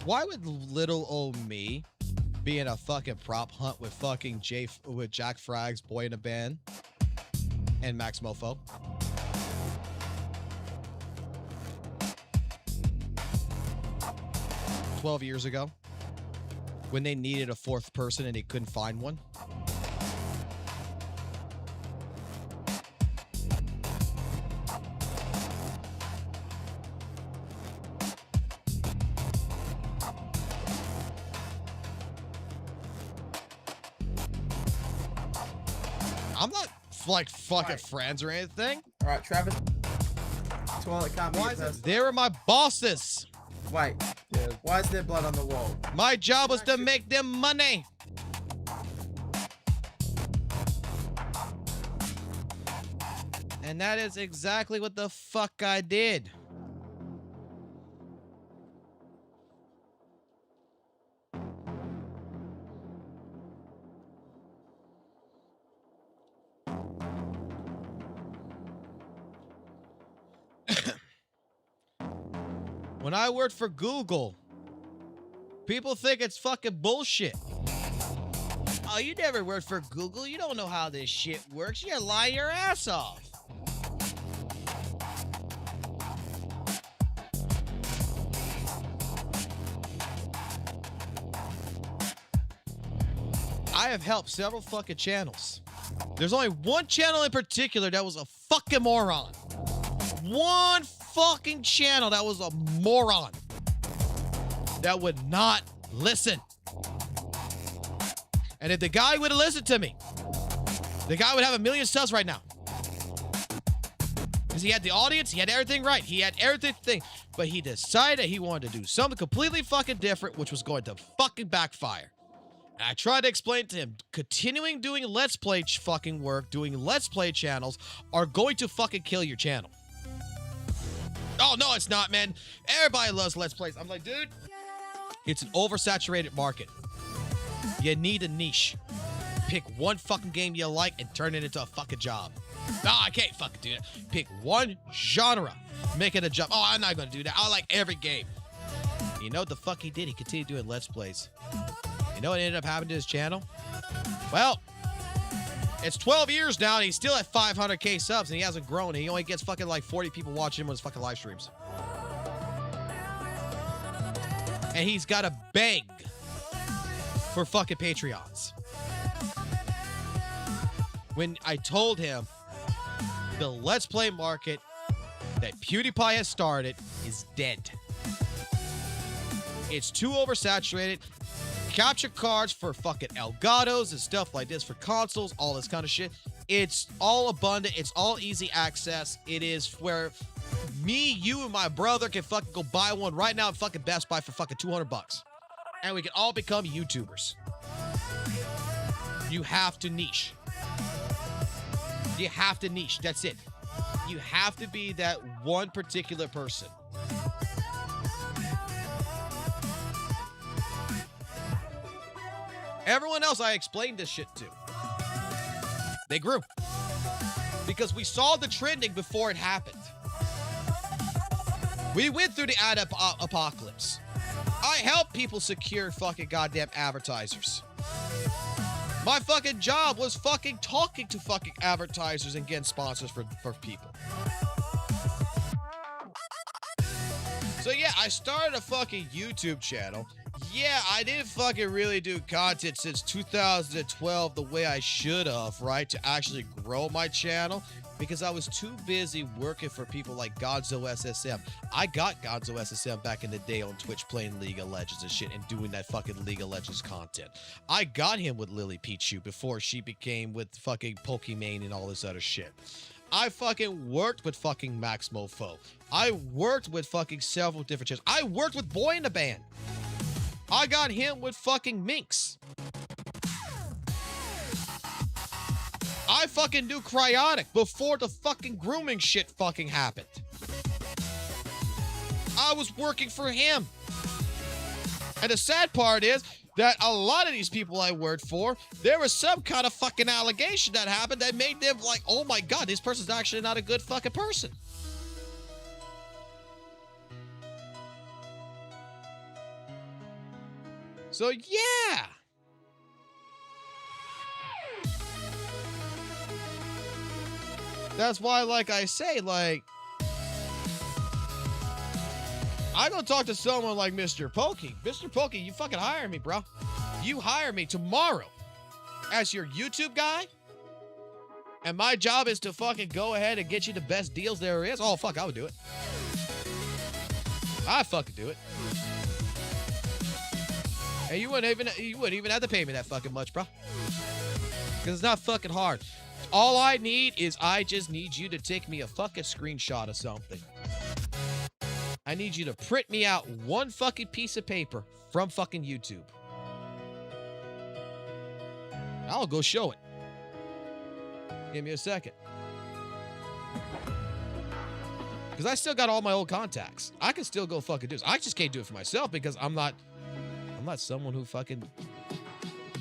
Why would little old me be in a fucking prop hunt with fucking Jack Fragg's Boy in a Band and Max Mofo? $12 years ago, when they needed a fourth person and they couldn't find one? I'm not like fucking friends or anything. All right, Travis. Toilet can't be. Why is it? They were my bosses. Wait. Yeah. Why is there blood on the wall? My job was to make them money. And that is exactly what the fuck I did. When I worked for Google, people think it's fucking bullshit. Oh, you never worked for Google. You don't know how this shit works. You're lying your ass off. I have helped several fucking channels. There's only one channel in particular that was a fucking moron. One fucking channel that was a moron that would not listen. And if the guy would have listened to me, the guy would have 1 million subs right now. Because he had the audience, he had everything right. He had everything. But he decided he wanted to do something completely fucking different, which was going to fucking backfire. And I tried to explain to him, continuing doing Let's Play fucking work, doing Let's Play channels, are going to fucking kill your channel. Oh, no, it's not, man. Everybody loves Let's Plays. I'm like, dude, it's an oversaturated market. You need a niche. Pick one fucking game you like and turn it into a fucking job. No, I can't fucking do that. Pick one genre. Make it a job. Oh, I'm not going to do that. I like every game. You know what the fuck he did? He continued doing Let's Plays. You know what ended up happening to his channel? Well, it's 12 years now, and he's still at 500k subs, and he hasn't grown. And he only gets fucking like 40 people watching him on his fucking live streams. And he's got to beg for fucking Patreons. When I told him the Let's Play market that PewDiePie has started is dead. It's too oversaturated. Capture cards for fucking Elgatos and stuff like this for consoles, all this kind of shit. It's all abundant. It's all easy access. It is where me, you, and my brother can fucking go buy one right now at fucking Best Buy for fucking $200. And we can all become YouTubers. You have to niche. You have to niche. That's it. You have to be that one particular person. Everyone else I explained this shit to, they grew. Because we saw the trending before it happened. We went through the ad apocalypse. I helped people secure fucking goddamn advertisers. My fucking job was fucking talking to fucking advertisers and getting sponsors for people. So yeah, I started a fucking YouTube channel. Yeah, I didn't fucking really do content since 2012 the way I should have, right? To actually grow my channel. Because I was too busy working for people like Gonzo SSM. I got Gonzo SSM back in the day on Twitch playing League of Legends and shit and doing that fucking League of Legends content. I got him with Lily Pichu before she became with fucking Pokemon and all this other shit. I fucking worked with fucking Max Mofo. I worked with fucking several different channels. I worked with Boy in the Band. I got him with fucking Minx. I fucking knew Cryotic before the fucking grooming shit fucking happened. I was working for him. And the sad part is that a lot of these people I worked for, there was some kind of fucking allegation that happened that made them like, oh my God, this person's actually not a good fucking person. So yeah. That's why, like I say, like, I go talk to someone like Mr. Pokey. Mr. Pokey, you fucking hire me, bro. You hire me tomorrow as your YouTube guy, and my job is to fucking go ahead and get you the best deals there is. Oh, fuck, I would do it. I'd fucking do it. And you wouldn't even have to pay me that fucking much, bro. Because it's not fucking hard. All I need is I just need you to take me a fucking screenshot of something. I need you to print me out one fucking piece of paper from fucking YouTube. I'll go show it. Give me a second. Because I still got all my old contacts. I can still go fucking do this. I just can't do it for myself because I'm not someone who fucking,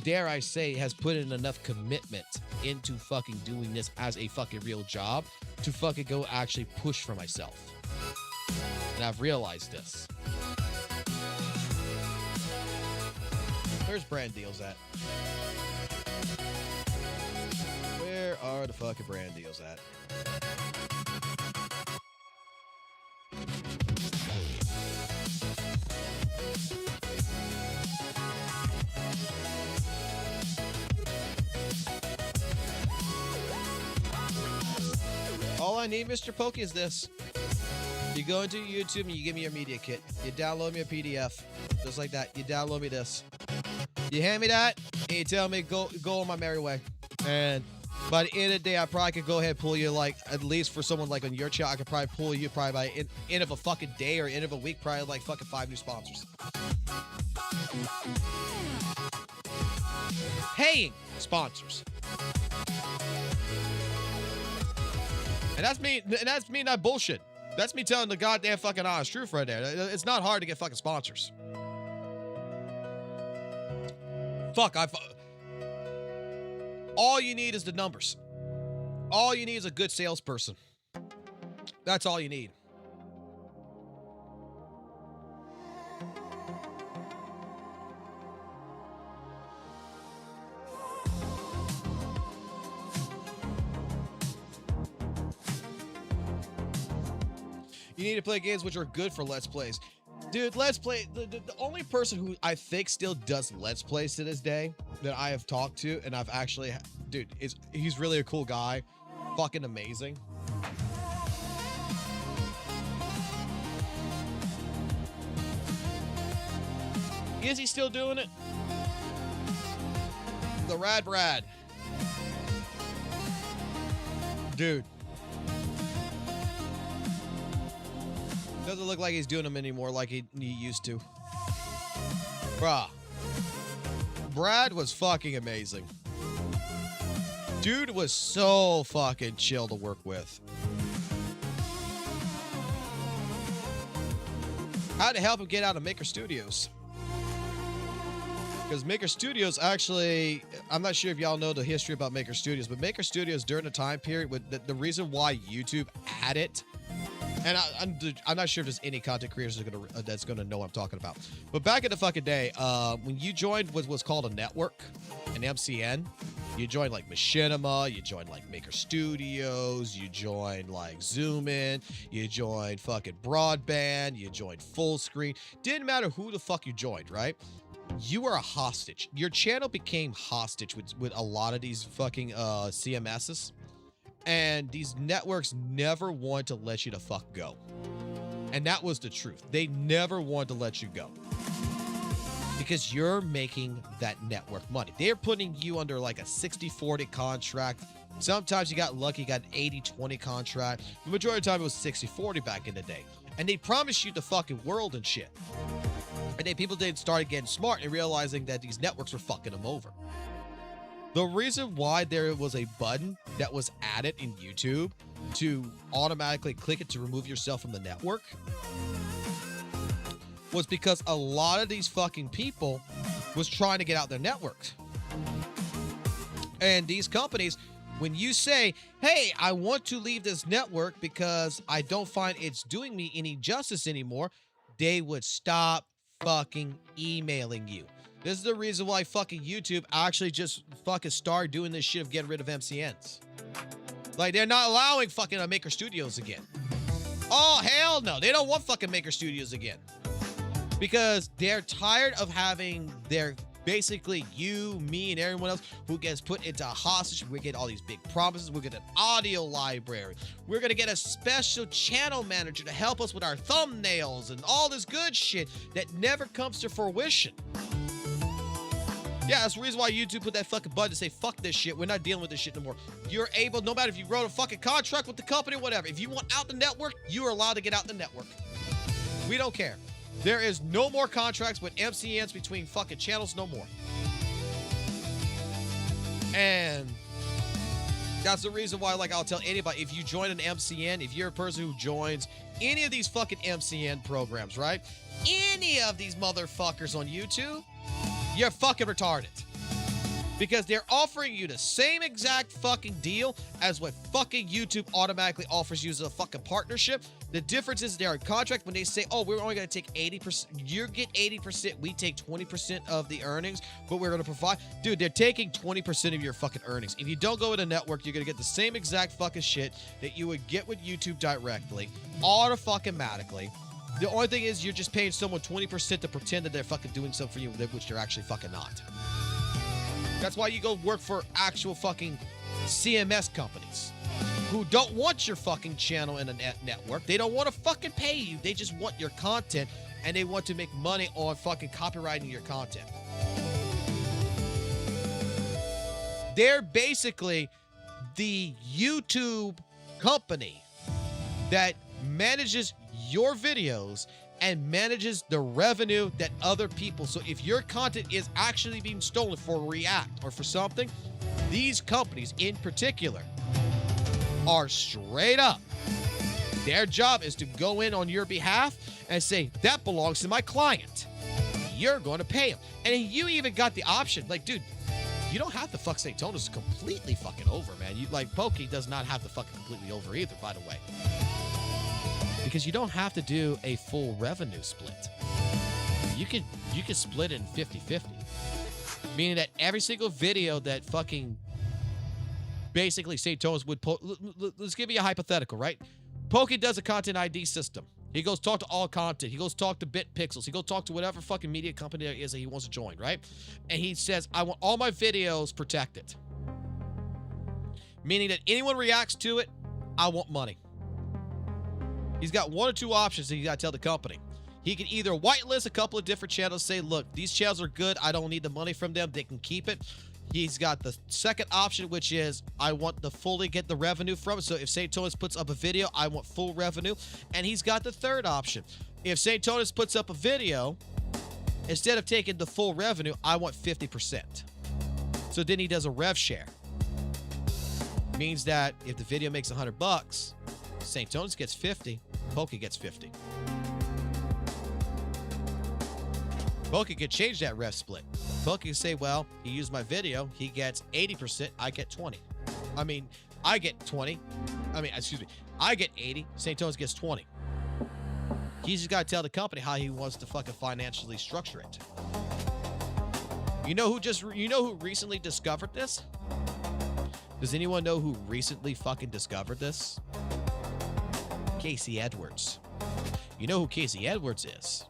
dare I say, has put in enough commitment into fucking doing this as a fucking real job to fucking go actually push for myself. And I've realized this. Where's brand deals at? Where are the fucking brand deals at? All I need, Mr. Pokey, is this. You go into YouTube and you give me your media kit. You download me a PDF. Just like that. You download me this. You hand me that, and you tell me go on my merry way. And by the end of the day, I probably could go ahead and pull you, like, at least for someone like on your channel, I could probably pull you probably by end of a fucking day or end of a week, probably like fucking 5 new sponsors. Paying sponsors. And that's me not bullshit. That's me telling the goddamn fucking honest truth right there. It's not hard to get fucking sponsors. Fuck, all you need is the numbers. All you need is a good salesperson. That's all you need. You need to play games which are good for Let's Plays. Dude, Let's Play, the only person who I think still does Let's Plays to this day that I have talked to, and I've actually, dude, he's really a cool guy. Fucking amazing. Is he still doing it? The Rad Brad. Dude. Doesn't look like he's doing them anymore like he used to. Bruh. Brad was fucking amazing. Dude was so fucking chill to work with. I had to help him get out of Maker Studios. Because Maker Studios actually, I'm not sure if y'all know the history about Maker Studios, but Maker Studios during the time period, with the reason why YouTube had it, and I'm not sure if there's any content creators that's gonna know what I'm talking about. But back in the fucking day, when you joined what's called a network, an MCN, you joined like Machinima, you joined like Maker Studios, you joined like Zoom In, you joined fucking Broadband, you joined Full Screen. Didn't matter who the fuck you joined, right? You were a hostage. Your channel became hostage with a lot of these fucking CMSs. And these networks never wanted to let you the fuck go. And that was the truth. They never wanted to let you go. Because you're making that network money. They're putting you under like a 60-40 contract. Sometimes you got lucky, you got an 80-20 contract. The majority of the time it was 60-40 back in the day. And they promised you the fucking world and shit. And then people started getting smart and realizing that these networks were fucking them over. The reason why there was a button that was added in YouTube to automatically click it to remove yourself from the network was because a lot of these fucking people was trying to get out their networks. And these companies, when you say, hey, I want to leave this network because I don't find it's doing me any justice anymore, they would stop fucking emailing you. This is the reason why fucking YouTube actually just fucking started doing this shit of getting rid of MCNs. Like, they're not allowing fucking Maker Studios again. Oh, hell no. They don't want fucking Maker Studios again. Because they're tired of having their, basically you, me, and everyone else who gets put into a hostage. We get all these big promises. We get an audio library. We're going to get a special channel manager to help us with our thumbnails and all this good shit that never comes to fruition. Yeah, that's the reason why YouTube put that fucking button to say, fuck this shit. We're not dealing with this shit no more. You're able, no matter if you wrote a fucking contract with the company or whatever, if you want out the network, you are allowed to get out the network. We don't care. There is no more contracts with MCNs between fucking channels, no more. And that's the reason why, like, I'll tell anybody, if you join an MCN, if you're a person who joins any of these fucking MCN programs, right? Any of these motherfuckers on YouTube, you're fucking retarded. Because they're offering you the same exact fucking deal as what fucking YouTube automatically offers you as a fucking partnership. The difference is they're in contract when they say, oh, we're only going to take 80%. You get 80%. We take 20% of the earnings, but we're going to provide. Dude, they're taking 20% of your fucking earnings. If you don't go with a network, you're going to get the same exact fucking shit that you would get with YouTube directly, automatically. The only thing is you're just paying someone 20% to pretend that they're fucking doing something for you, which they're actually fucking not. That's why you go work for actual fucking CMS companies. who don't want your fucking channel in a network. They don't want to fucking pay you. They just want your content, and they want to make money on fucking copywriting your content. They're basically the YouTube company that manages your videos and manages the revenue that other people. So if your content is actually being stolen for React or for something, these companies in particular are straight up. Their job is to go in on your behalf and say, that belongs to my client. You're going to pay him. And you even got the option. Like, dude, you don't have to fuck Satonus completely fucking over, man. You like Pokey does not have to fucking completely over either, by the way. Because you don't have to do a full revenue split. You can split it in 50-50. Meaning that every single video that fucking basically Satonus would post. Let's give you a hypothetical, right? Pokey does a content ID system. He goes talk to all content. He goes talk to BitPixels. He goes talk to whatever fucking media company there is that he wants to join, right? And he says, I want all my videos protected. Meaning that anyone reacts to it, I want money. He's got one or two options that you got to tell the company. He can either whitelist a couple of different channels, say, look, these channels are good. I don't need the money from them. They can keep it. He's got the second option, which is I want to fully get the revenue from it. So if Satonus puts up a video, I want full revenue. And he's got the third option. If Satonus puts up a video, instead of taking the full revenue, I want 50%. So then he does a rev share. Means that if the video makes $100, Satonus gets 50, Pokey gets 50. Pokey could change that rev split. Pokey could say, well, he used my video. He gets 80%. I get 20. I get 20. I get 80. Satonus gets 20. He's just got to tell the company how he wants to fucking financially structure it. You know who recently discovered this? Does anyone know who recently fucking discovered this? Casey Edwards. You know who Casey Edwards is?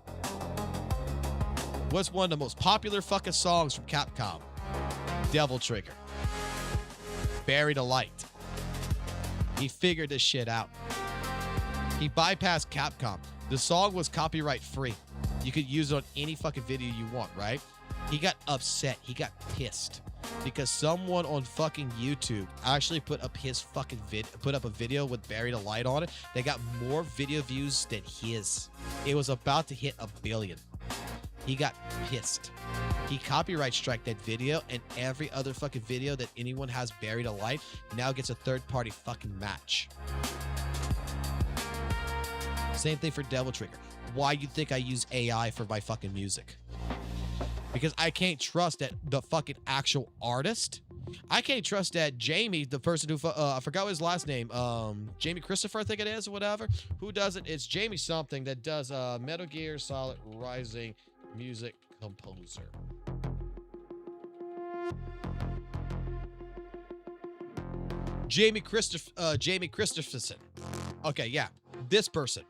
What's one of the most popular fucking songs from Capcom? Devil Trigger. Buried a Light. He figured this shit out. He bypassed Capcom. The song was copyright free. You could use it on any fucking video you want, right? He got upset. He got pissed because someone on fucking YouTube actually put up his fucking a video with Buried a Light on it. They got more video views than his. It was about to hit 1 billion. He got pissed. He copyright striked that video, and every other fucking video that anyone has Buried a Light now gets a third-party fucking match. Same thing for Devil Trigger. Why you think I use AI for my fucking music? Because I can't trust that the fucking actual artist. I can't trust that Jamie, the person who, I forgot his last name, Jamie Christopher, I think it is, or whatever. Who does it? It's Jamie something that does Metal Gear Solid Rising music composer. Jamie Christopherson. Okay, yeah, this person.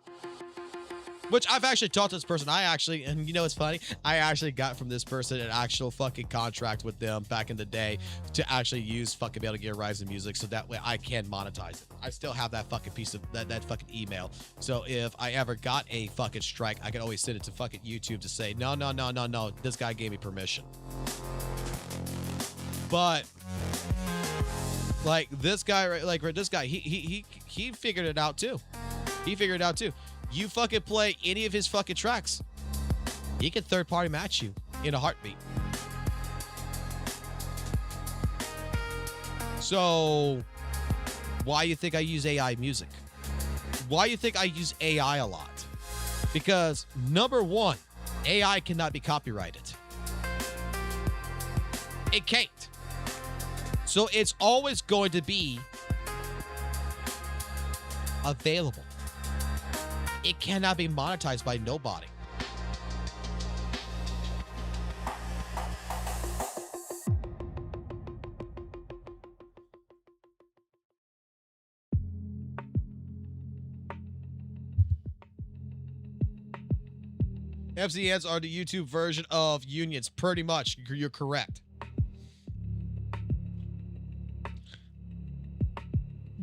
Which I've actually talked to this person. And you know what's funny? I actually got from this person an actual fucking contract with them back in the day to actually use fucking Metal Gear Rising music, so that way I can monetize it. I still have that fucking piece of that fucking email. So if I ever got a fucking strike, I can always send it to fucking YouTube to say, no, this guy gave me permission. But like this guy, he figured it out too. You fucking play any of his fucking tracks, he can third-party match you in a heartbeat. So, why you think I use AI music? Why you think I use AI a lot? Because, number one, AI cannot be copyrighted. It can't. So, it's always going to be available. It cannot be monetized by nobody. MCNs are the YouTube version of unions. Pretty much. You're correct.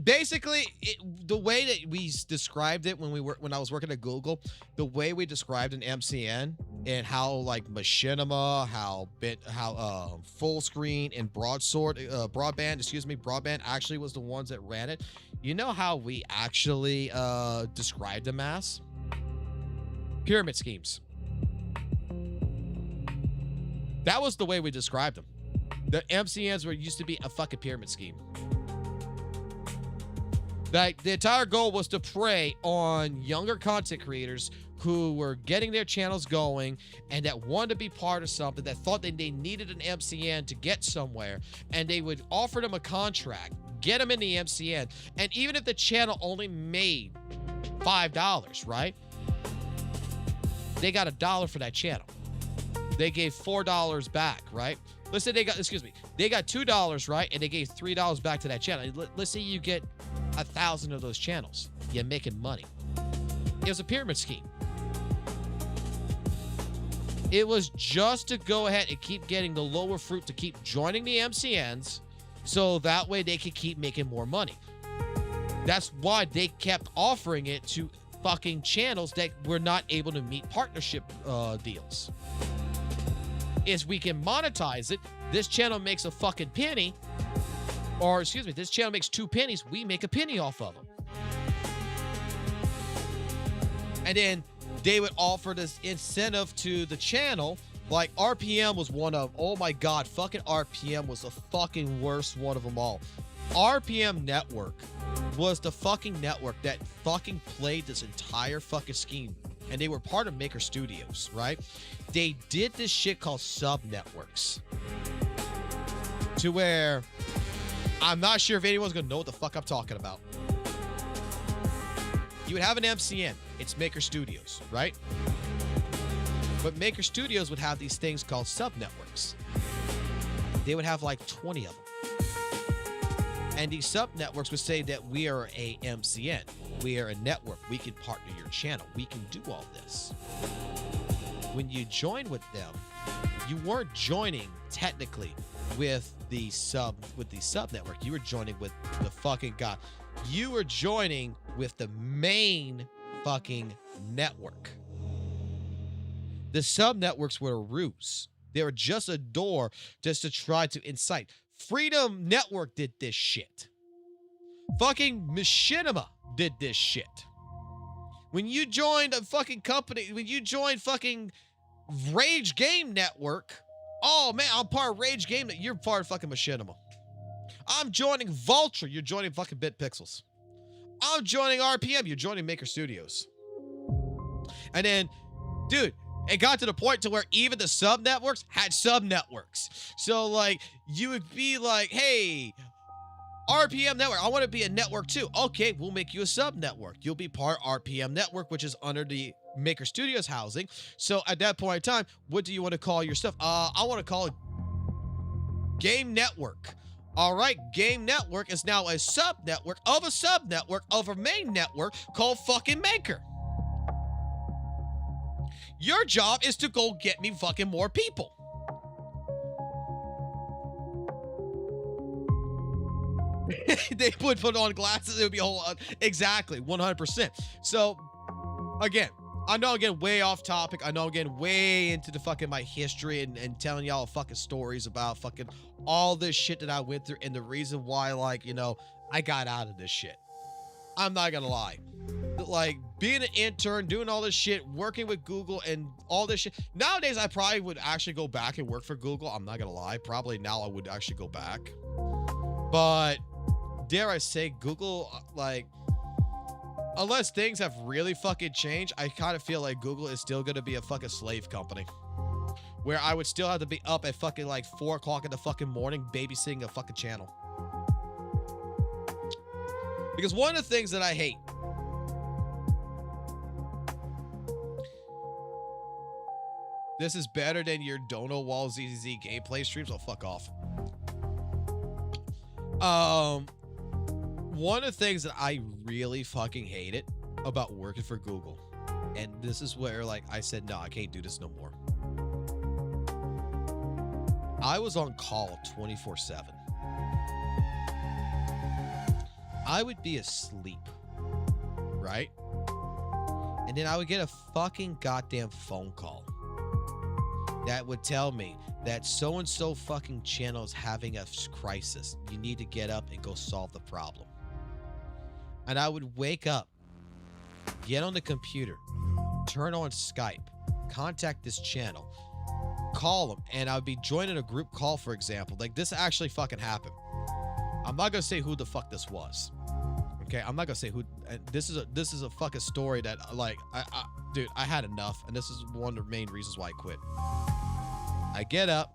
basically, the way that we described it when I was working at Google, the way we described an MCN and how like machinima, how full screen and broadband actually was the ones that ran it. You know how we actually described them as pyramid schemes. That was the way we described them. The MCNs used to be a fucking pyramid scheme. Like, the entire goal was to prey on younger content creators who were getting their channels going and that wanted to be part of something, that thought that they needed an MCN to get somewhere, and they would offer them a contract, get them in the MCN, and even if the channel only made $5, right? They got $1 for that channel. They gave $4 back, right? Let's say they got $2, right? And they gave $3 back to that channel. Let's say you get 1,000 of those channels. You're making money. It was a pyramid scheme. It was just to go ahead and keep getting the lower fruit to keep joining the MCNs so that way they could keep making more money. That's why they kept offering it to fucking channels that were not able to meet partnership deals. Is we can monetize it. This channel makes a fucking penny. Or, excuse me, this channel makes 2 pennies. We make a penny off of them. And then they would offer this incentive to the channel. Like, RPM was one of, oh my God, fucking RPM was the fucking worst one of them all. RPM Network was the fucking network that fucking played this entire fucking scheme. And they were part of Maker Studios, right? They did this shit called sub-networks. To where I'm not sure if anyone's gonna know what the fuck I'm talking about. You would have an MCN. It's Maker Studios, right? But Maker Studios would have these things called sub-networks. They would have like 20 of them. And these sub-networks would say that we are a MCN. We are a network. We can partner your channel. We can do all this. When you join with them, you weren't joining technically with the sub network. You were joining with the fucking god. You were joining with the main fucking network. The sub networks were a ruse. They were just a door just to try to incite. Freedom Network did this shit. Fucking Machinima did this shit. When you joined a fucking company, when you joined fucking Rage Game Network, oh man, I'm part of Rage Game Network, you're part of fucking Machinima. I'm joining Vulture, you're joining fucking BitPixels. I'm joining RPM, you're joining Maker Studios. And then, dude, it got to the point to where even the sub-networks had sub-networks. So, like, you would be like, hey, RPM Network, I want to be a network too. Okay, we'll make you a sub-network. You'll be part RPM Network, which is under the Maker Studios housing. So, at that point in time, what do you want to call your stuff? I want to call it Game Network. All right, Game Network is now a sub-network of a main network called fucking Maker. Your job is to go get me fucking more people. They would put on glasses. It would be a whole... exactly, 100%. So, again, I know I'm getting way off topic. I know I'm getting way into the fucking my history and telling y'all fucking stories about fucking all this shit that I went through and the reason why, like, you know, I got out of this shit. I'm not gonna lie. Like, being an intern, doing all this shit, working with Google and all this shit. Nowadays, I probably would actually go back and work for Google. I'm not gonna lie. Probably now I would actually go back. But, dare I say, Google, like, unless things have really fucking changed, I kind of feel like Google is still gonna be a fucking slave company. Where I would still have to be up at fucking like 4 o'clock in the fucking morning babysitting a fucking channel. Because one of the things that I hate, this is better than your Dono Wall ZZZ gameplay streams. Oh, fuck off. One of the things that I really fucking hated about working for Google, and this is where, like, I said, no, I can't do this no more. I was on call 24/7. I would be asleep, right? And then I would get a fucking goddamn phone call that would tell me that so-and-so fucking channel is having a crisis. You need to get up and go solve the problem. And I would wake up, get on the computer, turn on Skype, contact this channel, call them, and I would be joining a group call, for example. Like, this actually fucking happened. I'm not gonna say who the fuck this was. Okay, I'm not gonna say who. This is a fucking story that, like, dude, I had enough, and this is one of the main reasons why I quit. I get up.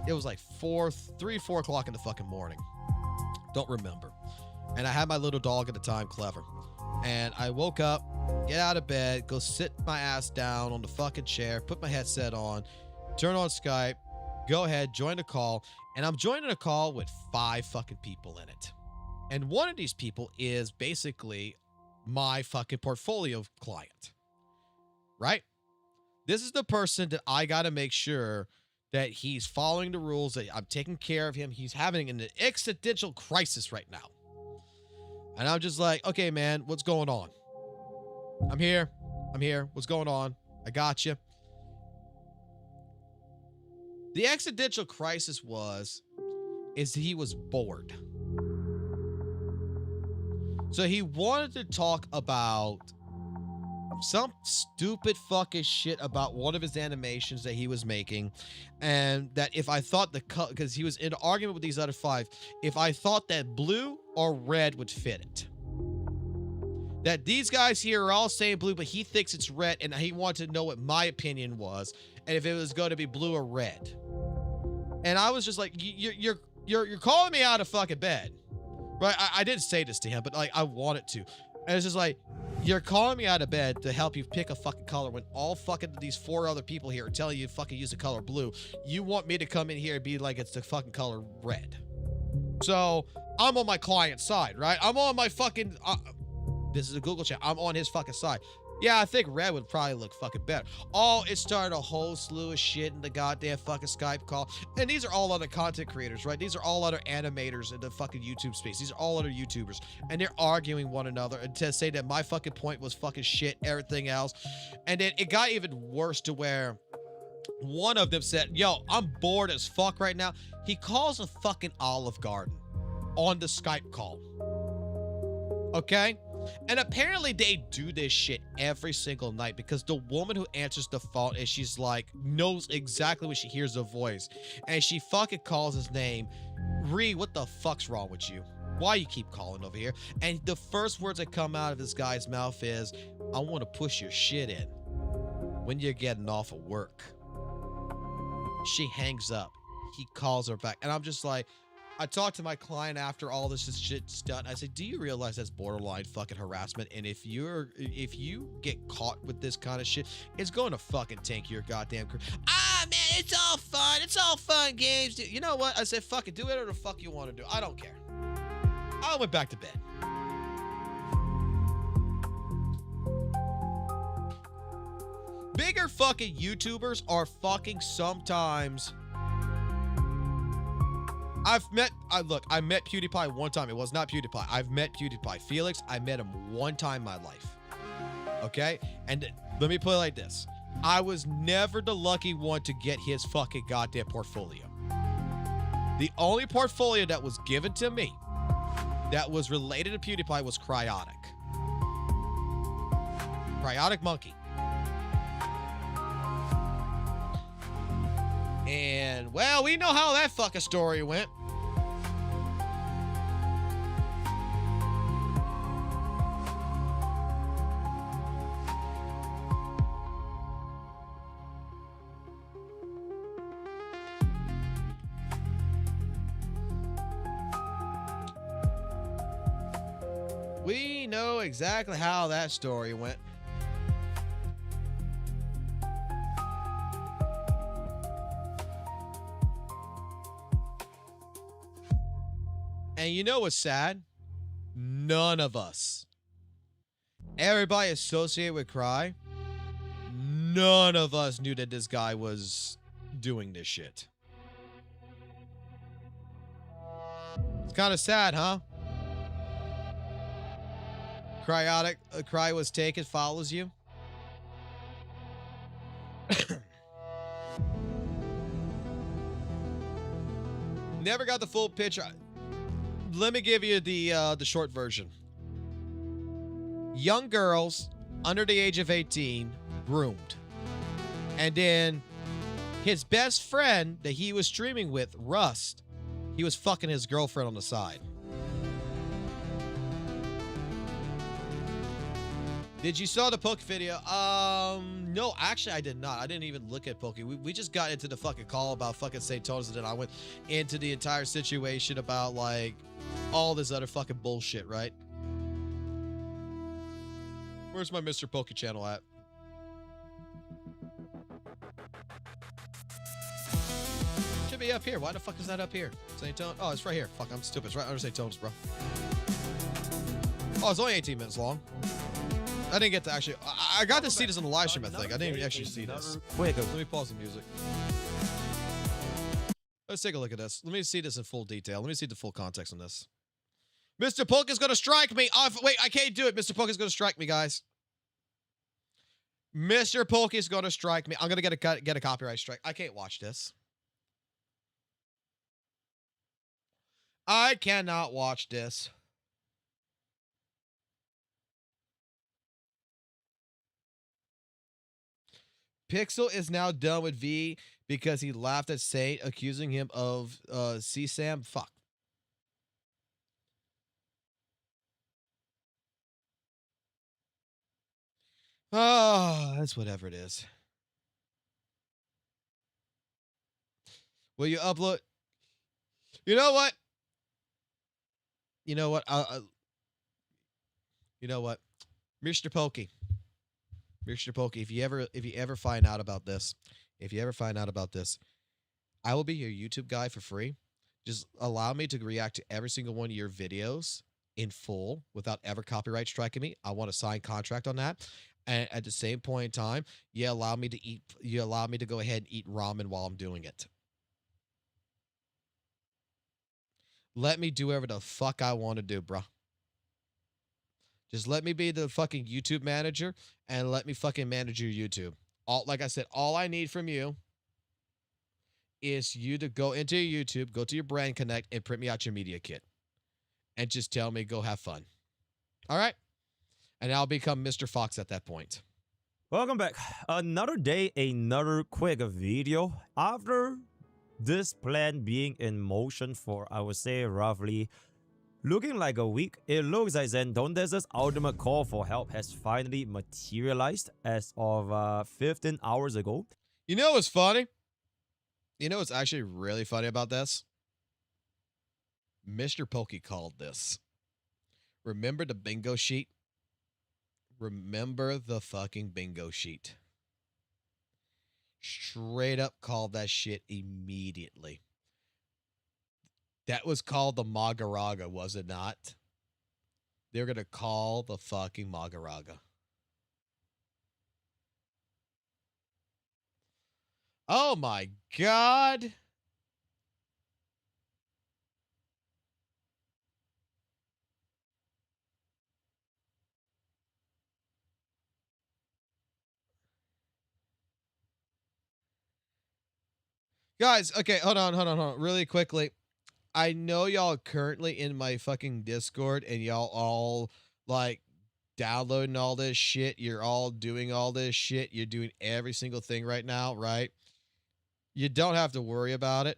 It was like 4 o'clock in the fucking morning. Don't remember. And I had my little dog at the time, Clever. And I woke up, get out of bed, go sit my ass down on the fucking chair, put my headset on, turn on Skype, go ahead, join the call. And I'm joining a call with 5 fucking people in it. And one of these people is basically my fucking portfolio client, right? This is the person that I got to make sure that he's following the rules, that I'm taking care of him. He's having an existential crisis right now. And I'm just like, okay, man, what's going on? I'm here. What's going on? I got you. The existential crisis is he was bored. So he wanted to talk about some stupid fucking shit about one of his animations that he was making, and that if I thought because he was in an argument with these other 5, if I thought that blue or red would fit it. That these guys here are all saying blue, but he thinks it's red, and he wanted to know what my opinion was, and if it was going to be blue or red. And I was just like, you're calling me out of fucking bed, right? I didn't say this to him, but like I wanted to. And it's just like, you're calling me out of bed to help you pick a fucking color when all fucking these 4 other people here are telling you to fucking use the color blue. You want me to come in here and be like, it's the fucking color red. So I'm on my client's side, right? I'm on my fucking, this is a Google chat. I'm on his fucking side. Yeah, I think red would probably look fucking better. Oh, it started a whole slew of shit in the goddamn fucking Skype call. And these are all other content creators, right? These are all other animators in the fucking YouTube space. These are all other YouTubers. And they're arguing one another and to say that my fucking point was fucking shit, everything else. And then it got even worse to where one of them said, yo, I'm bored as fuck right now. He calls a fucking Olive Garden on the Skype call. Okay? And apparently they do this shit every single night because the woman who answers the phone and she's like, knows exactly when she hears the voice. And she fucking calls his name. Ree, what the fuck's wrong with you? Why you keep calling over here? And the first words that come out of this guy's mouth is, I want to push your shit in when you're getting off of work. She hangs up. He calls her back. And I'm just like, I talked to my client after all this shit's done. I said, do you realize that's borderline fucking harassment? And if you get caught with this kind of shit, it's going to fucking tank your goddamn career. Ah, man, it's all fun. It's all fun games. Dude. You know what? I said, fuck it. Do whatever the fuck you want to do. I don't care. I went back to bed. Bigger fucking YouTubers are fucking sometimes... I met PewDiePie one time. It was not PewDiePie. I've met PewDiePie. Felix, I met him one time in my life. Okay? And let me put it like this. I was never the lucky one to get his fucking goddamn portfolio. The only portfolio that was given to me that was related to PewDiePie was Cryotic. Cryotic Monkey. And, well, we know how that fucking story went. We know exactly how that story went. And you know what's sad? None of us. Everybody associated with Cry, none of us knew that this guy was doing this shit. It's kind of sad, huh? Cry was taken follows you. Never got the full picture. Let me give you the short version. Young girls under the age of 18 groomed. And then his best friend that he was streaming with, Rust, he was fucking his girlfriend on the side. Did you saw the Pokey video? No, actually I did not. I didn't even look at Pokey. We just got into the fucking call about fucking Satonus, and then I went into the entire situation about like all this other fucking bullshit, right? Where's my Mr. Pokey channel at? Should be up here. Why the fuck is that up here? Satonus? Oh, it's right here. Fuck, I'm stupid. It's right under Satonus, bro. Oh, it's only 18 minutes long. I didn't get to actually. I got to see this in the live stream, I think. I didn't even actually see this. Let me pause the music. Let's take a look at this. Let me see this in full detail. Let me see the full context on this. Mr. Pokey's gonna strike me. Oh, wait, I can't do it. Mr. Pokey's gonna strike me, guys. Mr. Pokey's gonna strike me. I'm gonna get a copyright strike. I can't watch this. I cannot watch this. Pixel is now done with V because he laughed at Saint, accusing him of CSAM. Fuck. Oh, that's whatever it is. Will you upload? You know what? You know what? You know what? Mr. Pokey. Mr. Pokey, if you ever find out about this, I will be your YouTube guy for free. Just allow me to react to every single one of your videos in full without ever copyright striking me. I want a signed contract on that. And at the same point in time, you allow me to go ahead and eat ramen while I'm doing it. Let me do whatever the fuck I want to do, bro. Just let me be the fucking YouTube manager and let me fucking manage your YouTube. Like I said, all I need from you is you to go into your YouTube, go to your Brand Connect, and print me out your media kit. And just tell me, go have fun. All right? And I'll become Mr. Fox at that point. Welcome back. Another day, another quick video. After this plan being in motion for, I would say, roughly looking like a week, it looks like Zenless' ultimate call for help has finally materialized as of 15 hours ago. You know what's funny? You know what's actually really funny about this? Mr. Pokey called this. Remember the bingo sheet? Remember the fucking bingo sheet. Straight up called that shit immediately. That was called the Magaraga, was it not? They're going to call the fucking Magaraga. Oh my God. Guys, okay, hold on. Really quickly. I know y'all currently in my fucking Discord and y'all all like downloading all this shit. You're all doing all this shit. You're doing every single thing right now, right? You don't have to worry about it.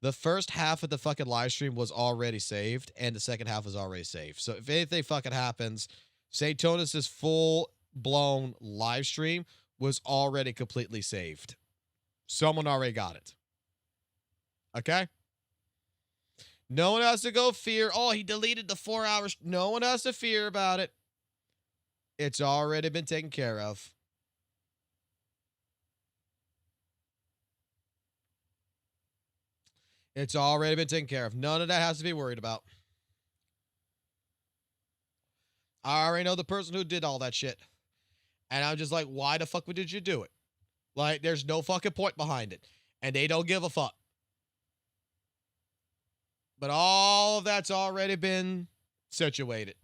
The first half of the fucking live stream was already saved and the second half was already saved. So if anything fucking happens, Satonus' full-blown live stream was already completely saved. Someone already got it. Okay? No one has to go fear. Oh, he deleted the 4 hours. No one has to fear about it. It's already been taken care of. It's already been taken care of. None of that has to be worried about. I already know the person who did all that shit. And I'm just like, why the fuck did you do it? Like, there's no fucking point behind it. And they don't give a fuck. But all of that's already been situated.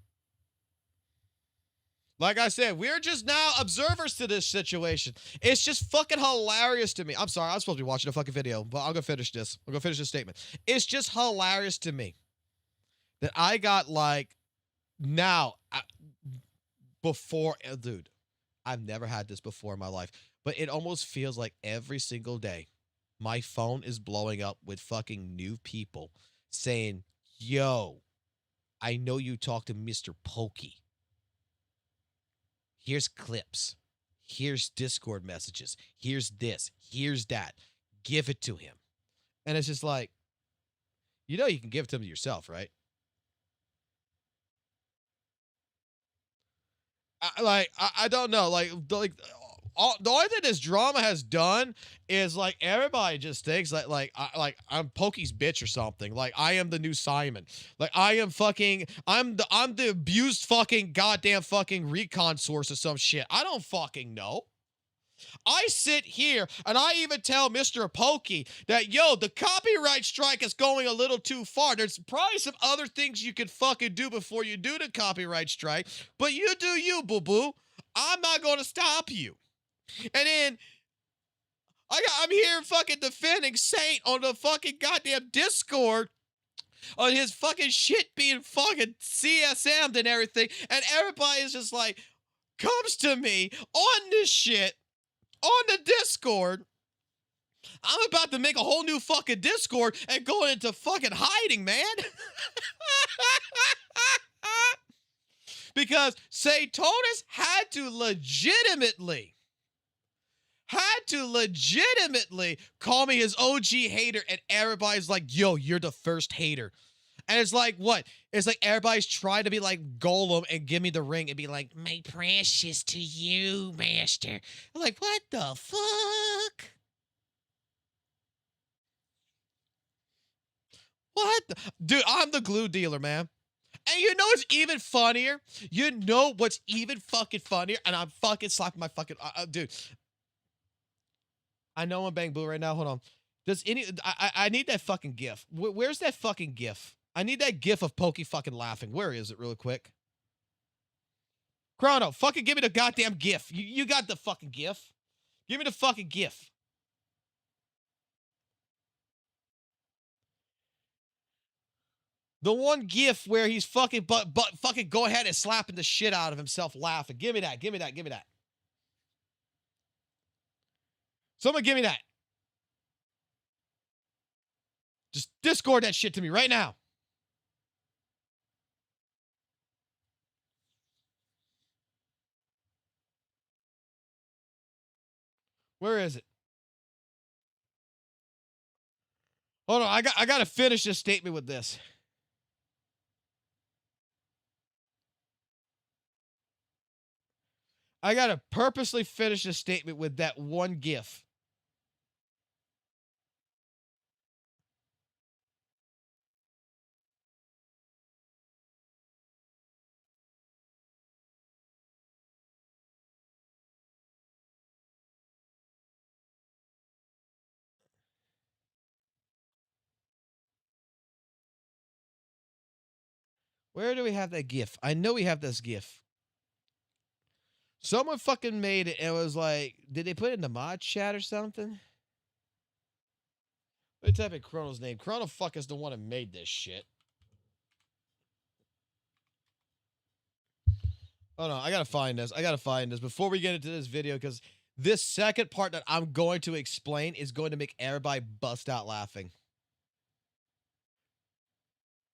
Like I said, we're just now observers to this situation. It's just fucking hilarious to me. I'm sorry, I was supposed to be watching a fucking video, but I'll go finish this. I'm gonna finish this statement. It's just hilarious to me that I got like now before, dude, I've never had this before in my life, but it almost feels like every single day my phone is blowing up with fucking new people saying, yo, I know you talked to Mr. Pokey. Here's clips. Here's Discord messages. Here's this. Here's that. Give it to him. And it's just like, you know you can give it to him yourself, right? I don't know. The only thing this drama has done is like everybody just thinks that I'm Pokey's bitch or something. Like I am the new Simon. Like I'm the abused fucking goddamn fucking recon source or some shit. I don't fucking know. I sit here and I even tell Mr. Pokey that, yo, the copyright strike is going a little too far. There's probably some other things you could fucking do before you do the copyright strike, but you do you, boo-boo. I'm not going to stop you. And then I'm here fucking defending Saint on the fucking goddamn Discord on his fucking shit being fucking CSM'd and everything, and everybody is just like, comes to me on this shit on the Discord. I'm about to make a whole new fucking Discord and go into fucking hiding, man. Because Satonus had to legitimately call me his OG hater, and everybody's like, yo, you're the first hater. And it's like, what? It's like everybody's trying to be like Golem and give me the ring and be like, my precious to you, master. I'm like, what the fuck? What? Dude, I'm the glue dealer, man. And you know what's even funnier? You know what's even fucking funnier? And I'm fucking slapping my fucking... dude. I know I'm Bang Boo right now. Hold on. I need that fucking gif. Where's that fucking gif? I need that gif of Pokey fucking laughing. Where is it, real quick? Chrono, fucking give me the goddamn gif. You got the fucking gif. Give me the fucking gif. The one gif where he's fucking fucking go ahead and slapping the shit out of himself laughing. Give me that. Give me that. Give me that. Someone give me that. Just Discord that shit to me right now. Where is it? Hold on, I gotta finish this statement with this. I gotta purposely finish this statement with that one gif. Where do we have that gif? I know we have this gif. Someone fucking made it and was like, did they put it in the mod chat or something? Let me type in Chrono's name. Chrono fuck is the one that made this shit. Oh no, I gotta find this. I gotta find this before we get into this video, because this second part that I'm going to explain is going to make everybody bust out laughing.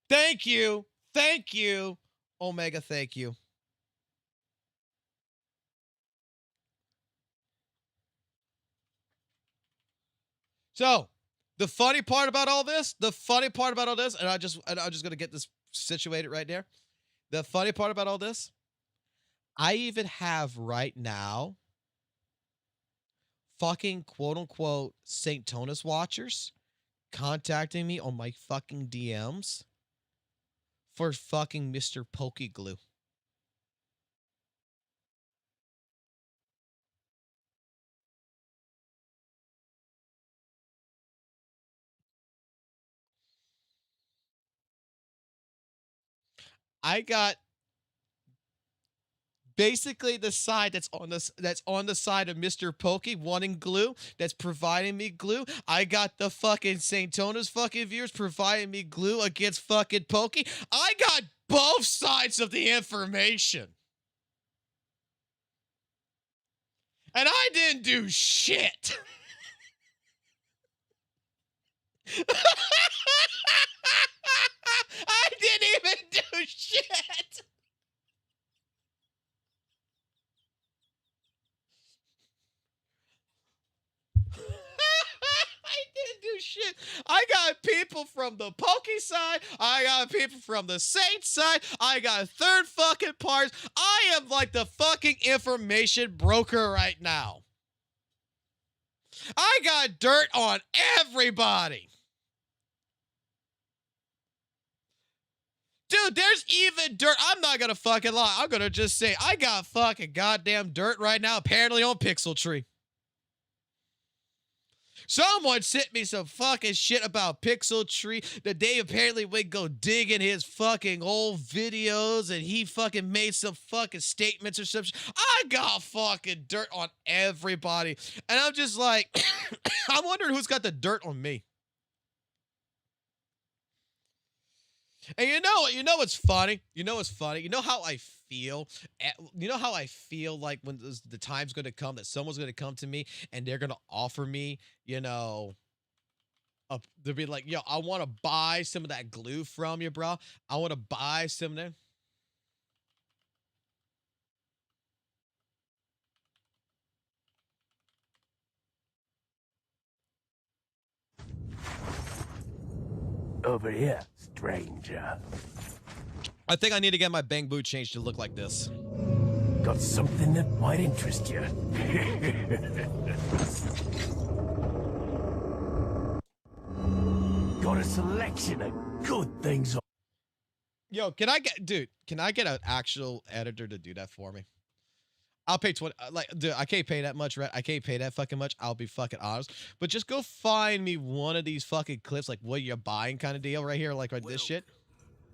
Thank you. Thank you. Omega, thank you. So, the funny part about all this, and I'm just gonna get this situated right there. The funny part about all this, I even have right now fucking quote unquote Satonus watchers contacting me on my fucking DMs for fucking Mr. Pokey Glue. I got basically the side that's on the side of Mr. Pokey wanting glue, that's providing me glue. I got the fucking Satonus fucking viewers providing me glue against fucking Pokey. I got both sides of the information. And I didn't do shit. I didn't even do shit. I didn't do shit. I got people from the Pokey side. I got people from the Saint side. I got a third fucking part. I am like the fucking information broker right now. I got dirt on everybody. Dude, there's even dirt. I'm not gonna fucking lie. I'm gonna just say I got fucking goddamn dirt right now, apparently on Pixel Tree. Someone sent me some fucking shit about Pixel Tree that they apparently would go dig in his fucking old videos and he fucking made some fucking statements or something. I got fucking dirt on everybody. And I'm just like, I'm wondering who's got the dirt on me. And you know what's funny? You know what's funny? You know how I feel? You know how I feel like when the time's going to come that someone's going to come to me and they're going to offer me, you know, they'll be like, yo, I want to buy some of that glue from you, bro. I want to buy some of that. Over here, stranger. I think I need to get my bang boot changed to look like this. Got something that might interest you. Got a selection of good things. Yo, can I get an actual editor to do that for me? I'll pay 20, like, dude, I can't pay that much, right? I can't pay that fucking much. I'll be fucking honest. But just go find me one of these fucking clips, like what you're buying kind of deal right here, like this shit.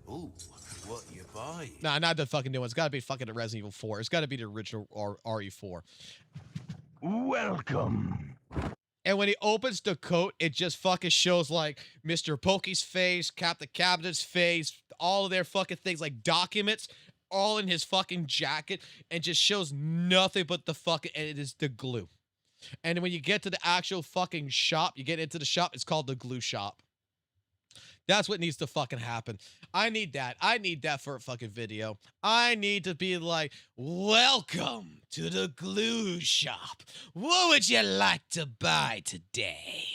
Ooh, what you buying? Nah, not the fucking new one. It's gotta be fucking the Resident Evil 4. It's gotta be the original RE4. Welcome. And when he opens the coat, it just fucking shows like Mr. Pokey's face, Captain Cabinet's face, all of their fucking things, like documents, all in his fucking jacket, and just shows nothing but the fucking, and it is the glue. And when you get to the actual fucking shop, you get into the shop, it's called the glue shop. That's what needs to fucking happen. I need that. I need that for a fucking video. I need to be like, welcome to the glue shop. What would you like to buy today?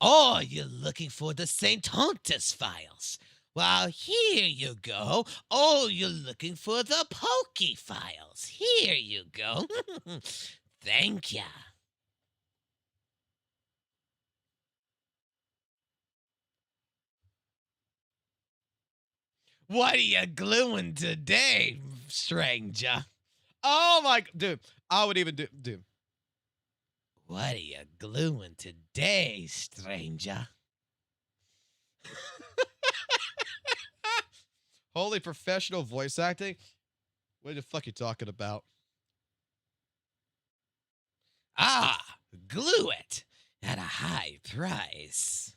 Oh, you're looking for the Satonus files. Well, here you go. Oh, you're looking for the Pokey files. Here you go. Thank ya. What are you gluing today, stranger? Oh my, dude, I would even do, dude. What are you gluing today, stranger? Holy professional voice acting? What the fuck are you talking about? Ah, glue it at a high price.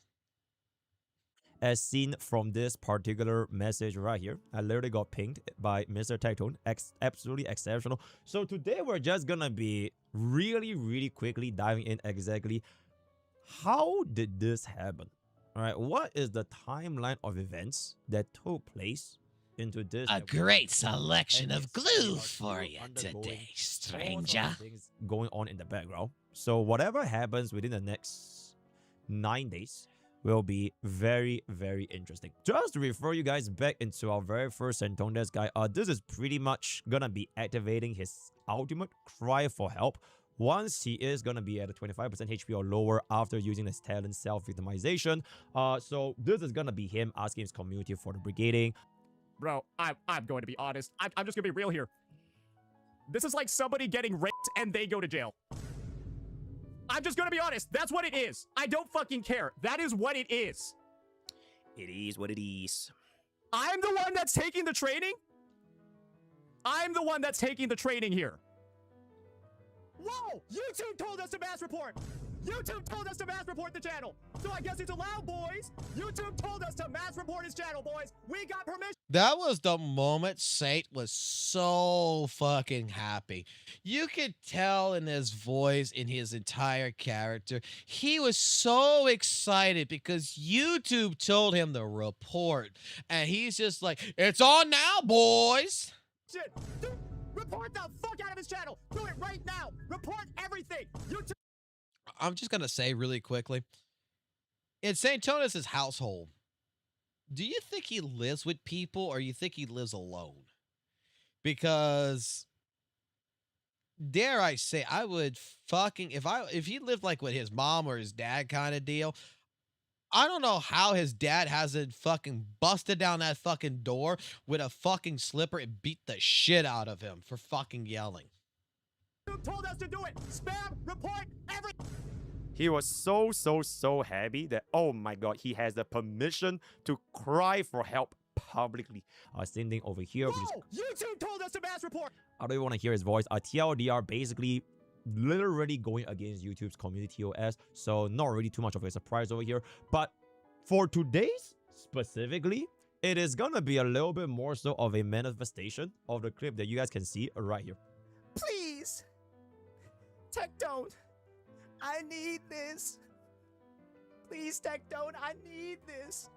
As seen from this particular message right here, I literally got pinged by Mr. Tectone. Absolutely exceptional. So today we're just gonna be really quickly diving in exactly how did this happen? All right, what is the timeline of events that took place into this? A great selection of glue for you today, stranger. Things going on in the background. So whatever happens within the next 9 days will be very interesting. Just to refer you guys back into our very first Satonus guy, this is pretty much gonna be activating his ultimate cry for help once he is gonna be at a 25% HP or lower after using his talent self-victimization. So this is gonna be him asking his community for the brigading. Bro, I'm going to be honest. I'm just gonna be real here. This is like somebody getting raped and they go to jail. I'm just gonna be honest. That's what it is. I don't fucking care. That is what it is. It is what it is. I'm the one that's taking the training? I'm the one that's taking the training here. Whoa! YouTube told us to mass report! YouTube told us to mass report the channel! So I guess it's allowed, boys! YouTube told us to mass report his channel, boys! We got permission! That was the moment Saint was so fucking happy. You could tell in his voice, in his entire character, he was so excited because YouTube told him to report. And he's just like, it's on now, boys! Shit! Dude, report the fuck out of his channel! Do it right now! Report everything! YouTube... I'm just going to say really quickly, in Satonus' household, do you think he lives with people or you think he lives alone? Because dare I say, I would fucking if he lived like with his mom or his dad kind of deal, I don't know how his dad hasn't fucking busted down that fucking door with a fucking slipper and beat the shit out of him for fucking yelling. YouTube told us to do it! Spam! Report everything! He was so happy that, oh my god, he has the permission to cry for help publicly. Same thing over here. Whoa! YouTube told us to mass report! I don't even want to hear his voice. TLDR basically literally going against YouTube's community OS, so not really too much of a surprise over here. But for today's specifically, it is gonna be a little bit more so of a manifestation of the clip that you guys can see right here. Please! Tectone! I need this! Please, Tectone, I need this!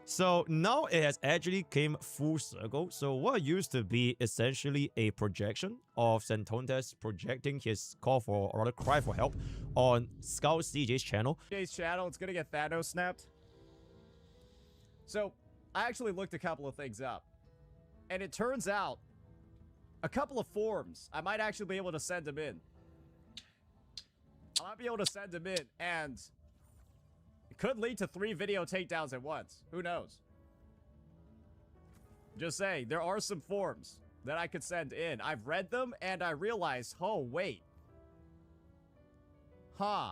So now it has actually came full circle. So what used to be essentially a projection of Satonus projecting his call for, or rather cry for help on Scout CJ's channel. CJ's channel, it's gonna get Thanos snapped. So, I actually looked a couple of things up. And it turns out, a couple of forms, I might actually be able to send him in. I might be able to send him in, and it could lead to 3 video takedowns at once. Who knows? Just saying, there are some forms that I could send in. I've read them, and I realized, oh, wait. Huh.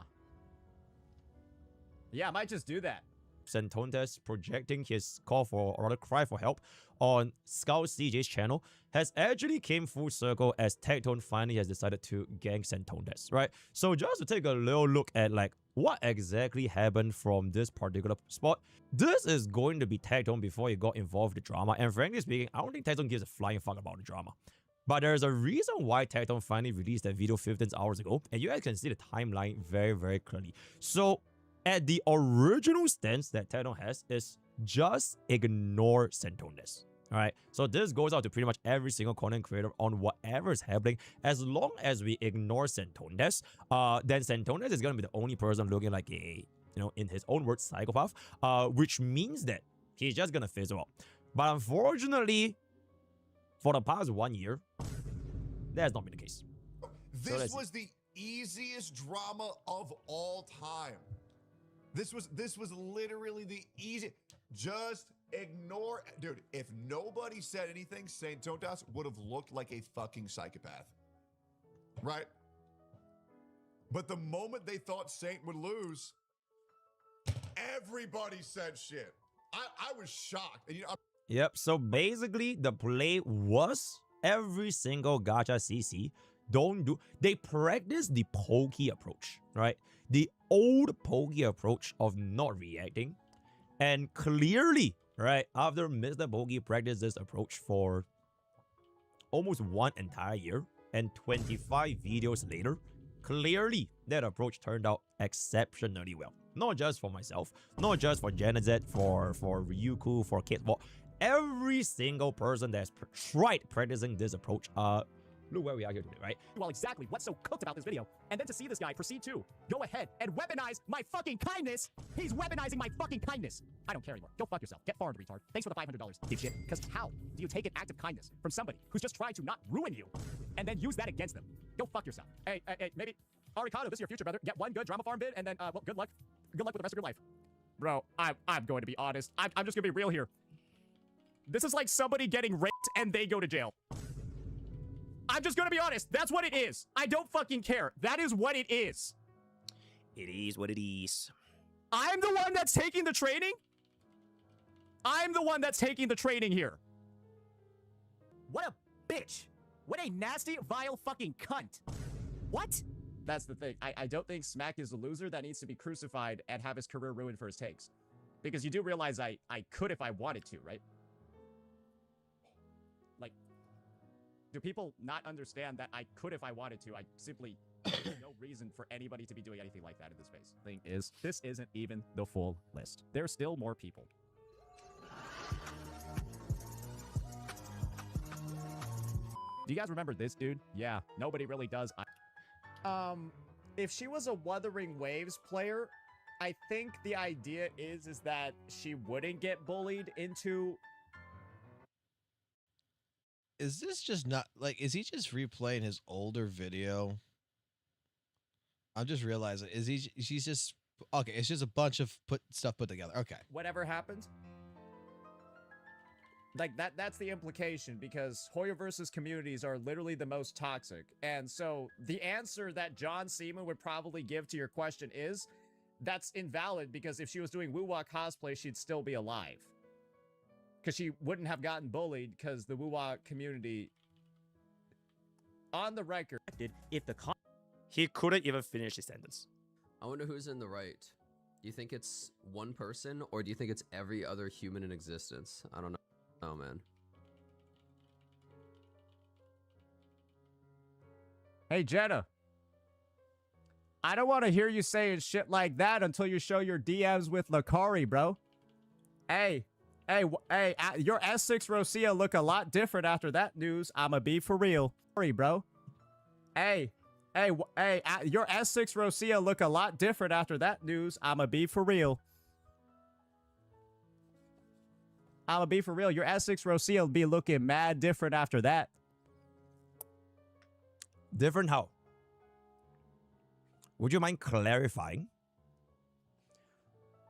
Yeah, I might just do that. Satonus projecting his call for, or rather cry for help on Scout CJ's channel has actually came full circle as Tectone finally has decided to gank Satonus, right? So just to take a little look at like what exactly happened from this particular spot, this is going to be Tectone before he got involved with the drama, and frankly speaking, I don't think Tectone gives a flying fuck about the drama. But there's a reason why Tectone finally released that video 15 hours ago, and you guys can see the timeline very clearly. So at the original stance that Tectone has is just ignore Satonus. Alright, so this goes out to pretty much every single content creator on whatever is happening. As long as we ignore Satonus, then Satonus is gonna be the only person looking like a, you know, in his own words, psychopath, which means that he's just gonna fizzle out. But unfortunately, for the past 1 year, that has not been the case. This was the easiest drama of all time. This was literally the easy. Just ignore, dude. If nobody said anything, Satonus would have looked like a fucking psychopath, right? But the moment they thought Saint would lose, everybody said shit. I was shocked. And, you know, yep. So basically, the play was every single gacha CC. They practice the Pokey approach, right? The old Pokey approach of not reacting. And clearly, right, after Mr. Pokey practiced this approach for almost 1 entire year and 25 videos later, clearly that approach turned out exceptionally well. Not just for myself, not just for Janazet, for Ryuku, for Kitwalk. Every single person that's tried practicing this approach, look where we are here today, right? Well, exactly what's so cooked about this video. And then to see this guy proceed to go ahead and weaponize my fucking kindness. He's weaponizing my fucking kindness. I don't care anymore. Go fuck yourself. Get farmed, retard. Thanks for the $500, dipshit. Because how do you take an act of kindness from somebody who's just trying to not ruin you and then use that against them? Go fuck yourself. Hey, maybe, Arikado, this is your future, brother. Get one good drama farm bid and then, well, good luck. Good luck with the rest of your life. Bro, I'm going to be honest. I'm just going to be real here. This is like somebody getting raped and they go to jail. I'm just gonna be honest. That's what it is. I don't fucking care. That is what it is. It is what it is. I'm the one that's taking the training? I'm the one that's taking the training here. What a bitch. What a nasty, vile fucking cunt. What? That's the thing. I don't think Smack is a loser that needs to be crucified and have his career ruined for his takes. Because you do realize I could if I wanted to, right? Like, do people not understand that I could if I wanted to? I simply there's no reason for anybody to be doing anything like that in this space. Thing is, this isn't even the full list. There's still more people. Do you guys remember this dude? Yeah, nobody really does. If she was a Wuthering Waves player, I think the idea is that she wouldn't get bullied into. Is this just not like? Is he just replaying his older video? I'm just realizing. Is he? She's just okay. It's just a bunch of stuff put together. Okay. Whatever happens. Like that's the implication, because Hoyoverse's communities are literally the most toxic. And so the answer that John Seaman would probably give to your question is that's invalid, because if she was doing WUWA cosplay, she'd still be alive. Because she wouldn't have gotten bullied, because the WUWA community, on the record, If the he couldn't even finish his sentence. I wonder who's in the right. Do you think it's one person, or do you think it's every other human in existence? I don't know. Oh, man. Hey, Jenna. I don't want to hear you saying shit like that until you show your DMs with Lakari, bro. Hey, your S6 Rosia look a lot different after that news. I'ma be for real. Sorry, bro. Hey, your S6 Rosia look a lot different after that news. I'ma be for real. I'ma be for real. Your S6 Rosia will be looking mad different after that. Different how? Would you mind clarifying?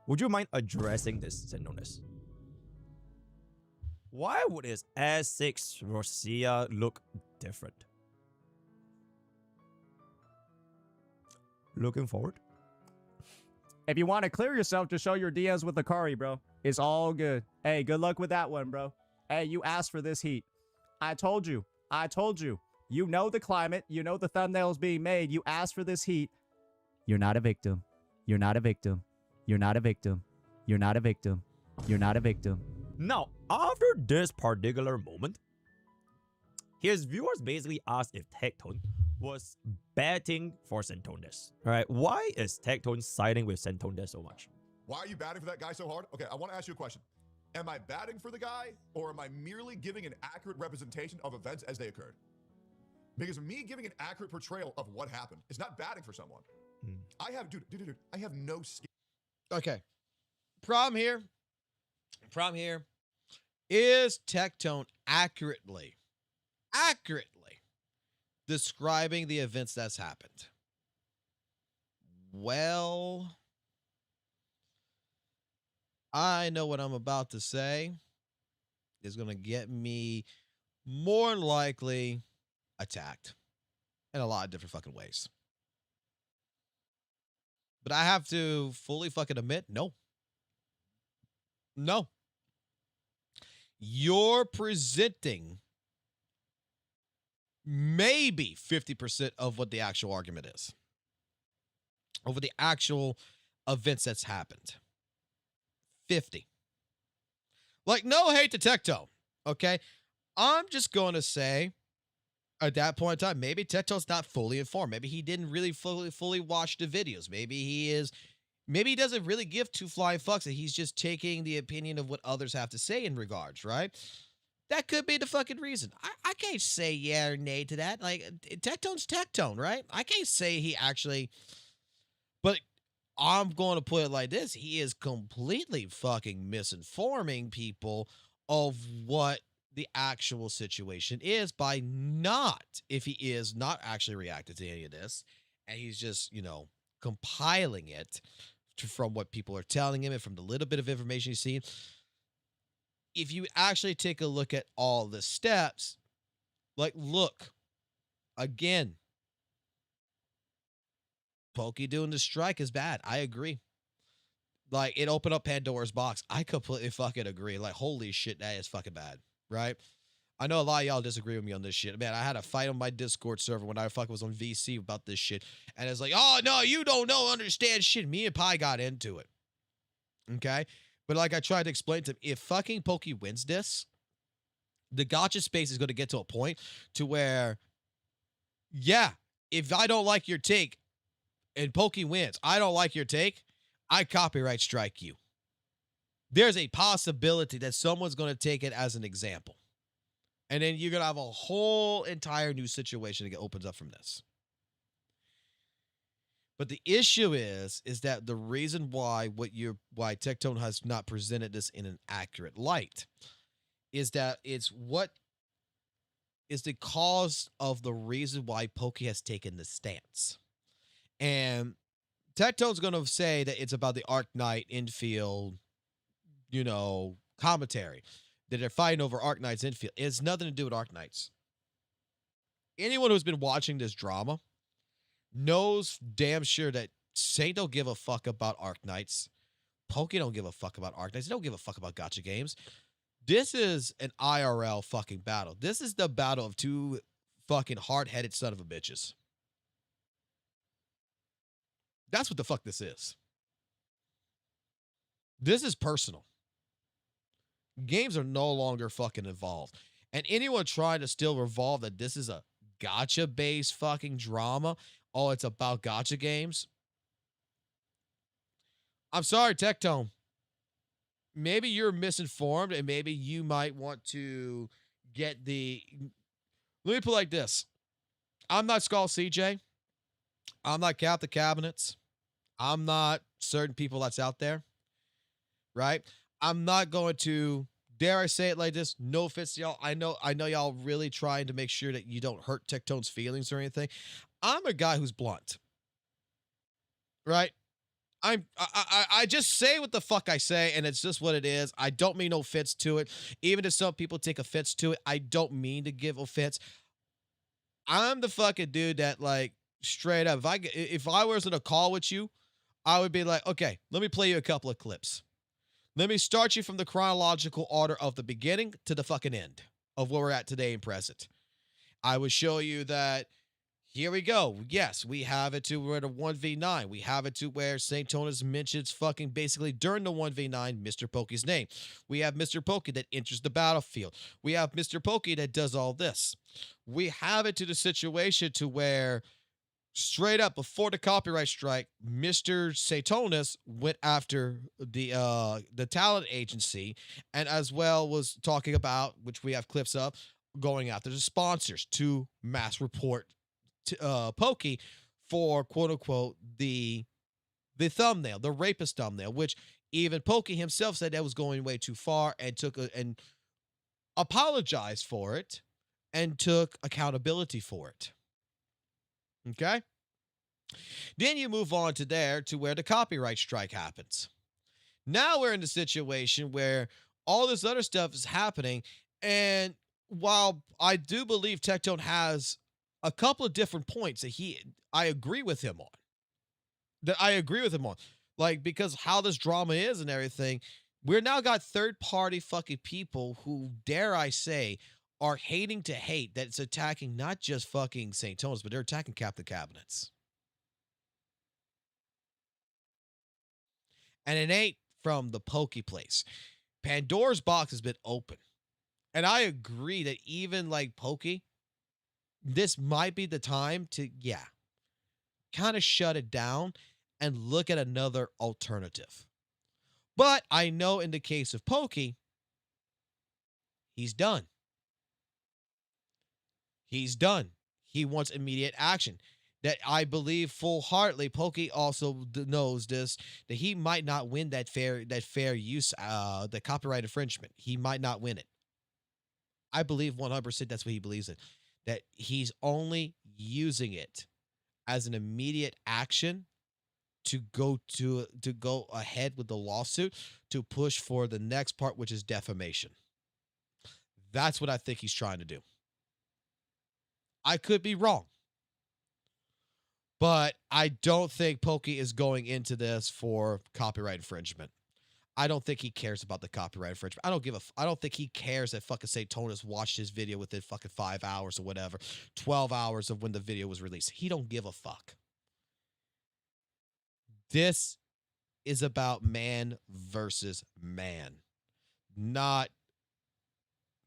Would you mind addressing this, Satonus? Why would his S6 Rosia look different? Looking forward? If you want to clear yourself, just show your DMs with Lakari, bro. It's all good. Hey, good luck with that one, bro. Hey, you asked for this heat. I told you. You know the climate. You know the thumbnail's being made. You asked for this heat. You're not a victim. You're not a victim. You're not a victim. You're not a victim. You're not a victim. Now, after this particular moment, his viewers basically asked if Tectone was betting for Satonus. Alright, why is Tectone siding with Satonus so much? Why are you batting for that guy so hard? Okay, I want to ask you a question. Am I batting for the guy, or am I merely giving an accurate representation of events as they occurred? Because me giving an accurate portrayal of what happened is not batting for someone. I have, dude, I have no skill. Okay. Problem here is Tectone accurately describing the events that's happened. Well, I know what I'm about to say is going to get me more likely attacked in a lot of different fucking ways. But I have to fully fucking admit, no. You're presenting maybe 50% of what the actual argument is. Over the actual events that's happened. 50. Like, no hate to Tectone, okay? I'm just going to say, at that point in time, maybe Tectone's not fully informed. Maybe he didn't really fully watch the videos. Maybe he doesn't really give two flying fucks, and he's just taking the opinion of what others have to say in regards, right? That could be the fucking reason. I can't say yeah or nay to that. Like, Tectone's Tectone, right? I can't say he actually... But I'm going to put it like this. He is completely fucking misinforming people of what the actual situation is by not, if he is not actually reacting to any of this, and he's just, compiling it from what people are telling him and from the little bit of information he's seen. If you actually take a look at all the steps, like, look, again, Pokey doing the strike is bad. I agree. Like, it opened up Pandora's box. I completely fucking agree. Like, holy shit, that is fucking bad, right? I know a lot of y'all disagree with me on this shit. Man, I had a fight on my Discord server when I fucking was on VC about this shit. And it's like, oh, no, you don't understand shit. Me and Pi got into it. Okay? But like I tried to explain to him, if fucking Pokey wins this, the gotcha space is going to get to a point to where, yeah, if I don't like your take and Pokey wins, I don't like your take, I copyright strike you. There's a possibility that someone's going to take it as an example. And then you're going to have a whole entire new situation that opens up from this. But the issue is that the reason why Tectone has not presented this in an accurate light is that it's what is the cause of the reason why Pokey has taken this stance. And Tectone's going to say that it's about the Arc Knight infield, commentary. That they're fighting over Arc Knight's infield. It has nothing to do with Arc Knights. Anyone who's been watching this drama knows damn sure that Saint don't give a fuck about Arc Knights. Pokey don't give a fuck about Arc Knights. They don't give a fuck about gacha games. This is an IRL fucking battle. This is the battle of two fucking hard-headed son of a bitches. That's what the fuck this is. This is personal. Games are no longer fucking involved. And anyone trying to still revolve that this is a gacha-based fucking drama, oh, it's about gacha games. I'm sorry, Tectone. Maybe you're misinformed and maybe you might want to get the... Let me put it like this. I'm not Skull CJ. I'm not Cap the Cabinets. I'm not certain people that's out there. Right? I'm not going to, dare I say it like this, no offense to y'all. I know y'all really trying to make sure that you don't hurt Tectone's feelings or anything. I'm a guy who's blunt. Right? I just say what the fuck I say, and it's just what it is. I don't mean no offense to it. Even if some people take offense to it, I don't mean to give offense. I'm the fucking dude that, like, straight up, if I was in a call with you, I would be like, okay, let me play you a couple of clips. Let me start you from the chronological order of the beginning to the fucking end of where we're at today and present. I would show you that, here we go. Yes, we have it to where the 1v9. We have it to where Satonus mentions fucking basically during the 1v9 Mr. Pokey's name. We have Mr. Pokey that enters the battlefield. We have Mr. Pokey that does all this. We have it to the situation to where straight up before the copyright strike, Mr. Satonus went after the talent agency and as well was talking about, which we have clips of, going after the sponsors to mass report Pokey for quote unquote the thumbnail, the rapist thumbnail, which even Pokey himself said that was going way too far and and apologized for it and took accountability for it. Okay? Then you move on to there to where the copyright strike happens. Now we're in the situation where all this other stuff is happening, and while I do believe Tectone has a couple of different points that I agree with him on. Like, because how this drama is and everything, we're now got third-party fucking people who, dare I say, are hating to hate that it's attacking not just fucking Satonus, but they're attacking Captain Cabinets. And it ain't from the Pokey place. Pandora's box has been open. And I agree that even like Pokey, this might be the time to, kind of shut it down and look at another alternative. But I know in the case of Pokey, he's done. He's done. He wants immediate action. That I believe full-heartedly, Pokey also knows this, that he might not win that fair use, the copyright infringement. He might not win it. I believe 100% that's what he believes in. That he's only using it as an immediate action to go ahead with the lawsuit to push for the next part, which is defamation. That's what I think he's trying to do. I could be wrong. But I don't think Pokey is going into this for copyright infringement. I don't think he cares about the copyright infringement. I don't think he cares that fucking Satonus watched his video within fucking 5 hours or whatever, 12 hours of when the video was released. He don't give a fuck. This is about man versus man, not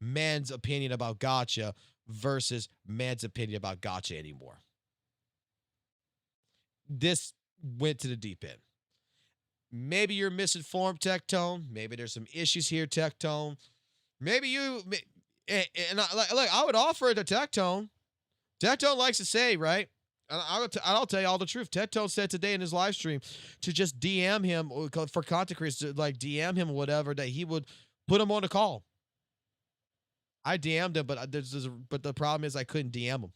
man's opinion about gotcha versus man's opinion about gotcha anymore. This went to the deep end. Maybe you're misinformed, Tectone. Maybe there's some issues here, Tectone. Maybe you, and I would offer it to Tectone. Tectone likes to say, right? I'll tell you all the truth. Tectone said today in his live stream to just DM him for content creators, to like DM him or whatever, that he would put him on a call. I DM'd him, but the problem is I couldn't DM him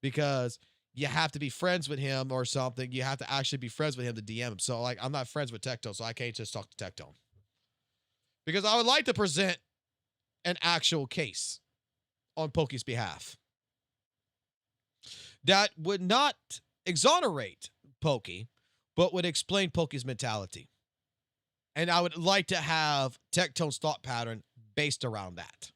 because you have to be friends with him or something. You have to actually be friends with him to DM him. So, like, I'm not friends with Tectone, so I can't just talk to Tectone. Because I would like to present an actual case on Pokey's behalf that would not exonerate Pokey, but would explain Pokey's mentality. And I would like to have Tectone's thought pattern based around that.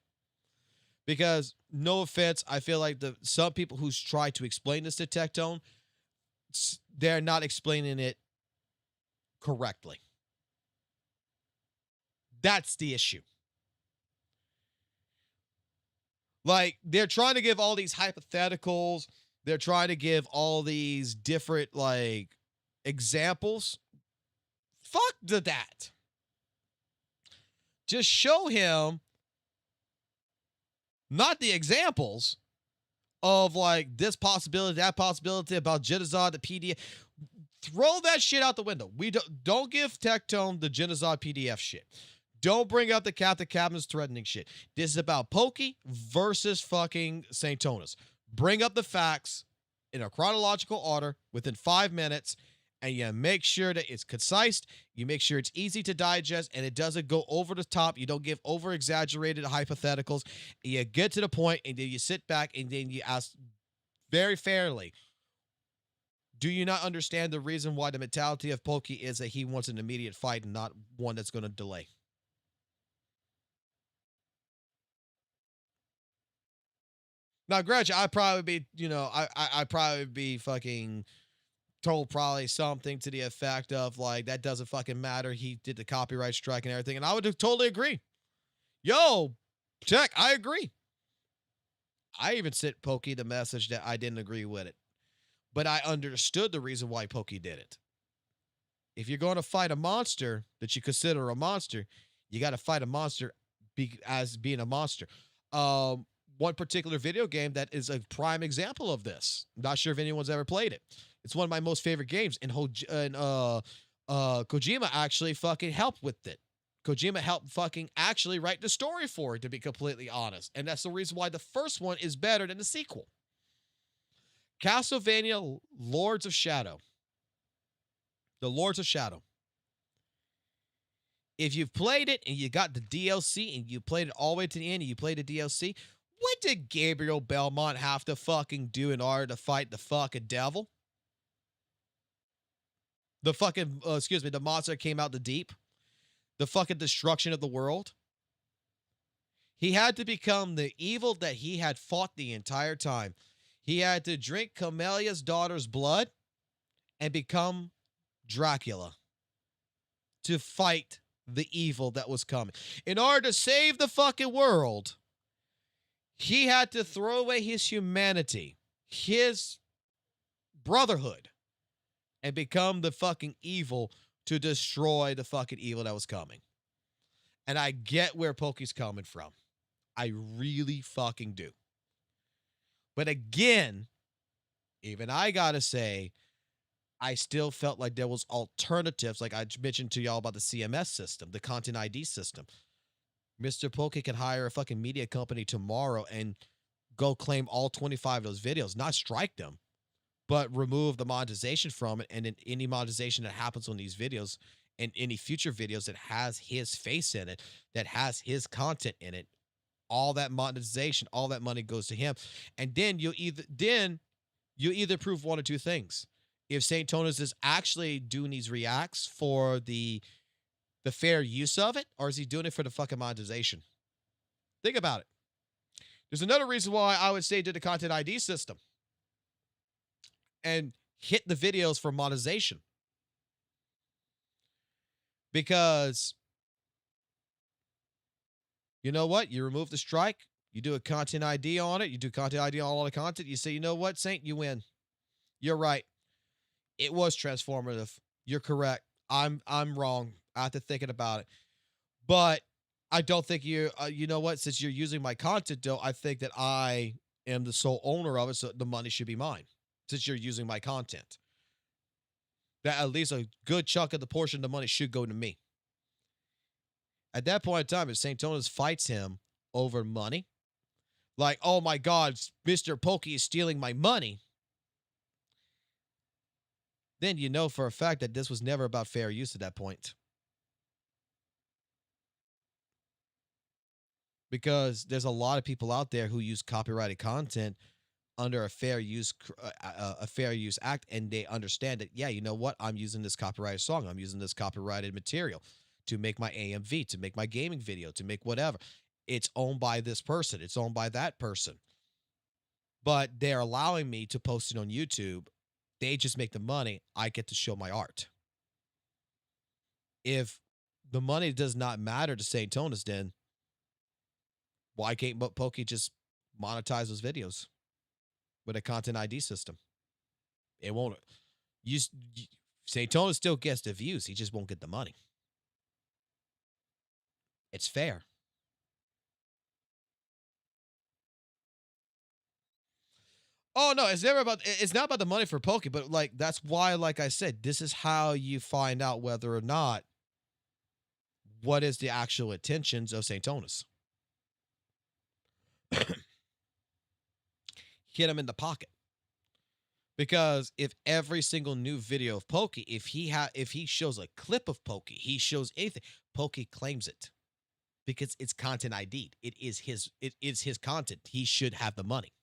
Because, no offense, I feel like some people who try to explain this to Tectone, they're not explaining it correctly. That's the issue. Like, they're trying to give all these hypotheticals. They're trying to give all these different, like, examples. Fuck that. Just show him not the examples of, like, this possibility, that possibility about Genocide, the PDF. Throw that shit out the window. We don't give Tectone the Genocide PDF shit. Don't bring up the Captain Cabinet's threatening shit. This is about Pokey versus fucking Satonus. Bring up the facts in a chronological order within 5 minutes, and you make sure that it's concise, you make sure it's easy to digest, and it doesn't go over the top. You don't give over-exaggerated hypotheticals. You get to the point, and then you sit back, and then you ask very fairly, do you not understand the reason why the mentality of Pokey is that he wants an immediate fight and not one that's going to delay? Now, granted, I'd probably be, I'd probably be fucking told probably something to the effect of, like, that doesn't fucking matter. He did the copyright strike and everything. And I would totally agree. Yo, Tech, I agree. I even sent Pokey the message that I didn't agree with it. But I understood the reason why Pokey did it. If you're going to fight a monster that you consider a monster, you got to fight a monster as being a monster. One particular video game that is a prime example of this. I'm not sure if anyone's ever played it. It's one of my most favorite games, and Kojima actually fucking helped with it. Kojima helped fucking actually write the story for it, to be completely honest. And that's the reason why the first one is better than the sequel. Castlevania Lords of Shadow. The Lords of Shadow. If you've played it and you got the DLC and you played it all the way to the end and you played the DLC, what did Gabriel Belmont have to fucking do in order to fight the fucking devil? The fucking, the monster that came out the deep. The fucking destruction of the world. He had to become the evil that he had fought the entire time. He had to drink Camelia's daughter's blood and become Dracula to fight the evil that was coming. In order to save the fucking world, he had to throw away his humanity, his brotherhood, and become the fucking evil to destroy the fucking evil that was coming. And I get where Pokey's coming from. I really fucking do. But again, even I gotta say, I still felt like there was alternatives, like I mentioned to y'all about the CMS system, the Content ID system. Mr. Pokey can hire a fucking media company tomorrow and go claim all 25 of those videos, not strike them, but remove the monetization from it. And then any monetization that happens on these videos and any future videos that has his face in it, that has his content in it, all that monetization, all that money goes to him. And then you either prove one or two things. If Satonus is actually doing these reacts for the the fair use of it, or is he doing it for the fucking monetization? Think about it. There's another reason why I would say do the content ID system and hit the videos for monetization. Because you know what? You remove the strike, you do a content ID on it, you do content ID on all the content, you say, you know what, Saint, you win. You're right. It was transformative. You're correct. I'm wrong after thinking about it. But I don't think you know what, since you're using my content, though, I think that I am the sole owner of it, so the money should be mine, since you're using my content. That at least a good chunk of the portion of the money should go to me. At that point in time, if Satonus fights him over money, like, oh my God, Mr. Pokey is stealing my money, then you know for a fact that this was never about fair use at that point. Because there's a lot of people out there who use copyrighted content under a fair use act, and they understand that, yeah, you know what? I'm using this copyrighted song. I'm using this copyrighted material to make my AMV, to make my gaming video, to make whatever. It's owned by this person. It's owned by that person. But they're allowing me to post it on YouTube. They just make the money. I get to show my art. If the money does not matter to Satonus, then why can't Pokey just monetize those videos with a content ID system? It won't. Satonus still gets the views. He just won't get the money. It's fair. Oh no, it's never about. It's not about the money for Pokey, but like that's why, like I said, this is how you find out whether or not what is the actual intentions of Satonus. Hit him in the pocket. Because if every single new video of Pokey, if he shows a clip of Pokey, he shows anything, Pokey claims it. Because it's content ID'd. It is his content. He should have the money.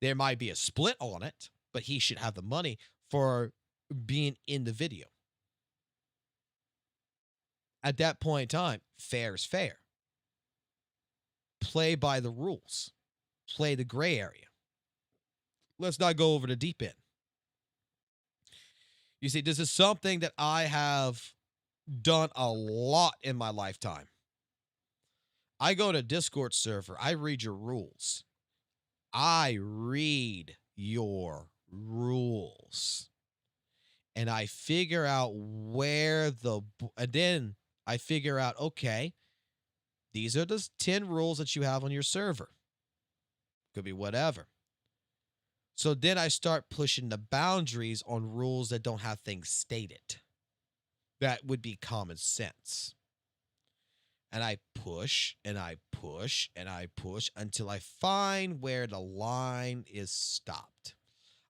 There might be a split on it, but he should have the money for being in the video. At that point in time, fair is fair. Play by the rules. Play the gray area. Let's not go over the deep end. You see, this is something that I have done a lot in my lifetime. I go to a Discord server. I read your rules. I read your rules. And I figure out and then I figure out, okay, these are the 10 rules that you have on your server. Could be whatever. So then I start pushing the boundaries on rules that don't have things stated. That would be common sense. And I push and I push and I push until I find where the line is stopped.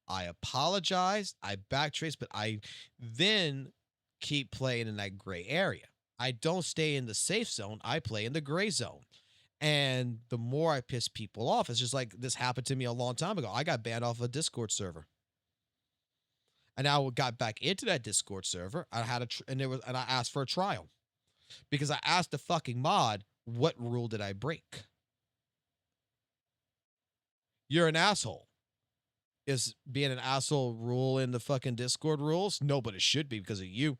I apologize, I backtrace, but I then keep playing in that gray area. I don't stay in the safe zone, I play in the gray zone. And the more I piss people off, it's just like this happened to me a long time ago. I got banned off a Discord server. And I got back into that Discord server. I had and I asked for a trial. Because I asked the fucking mod, what rule did I break? You're an asshole. Is being an asshole rule in the fucking Discord rules? No, but it should be because of you.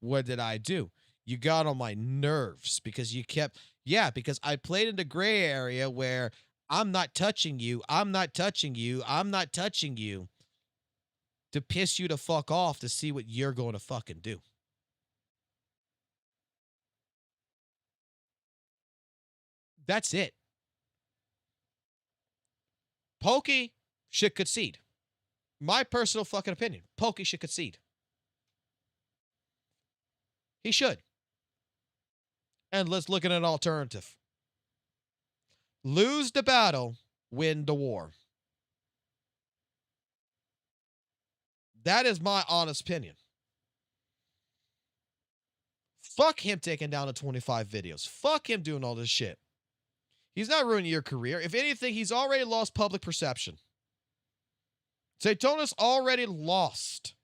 What did I do? You got on my nerves because you kept... Yeah, because I played in the gray area where I'm not touching you, I'm not touching you, I'm not touching you to piss you the fuck off to see what you're going to fucking do. That's it. Pokey should concede. My personal fucking opinion. Pokey should concede. He should. And let's look at an alternative. Lose the battle, win the war. That is my honest opinion. Fuck him taking down the 25 videos. Fuck him doing all this shit. He's not ruining your career. If anything, he's already lost public perception. Satonus already lost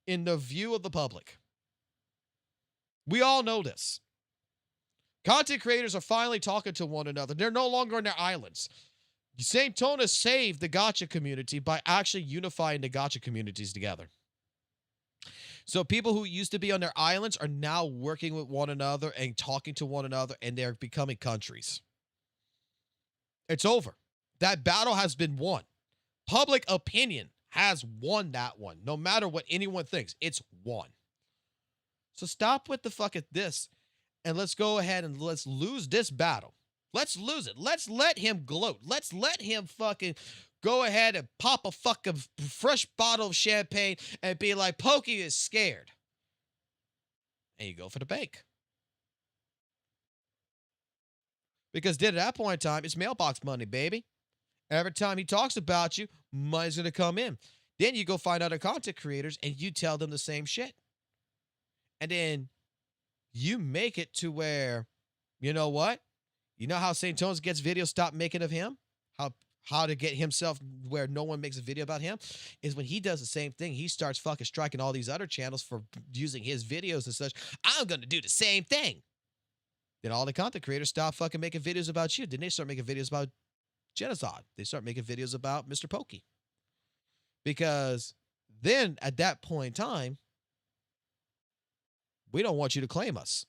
in the view of the public. We all know this. Content creators are finally talking to one another. They're no longer on their islands. Satonus saved the gacha community by actually unifying the gacha communities together. So people who used to be on their islands are now working with one another and talking to one another, and they're becoming countries. It's over. That battle has been won. Public opinion has won that one. No matter what anyone thinks, it's won. So stop with the fucking this, and let's go ahead and let's lose this battle. Let's lose it. Let's let him gloat. Let's let him fucking go ahead and pop a fucking fresh bottle of champagne and be like, Pokey is scared. And you go for the bank. Because then at that point in time, it's mailbox money, baby. Every time he talks about you, money's going to come in. Then you go find other content creators and you tell them the same shit. And then you make it to where, you know what? You know how Satonus gets videos stopped making of him? How to get himself where no one makes a video about him is when he does the same thing. He starts fucking striking all these other channels for using his videos and such. I'm going to do the same thing. Then all the content creators stop fucking making videos about you. Then they start making videos about Genocide. They start making videos about Mr. Pokey. Because then at that point in time, we don't want you to claim us.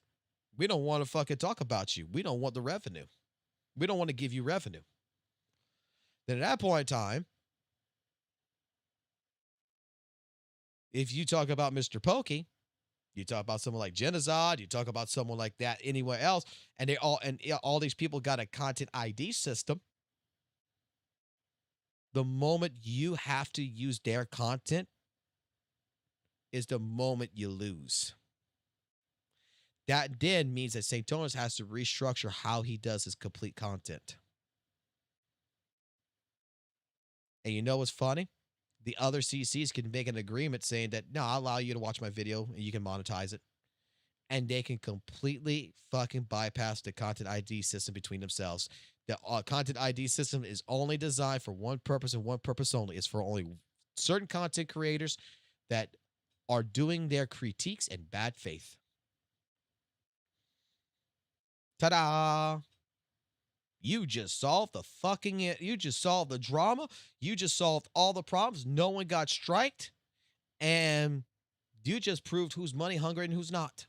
We don't want to fucking talk about you. We don't want the revenue. We don't want to give you revenue. Then at that point in time, if you talk about Mr. Pokey, you talk about someone like Genocide, you talk about someone like that anywhere else, and all these people got a content ID system. The moment you have to use their content is the moment you lose. That then means that Satonus has to restructure how he does his complete content. And you know what's funny? The other CCs can make an agreement saying that, no, I'll allow you to watch my video and you can monetize it. And they can completely fucking bypass the content ID system between themselves. The content ID system is only designed for one purpose and one purpose only. It's for only certain content creators that are doing their critiques in bad faith. Ta-da! You just solved you just solved the drama. You just solved all the problems. No one got striked. And you just proved who's money hungry and who's not.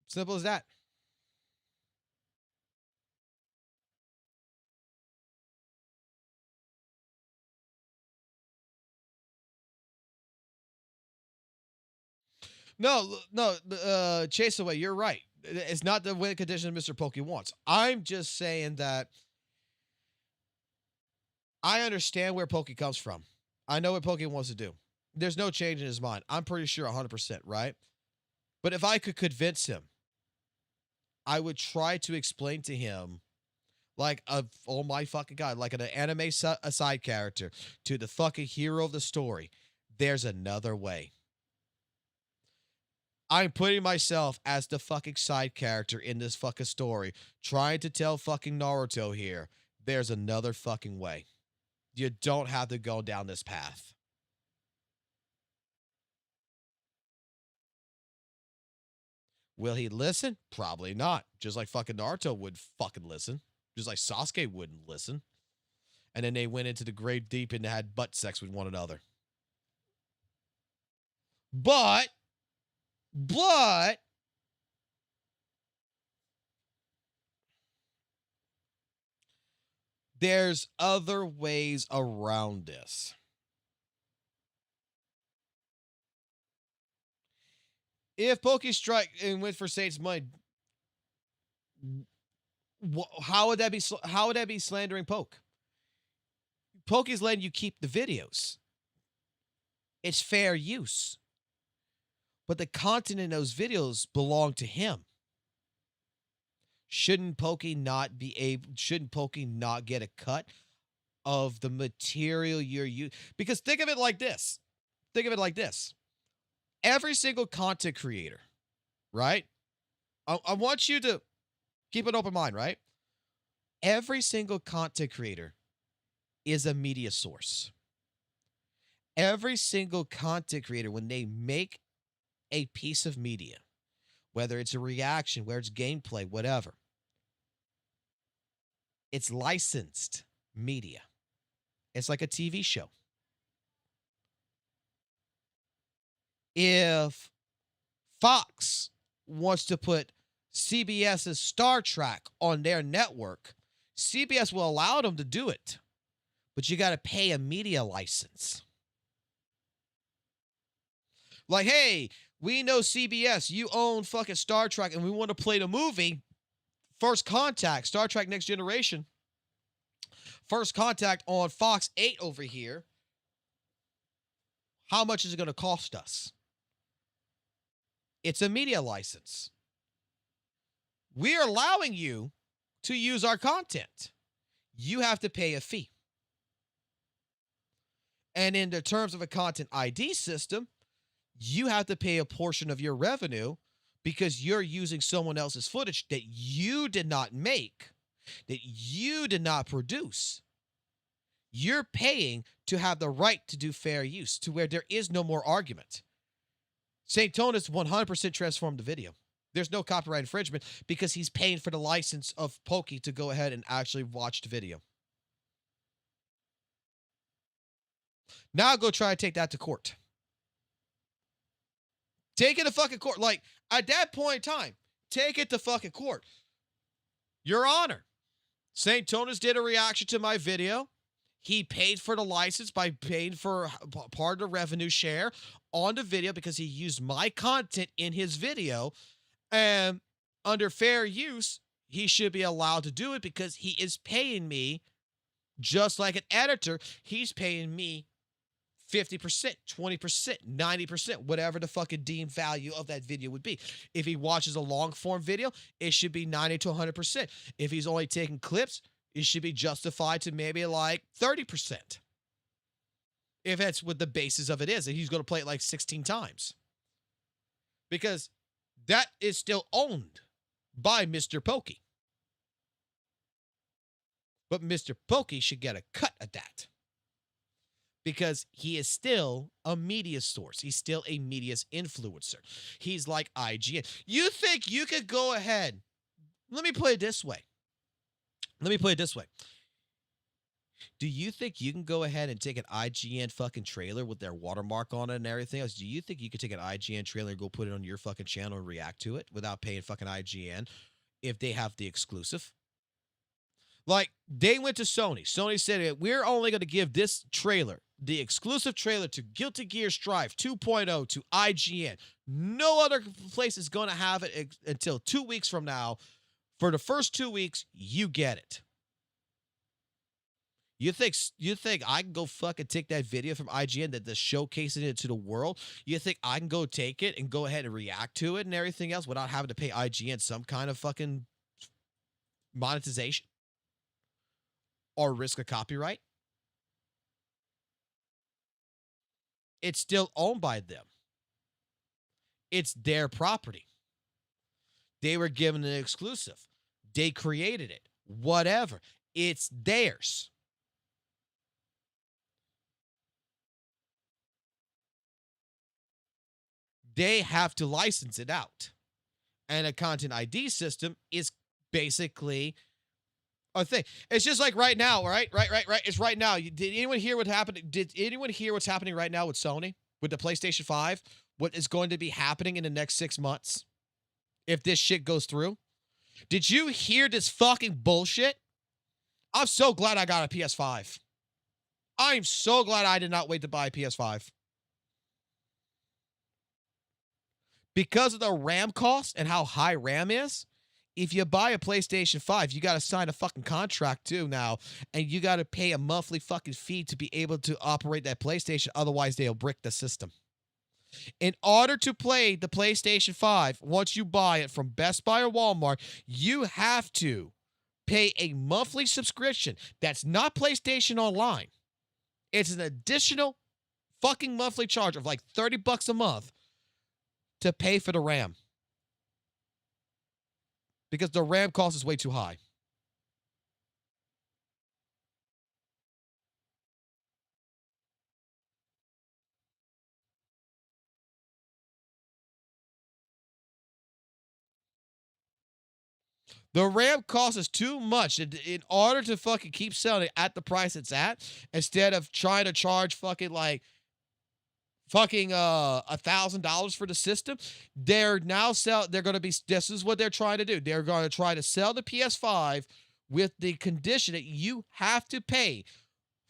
Simple as that. No, Chase Away, you're right. It's not the win condition Mr. Pokey wants. I'm just saying that I understand where Pokey comes from. I know what Pokey wants to do. There's no change in his mind. I'm pretty sure 100%, right? But if I could convince him, I would try to explain to him, like, oh my fucking God, like an anime side character to the fucking hero of the story. There's another way. I'm putting myself as the fucking side character in this fucking story, trying to tell fucking Naruto here, there's another fucking way. You don't have to go down this path. Will he listen? Probably not. Just like fucking Naruto would fucking listen. Just like Sasuke wouldn't listen. And then they went into the grave deep and had butt sex with one another. But there's other ways around this. If Pokey strike and went for Saint's money, how would that be slandering Poke? Pokey's letting you keep the videos. It's fair use. But the content in those videos belong to him. Shouldn't Pokey not get a cut of the material you're using? Because think of it like this. Every single content creator, right? I want you to keep an open mind, right? Every single content creator is a media source. Every single content creator, when they make a piece of media, whether it's a reaction, whether it's gameplay, whatever, it's licensed media. It's like a TV show. If Fox wants to put CBS's Star Trek on their network, CBS will allow them to do it, but you got to pay a media license. Like, hey, we know CBS, you own fucking Star Trek, and we want to play the movie First Contact, Star Trek Next Generation, First Contact on Fox 8 over here. How much is it going to cost us? It's a media license. We're allowing you to use our content. You have to pay a fee. And in the terms of a content ID system, you have to pay a portion of your revenue because you're using someone else's footage that you did not make, that you did not produce. You're paying to have the right to do fair use, to where there is no more argument. Satonus 100% transformed the video. There's no copyright infringement because he's paying for the license of Pokey to go ahead and actually watch the video. Now go try to take that to court. Take it to fucking court. Like, at that point in time, take it to fucking court. Your Honor, Satonus did a reaction to my video. He paid for the license by paying for part of the revenue share on the video because he used my content in his video. And under fair use, he should be allowed to do it because he is paying me just like an editor. He's paying me 50%, 20%, 90%, whatever the fucking deemed value of that video would be. If he watches a long form video, it should be 90 to 100%. If he's only taking clips, it should be justified to maybe like 30%. If that's what the basis of it is, and he's going to play it like 16 times. Because that is still owned by Mr. Pokey. But Mr. Pokey should get a cut of that. Because he is still a media source. He's still a media influencer. He's like IGN. You think you could go ahead? Let me put it this way. Do you think you can go ahead and take an IGN fucking trailer with their watermark on it and everything else? Do you think you could take an IGN trailer and go put it on your fucking channel and react to it without paying fucking IGN if they have the exclusive? Like, they went to Sony. Sony said, we're only going to give this trailer, the exclusive trailer to Guilty Gear Strive 2.0 to IGN. No other place is going to have it until 2 weeks from now. For the first 2 weeks, you get it. You think I can go fucking take that video from IGN that's showcasing it to the world? You think I can go take it and go ahead and react to it and everything else without having to pay IGN some kind of fucking monetization? Or risk a copyright? It's still owned by them. It's their property. They were given an exclusive. They created it. Whatever. It's theirs. They have to license it out. And a content ID system is basically a thing. It's just like right now, right? It's right now. Did anyone hear what happened? Did anyone hear what's happening right now with Sony? With the PlayStation 5? What is going to be happening in the next 6 months? If this shit goes through? Did you hear this fucking bullshit? I'm so glad I got a PS5. I'm so glad I did not wait to buy a PS5. Because of the RAM cost and how high RAM is, if you buy a PlayStation 5, you got to sign a fucking contract too now, and you got to pay a monthly fucking fee to be able to operate that PlayStation. Otherwise, they'll brick the system. In order to play the PlayStation 5, once you buy it from Best Buy or Walmart, you have to pay a monthly subscription. That's not PlayStation Online. It's an additional fucking monthly charge of like $30 a month to pay for the RAM. because the RAM cost is way too high. The RAM cost is too much in order to fucking keep selling it at the price it's at, instead of trying to charge fucking like $1,000 for the system. They're going to be, this is what they're trying to do. They're going to try to sell the PS5 with the condition that you have to pay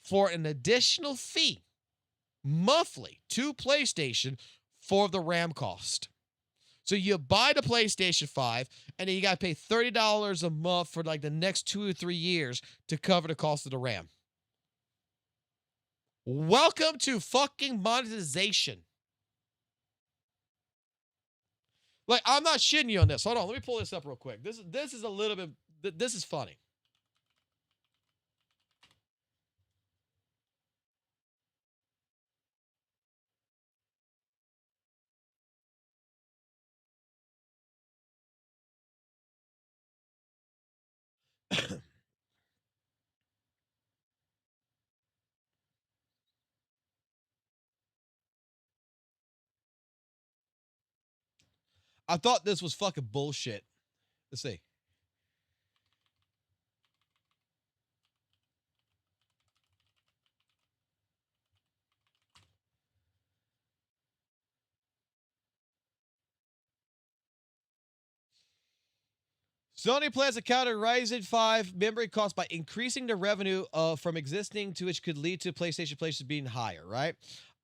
for an additional fee monthly to PlayStation for the RAM cost. So you buy the PlayStation 5, and then you got to pay $30 a month for like the next 2 or 3 years to cover the cost of the RAM. Welcome to fucking monetization. Like, I'm not shitting you on this. Hold on, let me pull this up real quick. This is a little bit, this is funny. I thought this was fucking bullshit. Let's see. Sony plans to counter Ryzen 5 memory costs by increasing the revenue from existing to which could lead to PlayStation places being higher, right?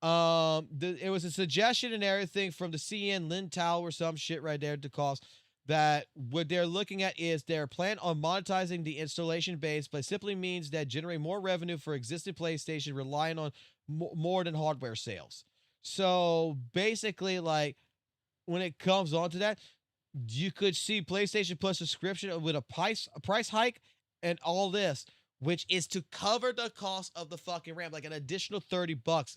It was a suggestion and everything from the CN Lin Tao or some shit right there to cost that what they're looking at is their plan on monetizing the installation base, but simply means that generate more revenue for existing PlayStation relying on more than hardware sales. So basically, like, when it comes on to that, you could see PlayStation Plus subscription with a price hike and all this, which is to cover the cost of the fucking RAM, like an additional $30.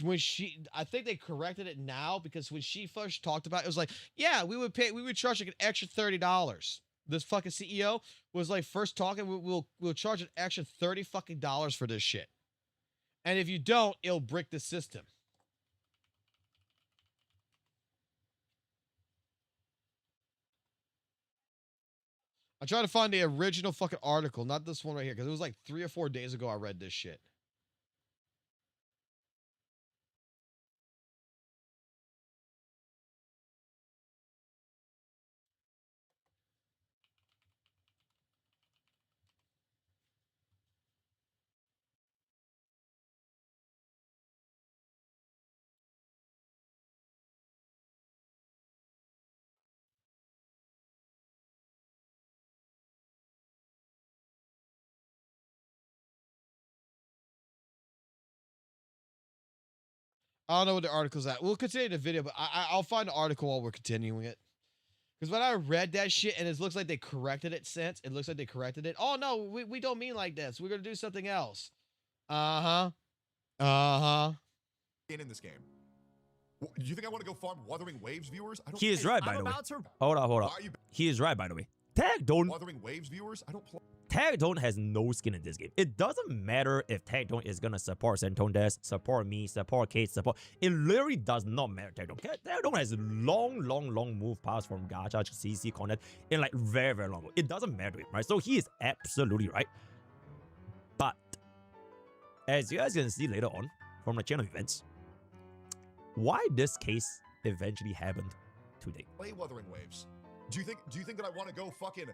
I think they corrected it now, because when she first talked about it, it was like, yeah, we would charge like an extra $30. This fucking CEO was like first talking, we'll charge an extra $30 fucking dollars for this shit. And if you don't, it'll brick the system. I'm trying to find the original fucking article, not this one right here, because it was like 3 or 4 days ago I read this shit. I don't know what the article's at. We'll continue the video, but I'll find the article while we're continuing it. Because when I read that shit, and it looks like they corrected it since. It looks like they corrected it. Oh, no, we don't mean like this. We're going to do something else. Uh-huh. Uh-huh. In this game. Do you think I want to go farm Wuthering Waves viewers? I don't. He is right, by the way. Hold on. He is right, by the way. Tag don't. Wuthering Waves viewers? I don't play. Tag don't has no skin in this game. It doesn't matter if Tag don't is gonna support Satonus, support me, support Kate, support. It literally does not matter. Tag don't has long move pass from gacha to CC content in like very long. It doesn't matter to him, right? So he is absolutely right. But as you guys can see later on from the channel events, why this case eventually happened today. Play Wuthering Waves. Do you think that I want to go fucking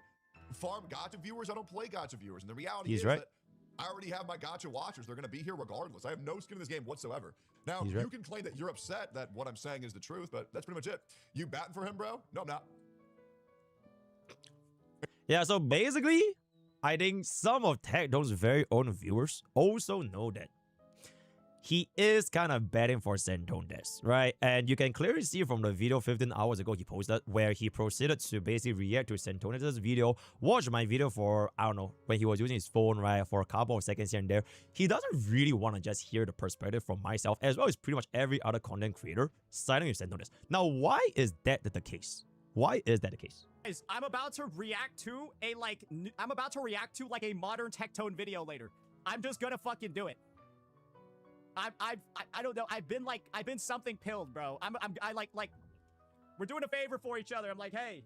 farm gacha viewers? I don't play gacha viewers, and the reality is that I already have my gacha watchers. They're going to be here regardless. I have no skin in this game whatsoever. Now, you can claim that you're upset that what I'm saying is the truth, but that's pretty much it. You batting for him, bro? No, I'm not. Yeah, so basically, I think some of Tagdone's very own viewers also know that he is kind of betting for Satonus, right? And you can clearly see from the video 15 hours ago he posted, where he proceeded to basically react to Satonus' video, watch my video for, I don't know, when he was using his phone, right, for a couple of seconds here and there. He doesn't really want to just hear the perspective from myself, as well as pretty much every other content creator siding with Satonus. Now, why is that the case? Why is that the case? Guys, I'm about to react to a a modern Tectone video later. I'm just gonna fucking do it. I don't know. I've been something pilled, bro. I like we're doing a favor for each other. I'm like, hey,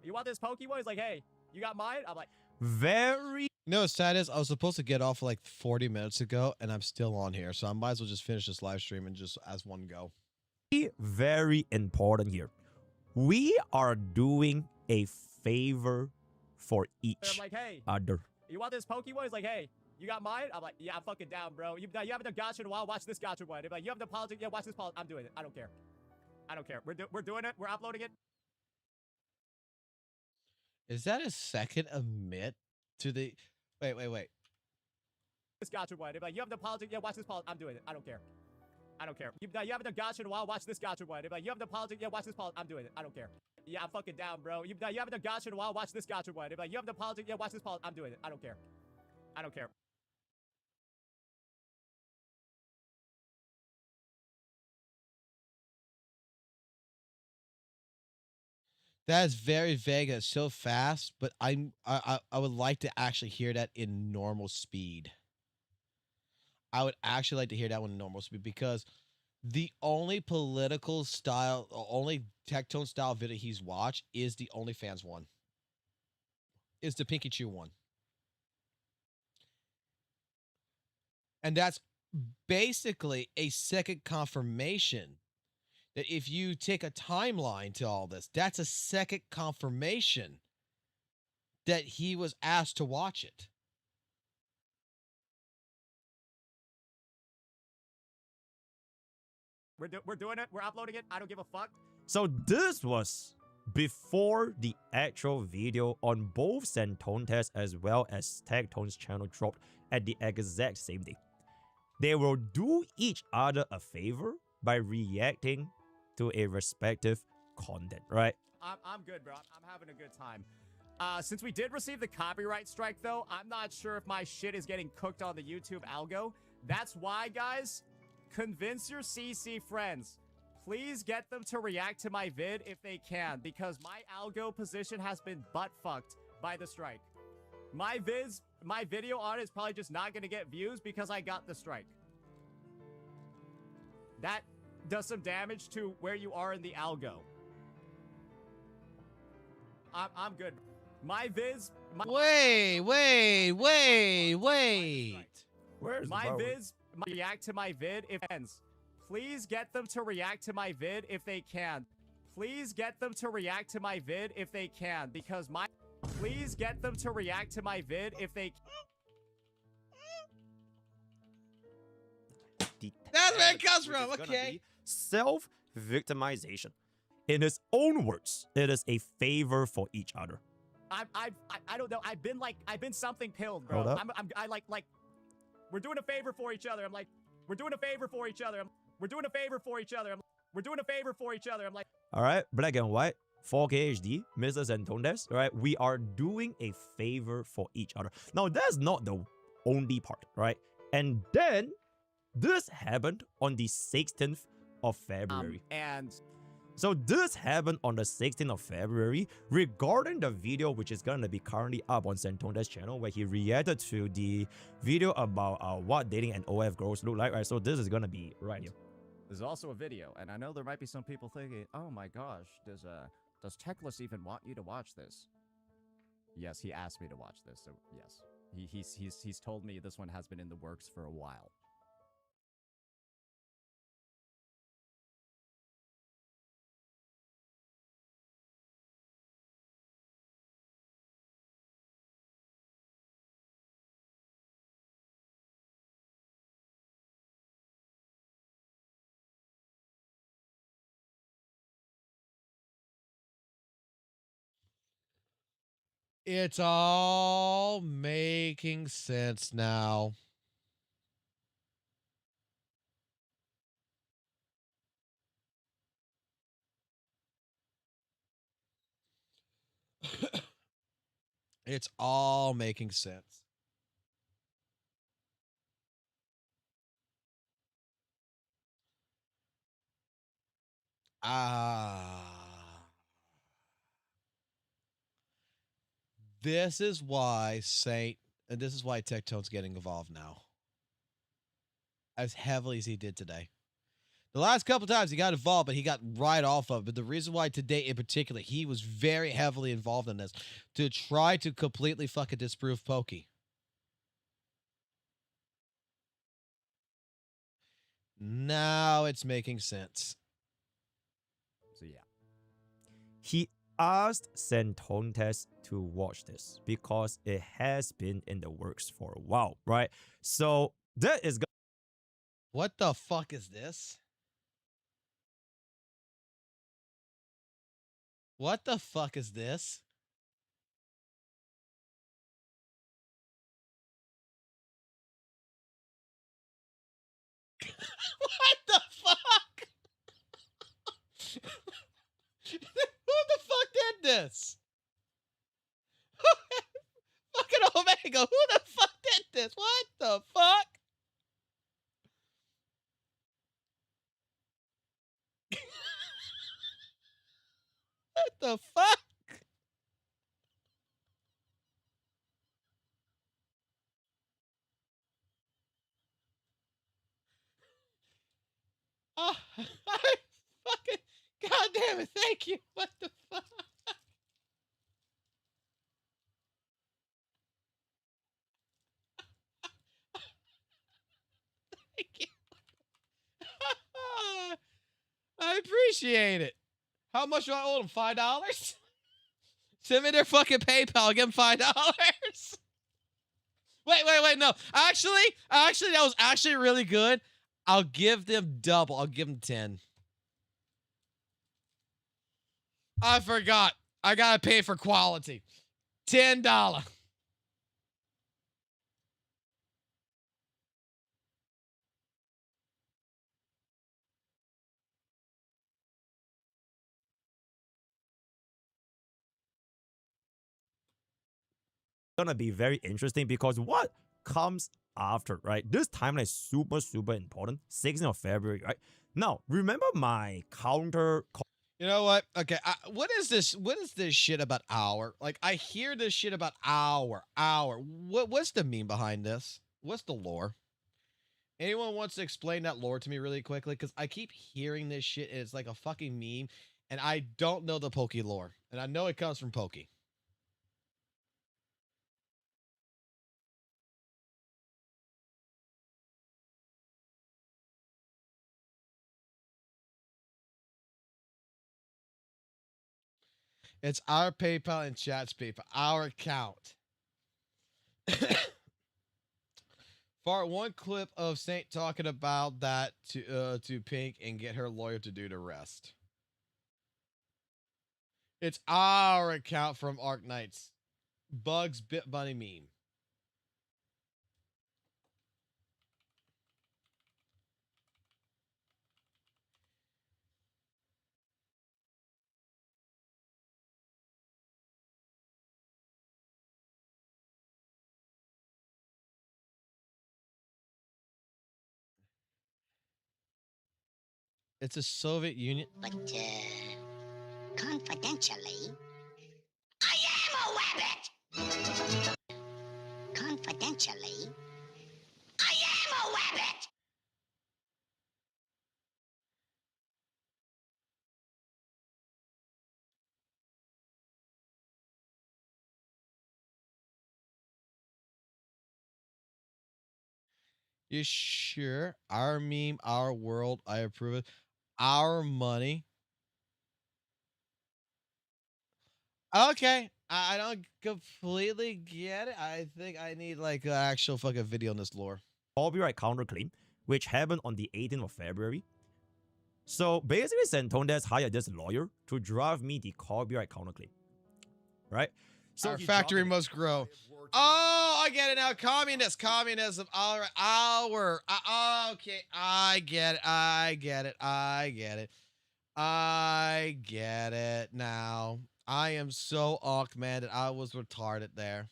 you want this Pokey one? He's like, hey, you got mine? I'm like, Very, No, what's sad is I was supposed to get off like 40 minutes ago, and I'm still on here, so I might as well just finish this live stream and just as one go. very important here. We are doing a favor for I'm each like, hey, other. you want this Pokey one? He's like, hey, you got mine? I'm like, yeah, I'm fucking down, bro. You haven't done gotcha in a while. Watch this gotcha one. They're like, you haven't done politics? Yeah, watch this politics. I'm doing it. I don't care. I don't care. We're doing it. We're uploading it. Is that a second admit to the? Wait. This gotcha one. They're like, you haven't done politics? Yeah, watch this politics. I'm doing it. I don't care. I don't care. You haven't done gotcha in a while. Watch this gotcha one. They're like, you haven't done politics? Yeah, watch this politics. I'm doing it. I don't care. Yeah, I'm fucking down, bro. You haven't done gotcha in a while. Watch this gotcha one. They're like, you haven't done politics? Yeah, watch this politics. I'm doing it. I don't care. I don't care. That is very vague and so fast, but I would like to actually hear that in normal speed. I would actually like to hear that one in normal speed because the only political style, only Tectone style video he's watched is the OnlyFans one. Is the Pinky Chew one. And that's basically a second confirmation that if you take a timeline to all this, that's a second confirmation that he was asked to watch it. We're doing it. We're uploading it. I don't give a fuck. So this was before the actual video on both Satonus as well as Tectone's channel dropped at the exact same day. They will do each other a favor by reacting to a respective content, right? I'm good, bro. I'm having a good time. Since we did receive the copyright strike, though, I'm not sure if my shit is getting cooked on the YouTube algo. That's why, guys, convince your CC friends. Please get them to react to my vid if they can, because my algo position has been butt-fucked by the strike. My video on it is probably just not going to get views because I got the strike. That does some damage to where you are in the algo. I'm good. My viz... Wait. Where's my viz... react to my vid if ends. Please get them to react to my vid if they can. Please get them to react to my vid if they can, because my... Please get them to react to my vid if they... That's where it comes from, okay. Self-victimization. In his own words, it is a favor for each other. I don't know. I've been something pilled, bro. Hold up. I like we're doing a favor for each other. I'm like, we're doing a favor for each other. We're doing a favor for each other. We're doing a favor for each other. I'm like, All right, black and white, 4K HD, Mrs. Antondes. All right, we are doing a favor for each other. Now, that's not the only part, right? And then this happened on the 16th of February. So this happened on the 16th of February regarding the video which is gonna be currently up on Satonus' channel, where he reacted to the video about what dating and OF girls look like, right? So this is gonna be right here. there's also a video, and I know there might be some people thinking, oh my gosh, does Techless even want you to watch this? Yes, he asked me to watch this, so yes. He's told me this one has been in the works for a while. It's all making sense now. It's all making sense. Ah. This is why and this is why Tectone's getting involved now. As heavily as he did today. The last couple times he got involved, but he got right off of it. But the reason why today in particular, he was very heavily involved in this to try to completely fucking disprove Pokey. Now it's making sense. So yeah. He asked Satonus to watch this because it has been in the works for a while, right? So that is What the fuck is this? What the fuck is this? What the fuck? Who the fuck did this? Fucking Omega, who the fuck did this? What the fuck? What the fuck? Oh, I fucking God damn it, thank you. What the fuck? Thank you. I appreciate it. How much do I owe them? $5? Send me their fucking PayPal. I'll give them $5. Wait. No. Actually, that was actually really good. I'll give them double. I'll give them 10. I forgot. I gotta pay for quality. $10. gonna be very interesting because what comes after, right? This timeline is super, super important. 16th of February, right? Now, remember my counter. You know what? Okay, what is this? What is this shit about hour? Like, I hear this shit about hour. What's the meme behind this? What's the lore? Anyone wants to explain that lore to me really quickly? Because I keep hearing this shit, and it's like a fucking meme, and I don't know the Pokey lore. And I know it comes from Pokey. It's our PayPal and chat's PayPal. Our account. Fart one clip of Saint talking about that to Pink and get her lawyer to do the rest. It's our account from Arc Knights. Bugs Bit Bunny meme. It's a Soviet Union. But, confidentially, I am a rabbit! Confidentially, I am a rabbit! You sure? Our meme, our world, I approve it. Our money. Okay. I don't completely get it. I think I need like an actual fucking video on this lore. Copyright counterclaim, which happened on the 18th of February. So basically, Satonus hired this lawyer to draft me the copyright counterclaim, right? So Our he factory drafted it. must grow. Oh, I get it now. Communism. All right. Okay. I get it now. I am so man that I was retarded there.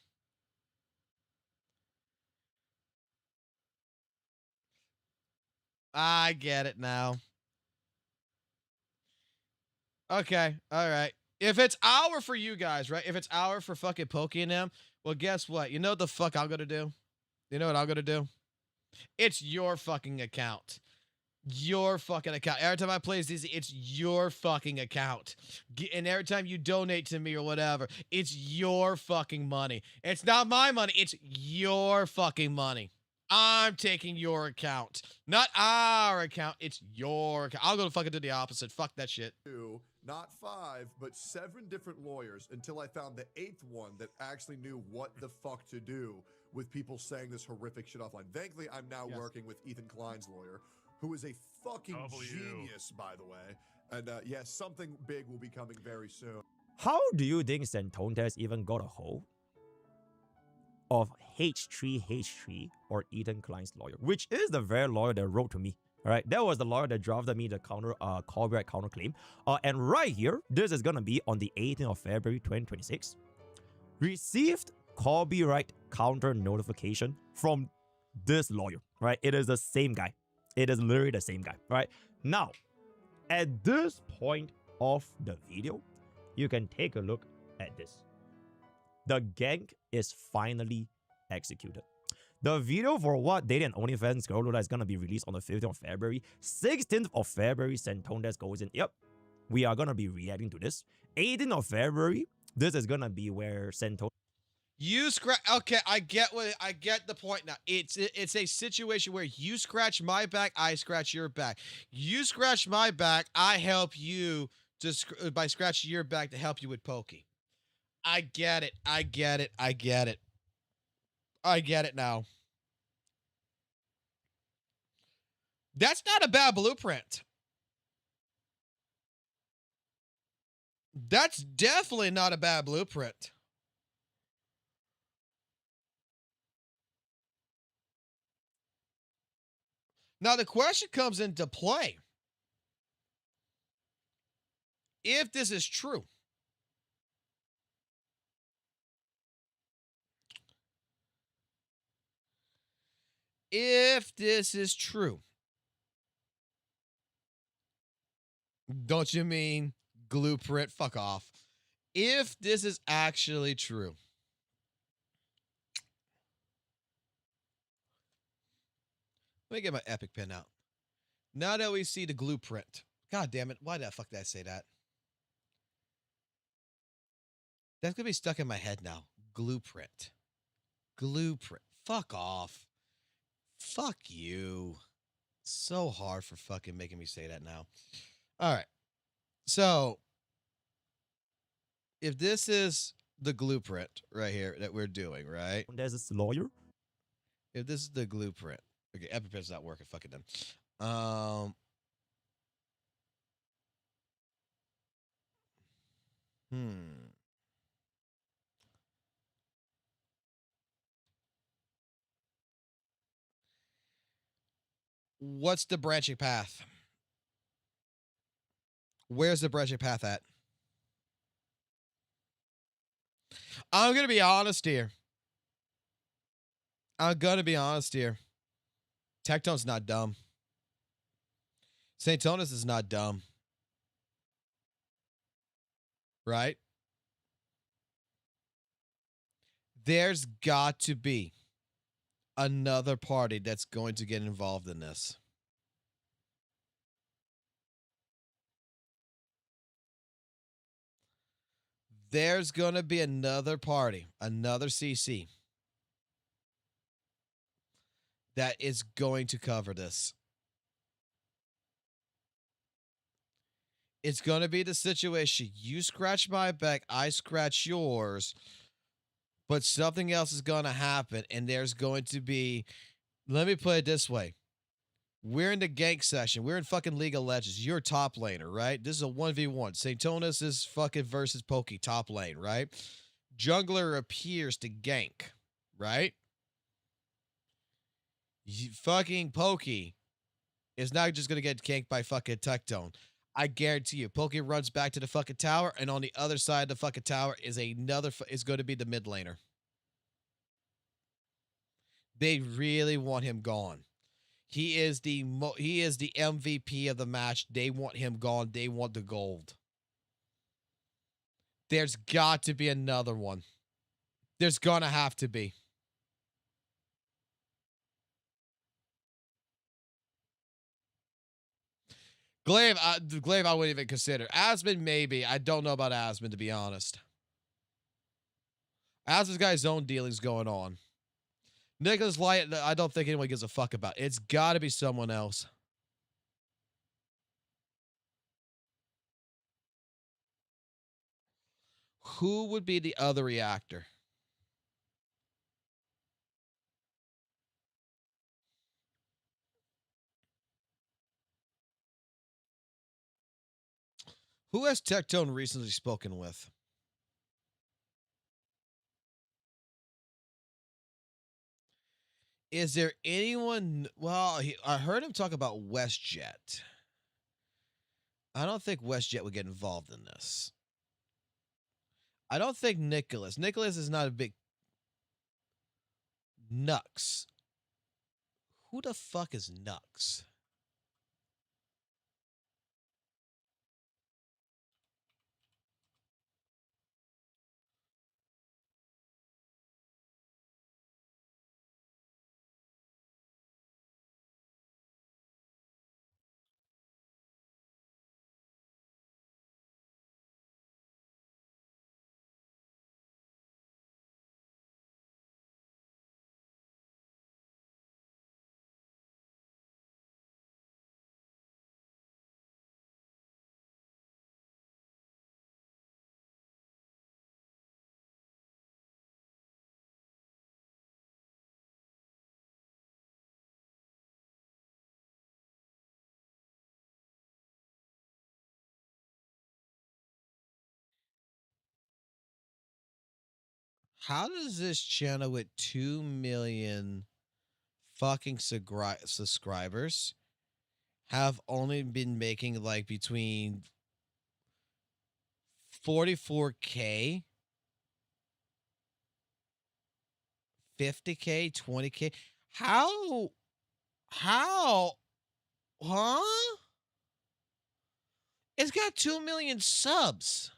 I get it now. Okay. All right. If it's hour for you guys, right? If it's hour for fucking Pokey and them, well, guess what? You know what the fuck I'm gonna do? You know what I'm gonna do? It's your fucking account. Your fucking account. Every time I play ZZ, it's your fucking account. And every time you donate to me or whatever, it's your fucking money. It's not my money. It's your fucking money. I'm taking your account. Not our account. It's your account. I'll go to fucking do the opposite. Fuck that shit. Not 5, but 7 different lawyers until I found the 8th one that actually knew what the fuck to do with people saying this horrific shit offline. Thankfully, I'm now working with Ethan Klein's lawyer, who is a fucking genius, by the way. And yes, something big will be coming very soon. How do you think Satonus even got a hold of H3H3 or Ethan Klein's lawyer, which is the very lawyer that wrote to me? All right, that was the lawyer that drafted me the copyright counterclaim. And right here, this is gonna be on the 18th of February 2026. Received copyright counter notification from this lawyer. Right, it is the same guy. It is literally the same guy. Right now, at this point of the video, you can take a look at this. The gang is finally executed. The video for what Dating and OnlyFans Girl Loader is going to be released on the 15th of February. 16th of February, Satonus goes in. Yep, we are going to be reacting to this. 18th of February, this is going to be where Satonus... You scratch. Okay, I get the point now. It's a situation where you scratch my back, I scratch your back. You scratch my back, I help you by scratching your back to help you with Pokey. I get it. I get it. I get it. I get it now. That's not a bad blueprint. That's definitely not a bad blueprint. Now the question comes into play. If this is true, don't you mean blueprint? Fuck off. If this is actually true, let me get my epic pen out. Now that we see the blueprint, god damn it, why the fuck did I say that? That's gonna be stuck in my head now. Blueprint. Blueprint. Fuck off. Fuck you. So hard for fucking making me say that now. All right. So, if this is the blueprint right here that we're doing, right? There's this lawyer. If this is the blueprint. Okay, EpiPen's not working. Fuck it then. What's the branching path? Where's the branching path at? I'm going to be honest here. Tectone's not dumb. Satonus is not dumb. Right? There's got to be another party that's going to get involved in this. There's going to be another party, another CC that is going to cover this. It's going to be the situation. You scratch my back, I scratch yours, but something else is going to happen, and there's going to be, let me put it this way. We're in the gank session. We're in fucking League of Legends. You're top laner, right? This is a 1v1. Satonus is fucking versus Pokey, top lane, right? Jungler appears to gank, right? Fucking Pokey is not just going to get ganked by fucking Tectone. I guarantee you, Pokey runs back to the fucking tower, and on the other side of the fucking tower is is going to be the mid laner. They really want him gone. He is the MVP of the match. They want him gone. They want the gold. There's got to be another one. There's gonna have to be. Glaive, Glaive, I wouldn't even consider. Asmon, maybe. I don't know about Asmon, to be honest. Asmon's got his own dealings going on. Nicholas Light, I don't think anyone gives a fuck about. It's got to be someone else. Who would be the other reactor? Who has Tectone recently spoken with? Is there anyone? Well, I heard him talk about WestJet. I don't think WestJet would get involved in this. I don't think Nicholas. Nicholas is not a big Nux. Who the fuck is Nux? How does this channel with 2 million fucking subscribers have only been making like between 44K, 50K, 20K? How? Huh? It's got 2 million subs.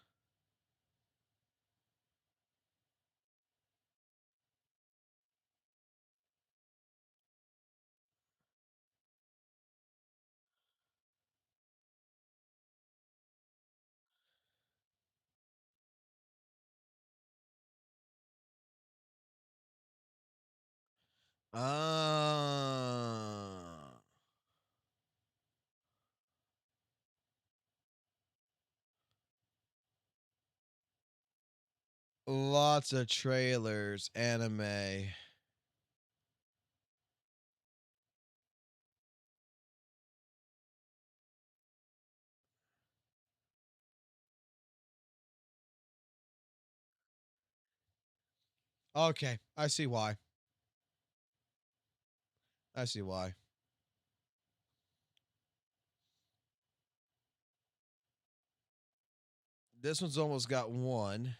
Lots of trailers, anime. Okay, I see why. I see why. This one's almost got one.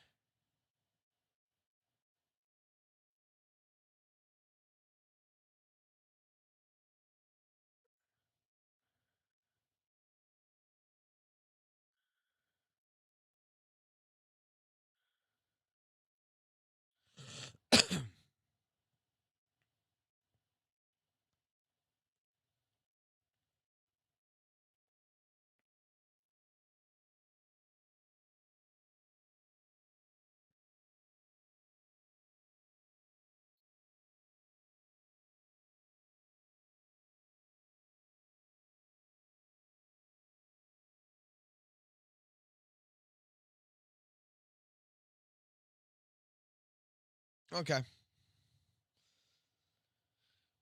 Okay.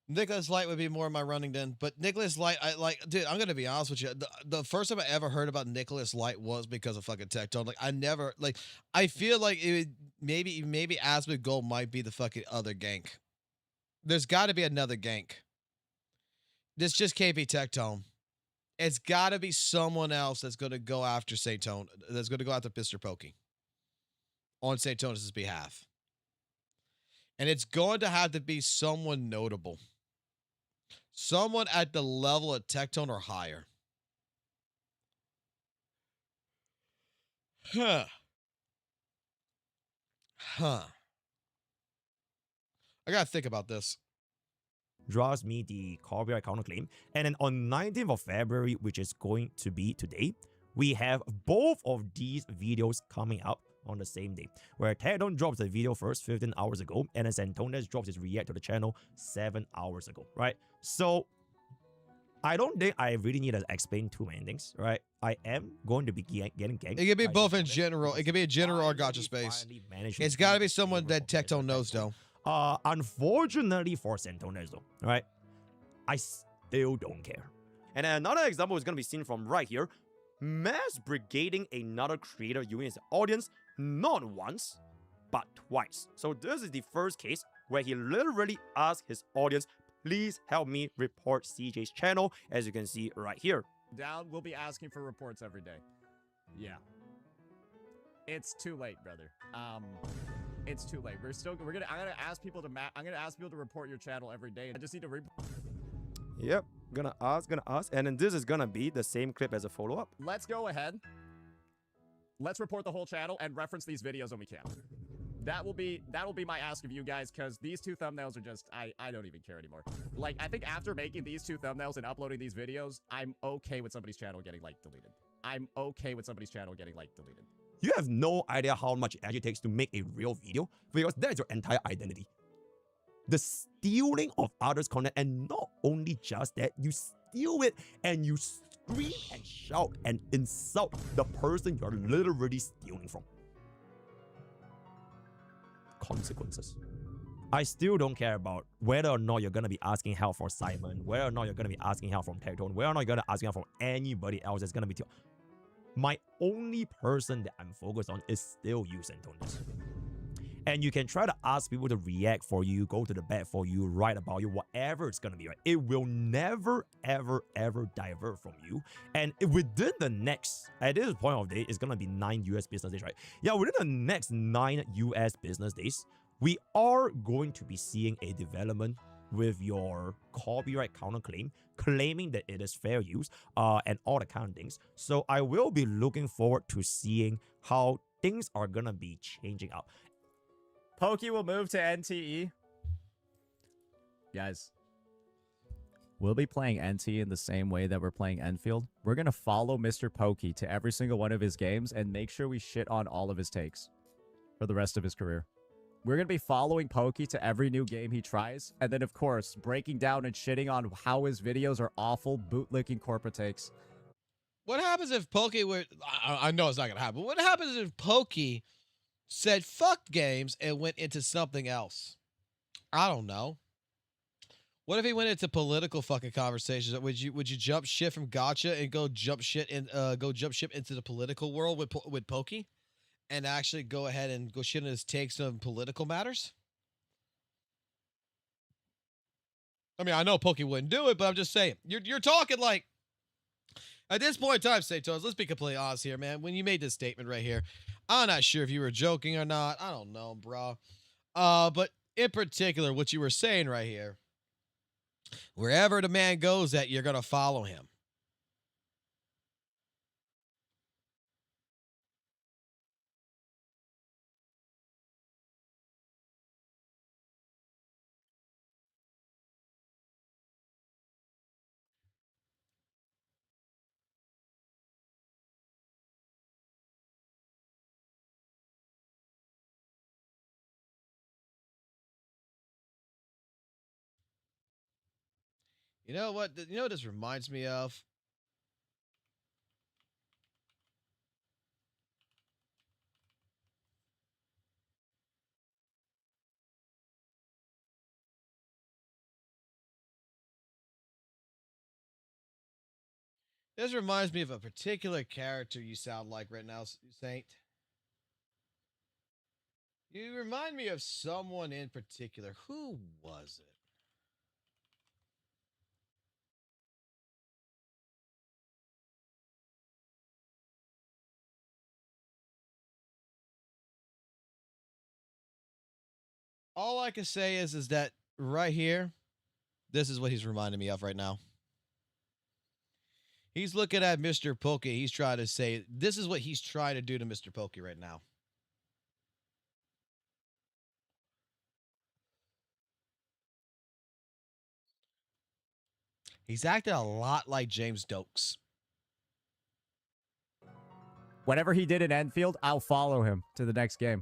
Nicholas Light would be more of my running then, but Nicholas Light, I like, dude, I'm gonna be honest with you. The first time I ever heard about Nicholas Light was because of fucking Tectone. Like, I never, like, I feel like it would, maybe Asmod Gold might be the fucking other gank. There's got to be another gank. This just can't be Tectone. It's got to be someone else that's gonna go after Satonus, that's gonna go after Mr. Pokey on Satonus' behalf, and it's going to have to be someone notable. Someone at the level of Tectone or higher. Huh. Huh. I gotta think about this. Draws me the copyright counterclaim. And then on 19th of February, which is going to be today, we have both of these videos coming up on the same day, where Tecton drops the video first 15 hours ago, and then Satonus drops his react to the channel 7 hours ago, right? So I don't think I really need to explain too many things, right? I am going to be getting ganked. It could be by both in Satonus general. It could be a general or gotcha space. It's got to be someone that Tecton knows, though. Unfortunately for Satonus, though, right? I still don't care. And another example is going to be seen from right here. Mass brigading another creator using his audience, not once, but twice. So this is the first case where he literally asked his audience, please help me report CJ's channel, as you can see right here. Down, we'll be asking for reports every day. Yeah. It's too late, brother. It's too late. I'm gonna ask people to report your channel every day. I just need to Yep, gonna ask, and then this is gonna be the same clip as a follow-up. Let's go ahead. Let's report the whole channel and reference these videos when we can. That'll be my ask of you guys, because these two thumbnails are just, I don't even care anymore. Like, I think after making these two thumbnails and uploading these videos, I'm okay with somebody's channel getting, like, deleted. I'm okay with somebody's channel getting, like, deleted. You have no idea how much it actually takes to make a real video, because that's your entire identity. The stealing of others' content, and not only just that, you steal it and you scream and shout and insult the person you're literally stealing from. Consequences. I still don't care about whether or not you're going to be asking help for Simon, whether or not you're going to be asking help from Tecton, whether or not you're going to ask help from anybody else that's going to be... My only person that I'm focused on is still you, Satonus. And you can try to ask people to react for you, go to the bat for you, write about you, whatever it's going to be, right? It will never, ever, ever divert from you. And within the next, at this point of day, it's going to be 9 US business days, right? Yeah, within the next 9 US business days, we are going to be seeing a development with your copyright counterclaim, claiming that it is fair use, and all the kind of things. So I will be looking forward to seeing how things are going to be changing up. Pokey will move to NTE. Guys, we'll be playing NT in the same way that we're playing Enfield. We're going to follow Mr. Pokey to every single one of his games and make sure we shit on all of his takes for the rest of his career. We're going to be following Pokey to every new game he tries. And then, of course, breaking down and shitting on how his videos are awful, bootlicking corporate takes. What happens if Pokey were... I know it's not going to happen. What happens if Pokey said fuck games and went into something else? I don't know. What if he went into political fucking conversations? Would you jump shit from gotcha and go jump ship into the political world with Pokey, and actually go ahead and go shit in his takes on political matters? I mean, I know Pokey wouldn't do it, but I'm just saying. You're talking like, at this point in time, Satonus, let's be completely honest here, man. When you made this statement right here, I'm not sure if you were joking or not. I don't know, bro. But in particular, what you were saying right here, wherever the man goes at, you're going to follow him. You know what? You know what this reminds me of? This reminds me of a particular character you sound like right now, Saint. You remind me of someone in particular. Who was it? All I can say is that right here, this is what he's reminding me of right now. He's looking at Mr. Pokey. He's trying to say, this is what he's trying to do to Mr. Pokey right now. He's acting a lot like James Dokes. Whatever he did in Enfield, I'll follow him to the next game.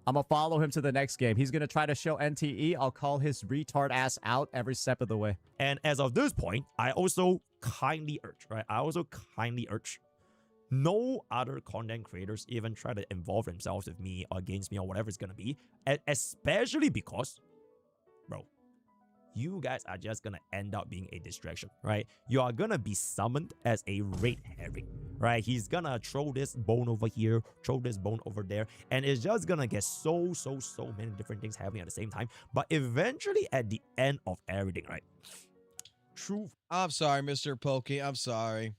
I'm going to follow him to the next game. He's going to try to show NTE. I'll call his retard ass out every step of the way. And as of this point, I also kindly urge, right? I also kindly urge no other content creators even try to involve themselves with me or against me or whatever it's going to be. Especially because, bro, you guys are just gonna end up being a distraction, right? You are gonna be summoned as a red herring, right? He's gonna throw this bone over here, throw this bone over there, and it's just gonna get so many different things happening at the same time. But eventually, at the end of everything, right? Truth. I'm sorry, Mr. Pokey. I'm sorry.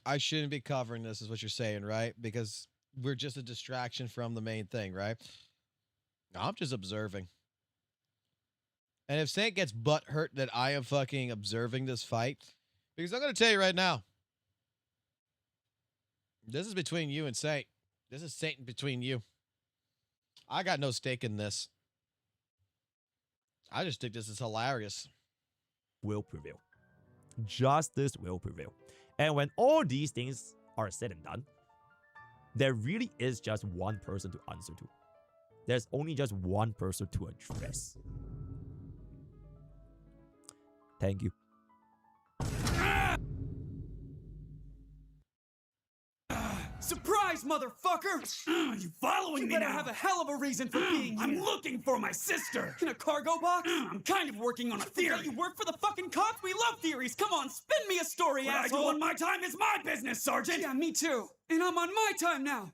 I shouldn't be covering this, is what you're saying, right? Because we're just a distraction from the main thing, right? I'm just observing. And if Saint gets butt hurt that I am fucking observing this fight, because I'm going to tell you right now, this is between you and Saint. This is Saint between you. I got no stake in this. I just think this is hilarious. Will prevail. Justice will prevail. And when all these things are said and done, there really is just one person to answer to. There's only just one person to address. Thank you. Surprise, motherfucker! You following me now? You better have a hell of a reason for being here. I'm looking for my sister. In a cargo box? I'm kind of working on a theory. You work for the fucking cops? We love theories. Come on, spin me a story, asshole. What I do on my time is my business, Sergeant. Yeah, me too. And I'm on my time now.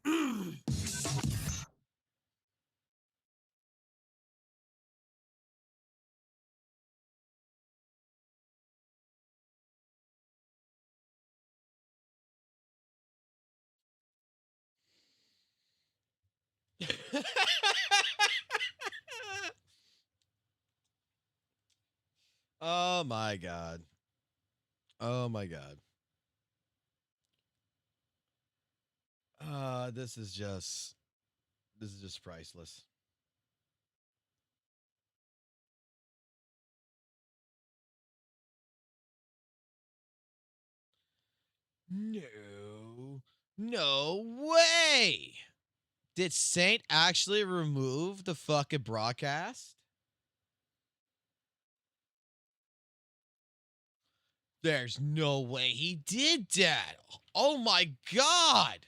Oh my god. Oh my god. This is just priceless. No way. Did Saint actually remove the fucking broadcast? There's no way he did that. Oh my god.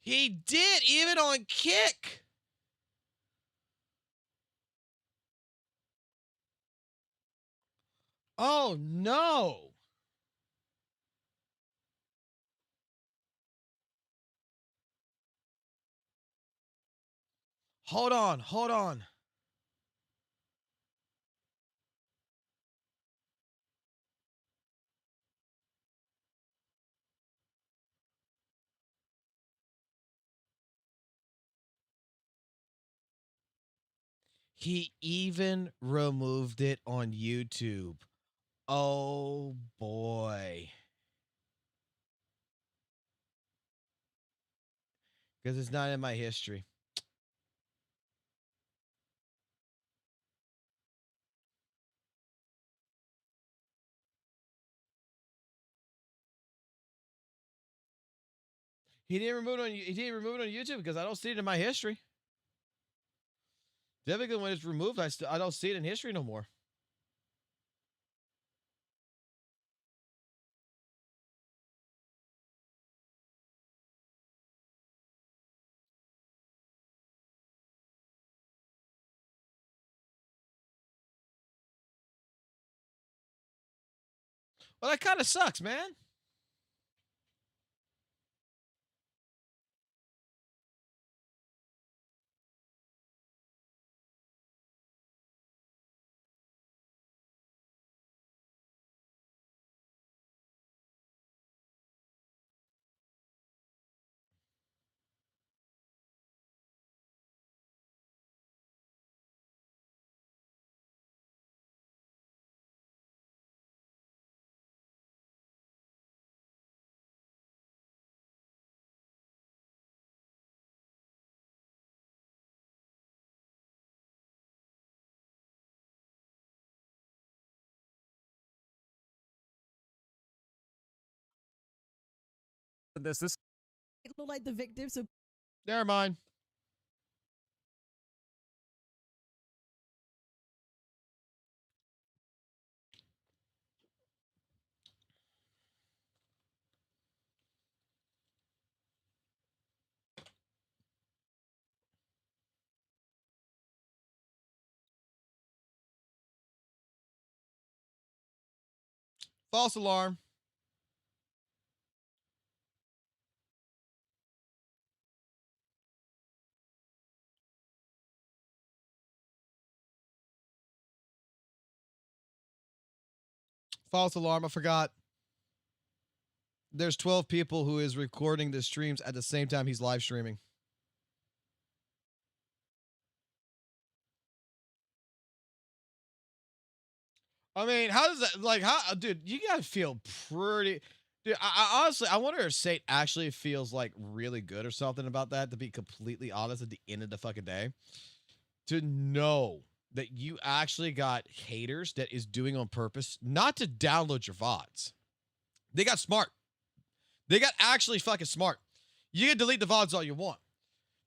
He did, even on Kick. Oh no. Hold on, hold on. He even removed it on YouTube. Oh boy. Because it's not in my history. He didn't remove it on YouTube because I don't see it in my history. Typically, when it's removed, I don't see it in history no more. Well, that kind of sucks, man. this look like the victim, so Never mind. False alarm. False alarm. I forgot. There's 12 people who is recording the streams at the same time he's live streaming. I mean, how does that, like, how, dude, you gotta feel pretty, dude, I honestly, I wonder if Sate actually feels, like, really good or something about that, to be completely honest, at the end of the fucking day. To know that you actually got haters that is doing on purpose, not to download your VODs. They got smart. They got actually fucking smart. You can delete the VODs all you want.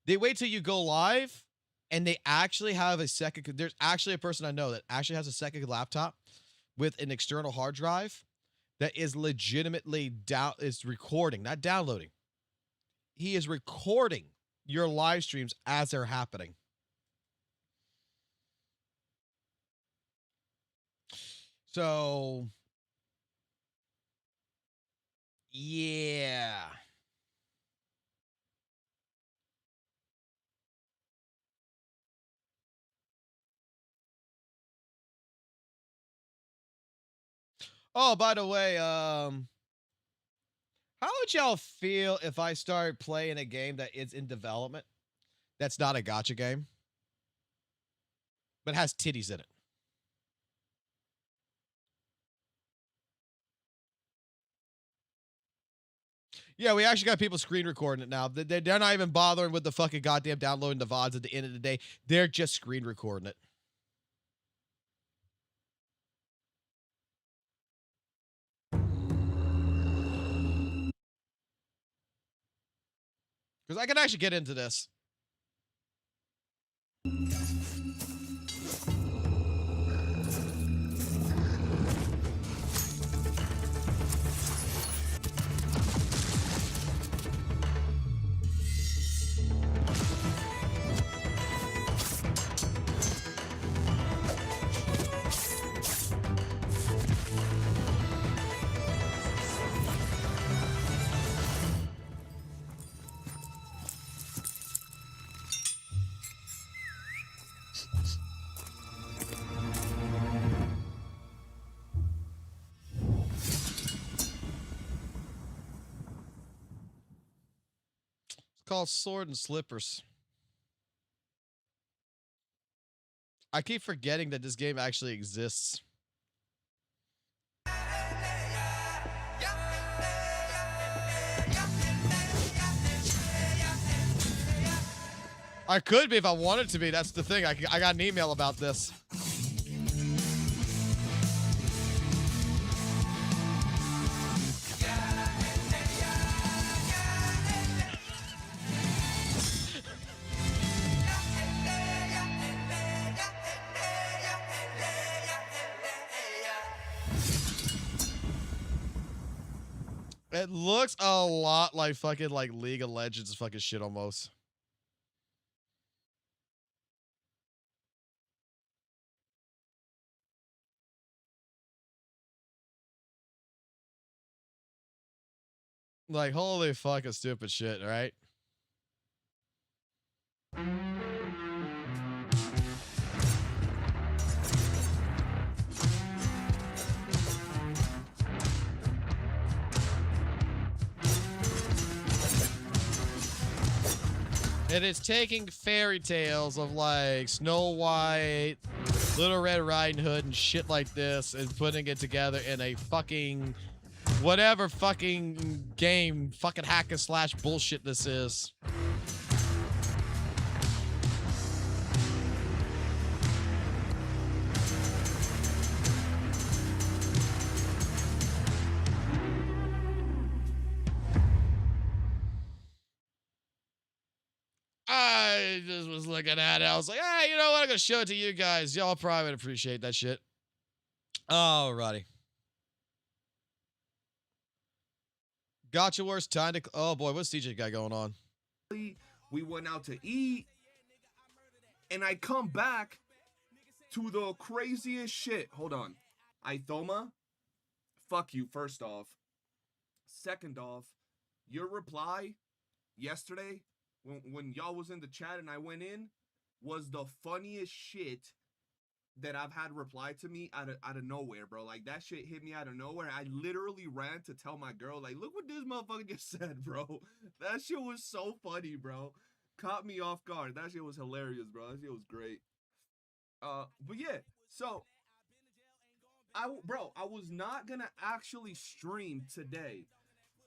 They wait till you go live, and they actually have a second, there's actually a person I know that actually has a second laptop with an external hard drive that is legitimately is recording, not downloading. He is recording your live streams as they're happening. So, yeah. Oh, by the way, how would y'all feel if I start playing a game that is in development that's not a gacha game, but has titties in it? Yeah, we actually got people screen recording it now. They're not even bothering with the fucking goddamn downloading the VODs at the end of the day. They're just screen recording it. Because I can actually get into this. Called Sword and Slippers. I keep forgetting that this game actually exists. I could be if I wanted to be. That's the thing. I got an email about this. It looks a lot like fucking like League of Legends fucking shit almost. Like, holy fucking stupid shit, right? And it's taking fairy tales of like Snow White, Little Red Riding Hood, and shit like this, and putting it together in a fucking whatever fucking game, fucking hack and slash bullshit this is. I just was looking at it. I was like, you know what? I'm gonna show it to you guys. Y'all probably would appreciate that shit. Alrighty. Gotcha worse time to. Oh boy, what's DJ guy going on? We went out to eat, and I come back to the craziest shit. Hold on. Ithoma, fuck you, first off. Second off, your reply yesterday when y'all was in the chat and I went in was the funniest shit that I've had reply to me out of nowhere, bro. Like, that shit hit me out of nowhere. I literally ran to tell my girl, like, look what this motherfucker just said, bro. That shit was so funny, bro. Caught me off guard. That shit was hilarious, bro. That shit was great. But yeah, so I was not gonna actually stream today.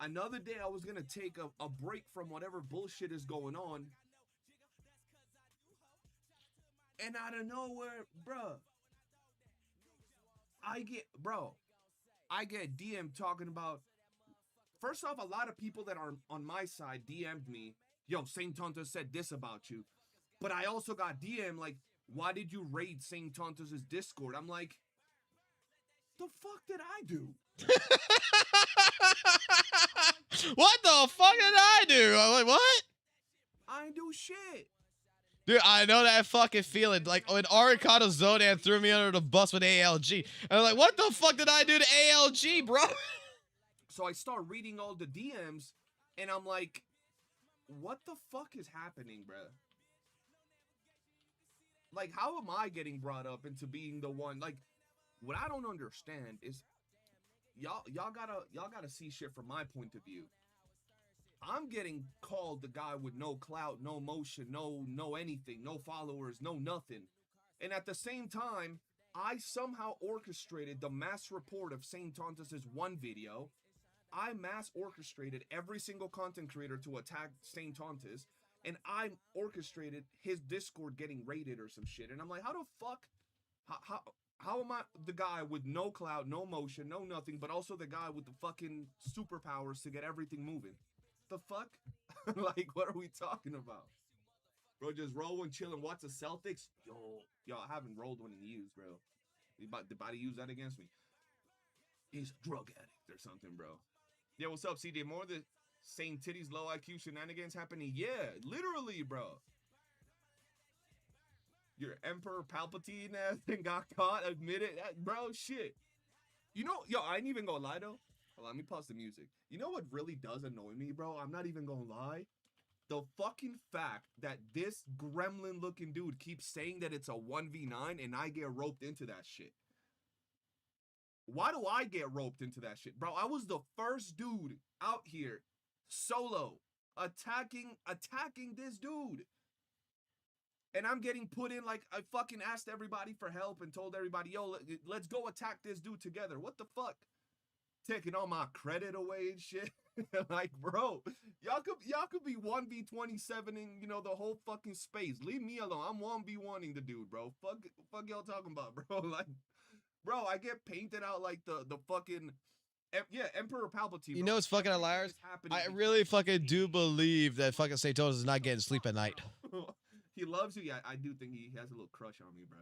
Another day I was gonna take a break from whatever bullshit is going on. And out of nowhere, bro, I get DM talking about, first off, a lot of people that are on my side DM'd me, yo, Saint Tonto said this about you. But I also got DM like, why did you raid Saint Tonto's Discord? I'm like, the fuck did I do? What the fuck did I do? I'm like, what? I ain't do shit. Dude, I know that fucking feeling. Like, when Arikado Zodan threw me under the bus with ALG. And I'm like, what the fuck did I do to ALG, bro? So I start reading all the DMs, and I'm like, what the fuck is happening, bro? Like, how am I getting brought up into being the one? Like, what I don't understand is y'all gotta see shit from my point of view. I'm getting called the guy with no clout, no motion, no anything, no followers, no nothing. And at the same time, I somehow orchestrated the mass report of Saint Tontos' one video. I mass orchestrated every single content creator to attack Saint Tontos, and I orchestrated his Discord getting raided or some shit. And I'm like, how the fuck? How am I the guy with no clout, no motion, no nothing, but also the guy with the fucking superpowers to get everything moving? The fuck? Like, what are we talking about? Bro, just roll one, chill, and watch the Celtics? Yo, I haven't rolled one in years, bro. You about to use that against me? He's a drug addict or something, bro. Yeah, what's up, CJ? More of the same titties, low IQ shenanigans happening? Yeah, literally, bro. Your Emperor Palpatine ass and got caught, admit it. Bro, shit. You know, yo, I ain't even gonna lie, though. Hold on, let me pause the music. You know what really does annoy me, bro? I'm not even gonna lie. The fucking fact that this gremlin-looking dude keeps saying that it's a 1v9 and I get roped into that shit. Why do I get roped into that shit? Bro, I was the first dude out here, solo, attacking this dude. And I'm getting put in like I fucking asked everybody for help and told everybody, yo, let's go attack this dude together. What the fuck? Taking all my credit away and shit. Like, bro, y'all could be 1v27ing, you know, the whole fucking space. Leave me alone. I'm 1v1ing the dude, bro. Fuck y'all talking about, bro. Like, bro, I get painted out like the fucking Emperor Palpatine. You know what's fucking hilarious? I really fucking do believe that fucking Satonus is not getting sleep at night. He loves you. Yeah, I do think he has a little crush on me, bro.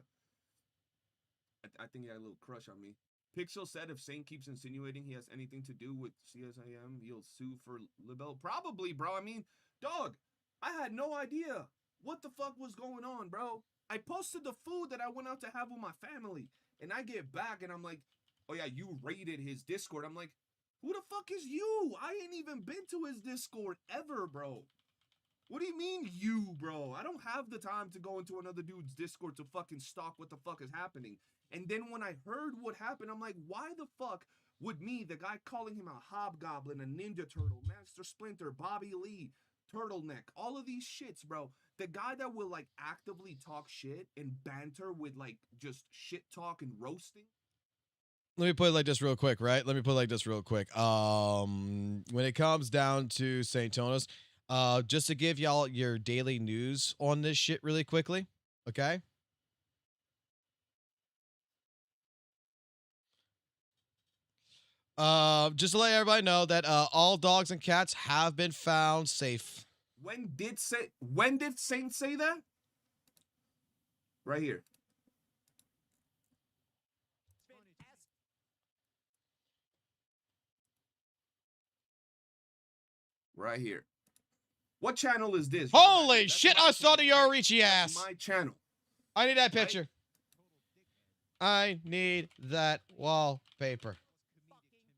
I think he had a little crush on me. Pixel said if Saint keeps insinuating he has anything to do with CSIM, he'll sue for libel. Probably, bro. I mean, dog, I had no idea what the fuck was going on, bro. I posted the food that I went out to have with my family, and I get back, and I'm like, oh yeah, you raided his Discord. I'm like, who the fuck is you? I ain't even been to his Discord ever, bro. What do you mean you, bro? I don't have the time to go into another dude's Discord to fucking stalk what the fuck is happening. And then when I heard what happened, I'm like, why the fuck would me, the guy calling him a hobgoblin, a ninja turtle, Master Splinter, Bobby Lee, turtleneck, all of these shits, bro. The guy that will like actively talk shit and banter with like just shit talk and roasting. Let me put it like this real quick, right? Let me put it like this real quick. When it comes down to Saint Tonus, just to give y'all your daily news on this shit really quickly, okay? Just to let everybody know that all dogs and cats have been found safe. When did Saint say that? Right here. Right here. What channel is this? Holy That's shit, my I saw the channel, Yorichi ass. That's my channel. I need that picture. I need that wallpaper.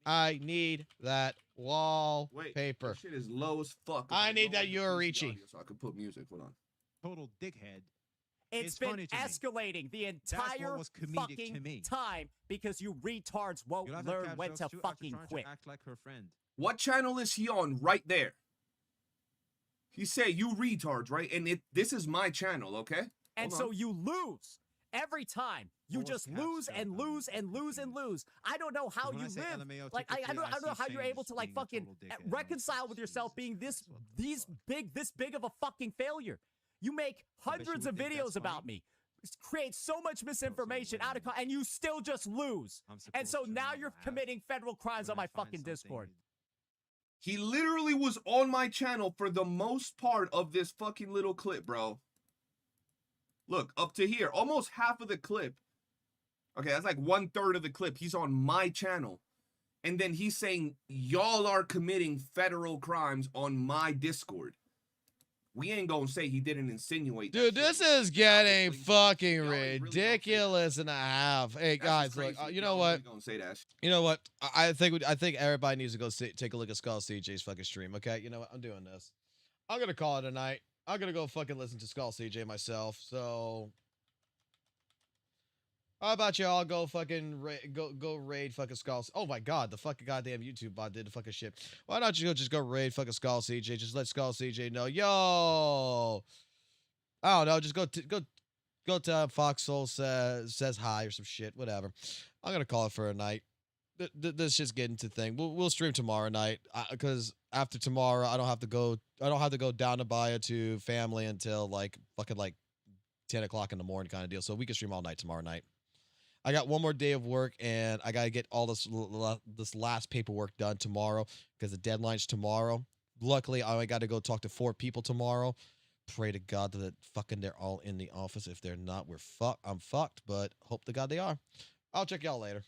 I need that wallpaper. This shit is low as fuck. I need that Yorichi. So I can put music. Hold on. Total dickhead. It's been escalating the entire fucking time because you retards won't learn when to fucking quit. Act like her friend. What channel is he on right there? He said you retards, right? And this is my channel, okay? And so you lose every time. You just lose and lose and lose and lose. I don't know how you live. Like I don't know how you're able to like fucking reconcile with yourself being this big of a fucking failure. You make hundreds of videos about me, create so much misinformation out of and you still just lose. And so now you're committing federal crimes on my fucking Discord. He literally was on my channel for the most part of this fucking little clip, bro. Look, up to here, almost half of the clip. Okay, that's like 1/3 of the clip. He's on my channel. And then he's saying, y'all are committing federal crimes on my Discord. We ain't gonna say he didn't insinuate. Dude, this is getting fucking ridiculous and a half. Hey guys, look, you know what? You know what? I think everybody needs to go take a look at Skull CJ's fucking stream. Okay, you know what? I'm doing this. I'm gonna call it a night. I'm gonna go fucking listen to Skull CJ myself. So, how about y'all go fucking go raid fucking Skull? Oh my god, the fucking goddamn YouTube bot did the fucking shit. Why not you just go raid fucking Skull CJ? Just let Skull CJ know, yo. I don't know. Just go to Foxhole says hi or some shit. Whatever. I'm gonna call it for a night. This just getting to thing. We'll stream tomorrow night because after tomorrow I don't have to go down to Bahia to family until like fucking like 10 o'clock in the morning kind of deal. So we can stream all night tomorrow night. I got one more day of work and I gotta get all this last paperwork done tomorrow because the deadline's tomorrow. Luckily, I got to go talk to 4 people tomorrow. Pray to God that fucking they're all in the office. If they're not, I'm fucked. But hope to God they are. I'll check y'all later.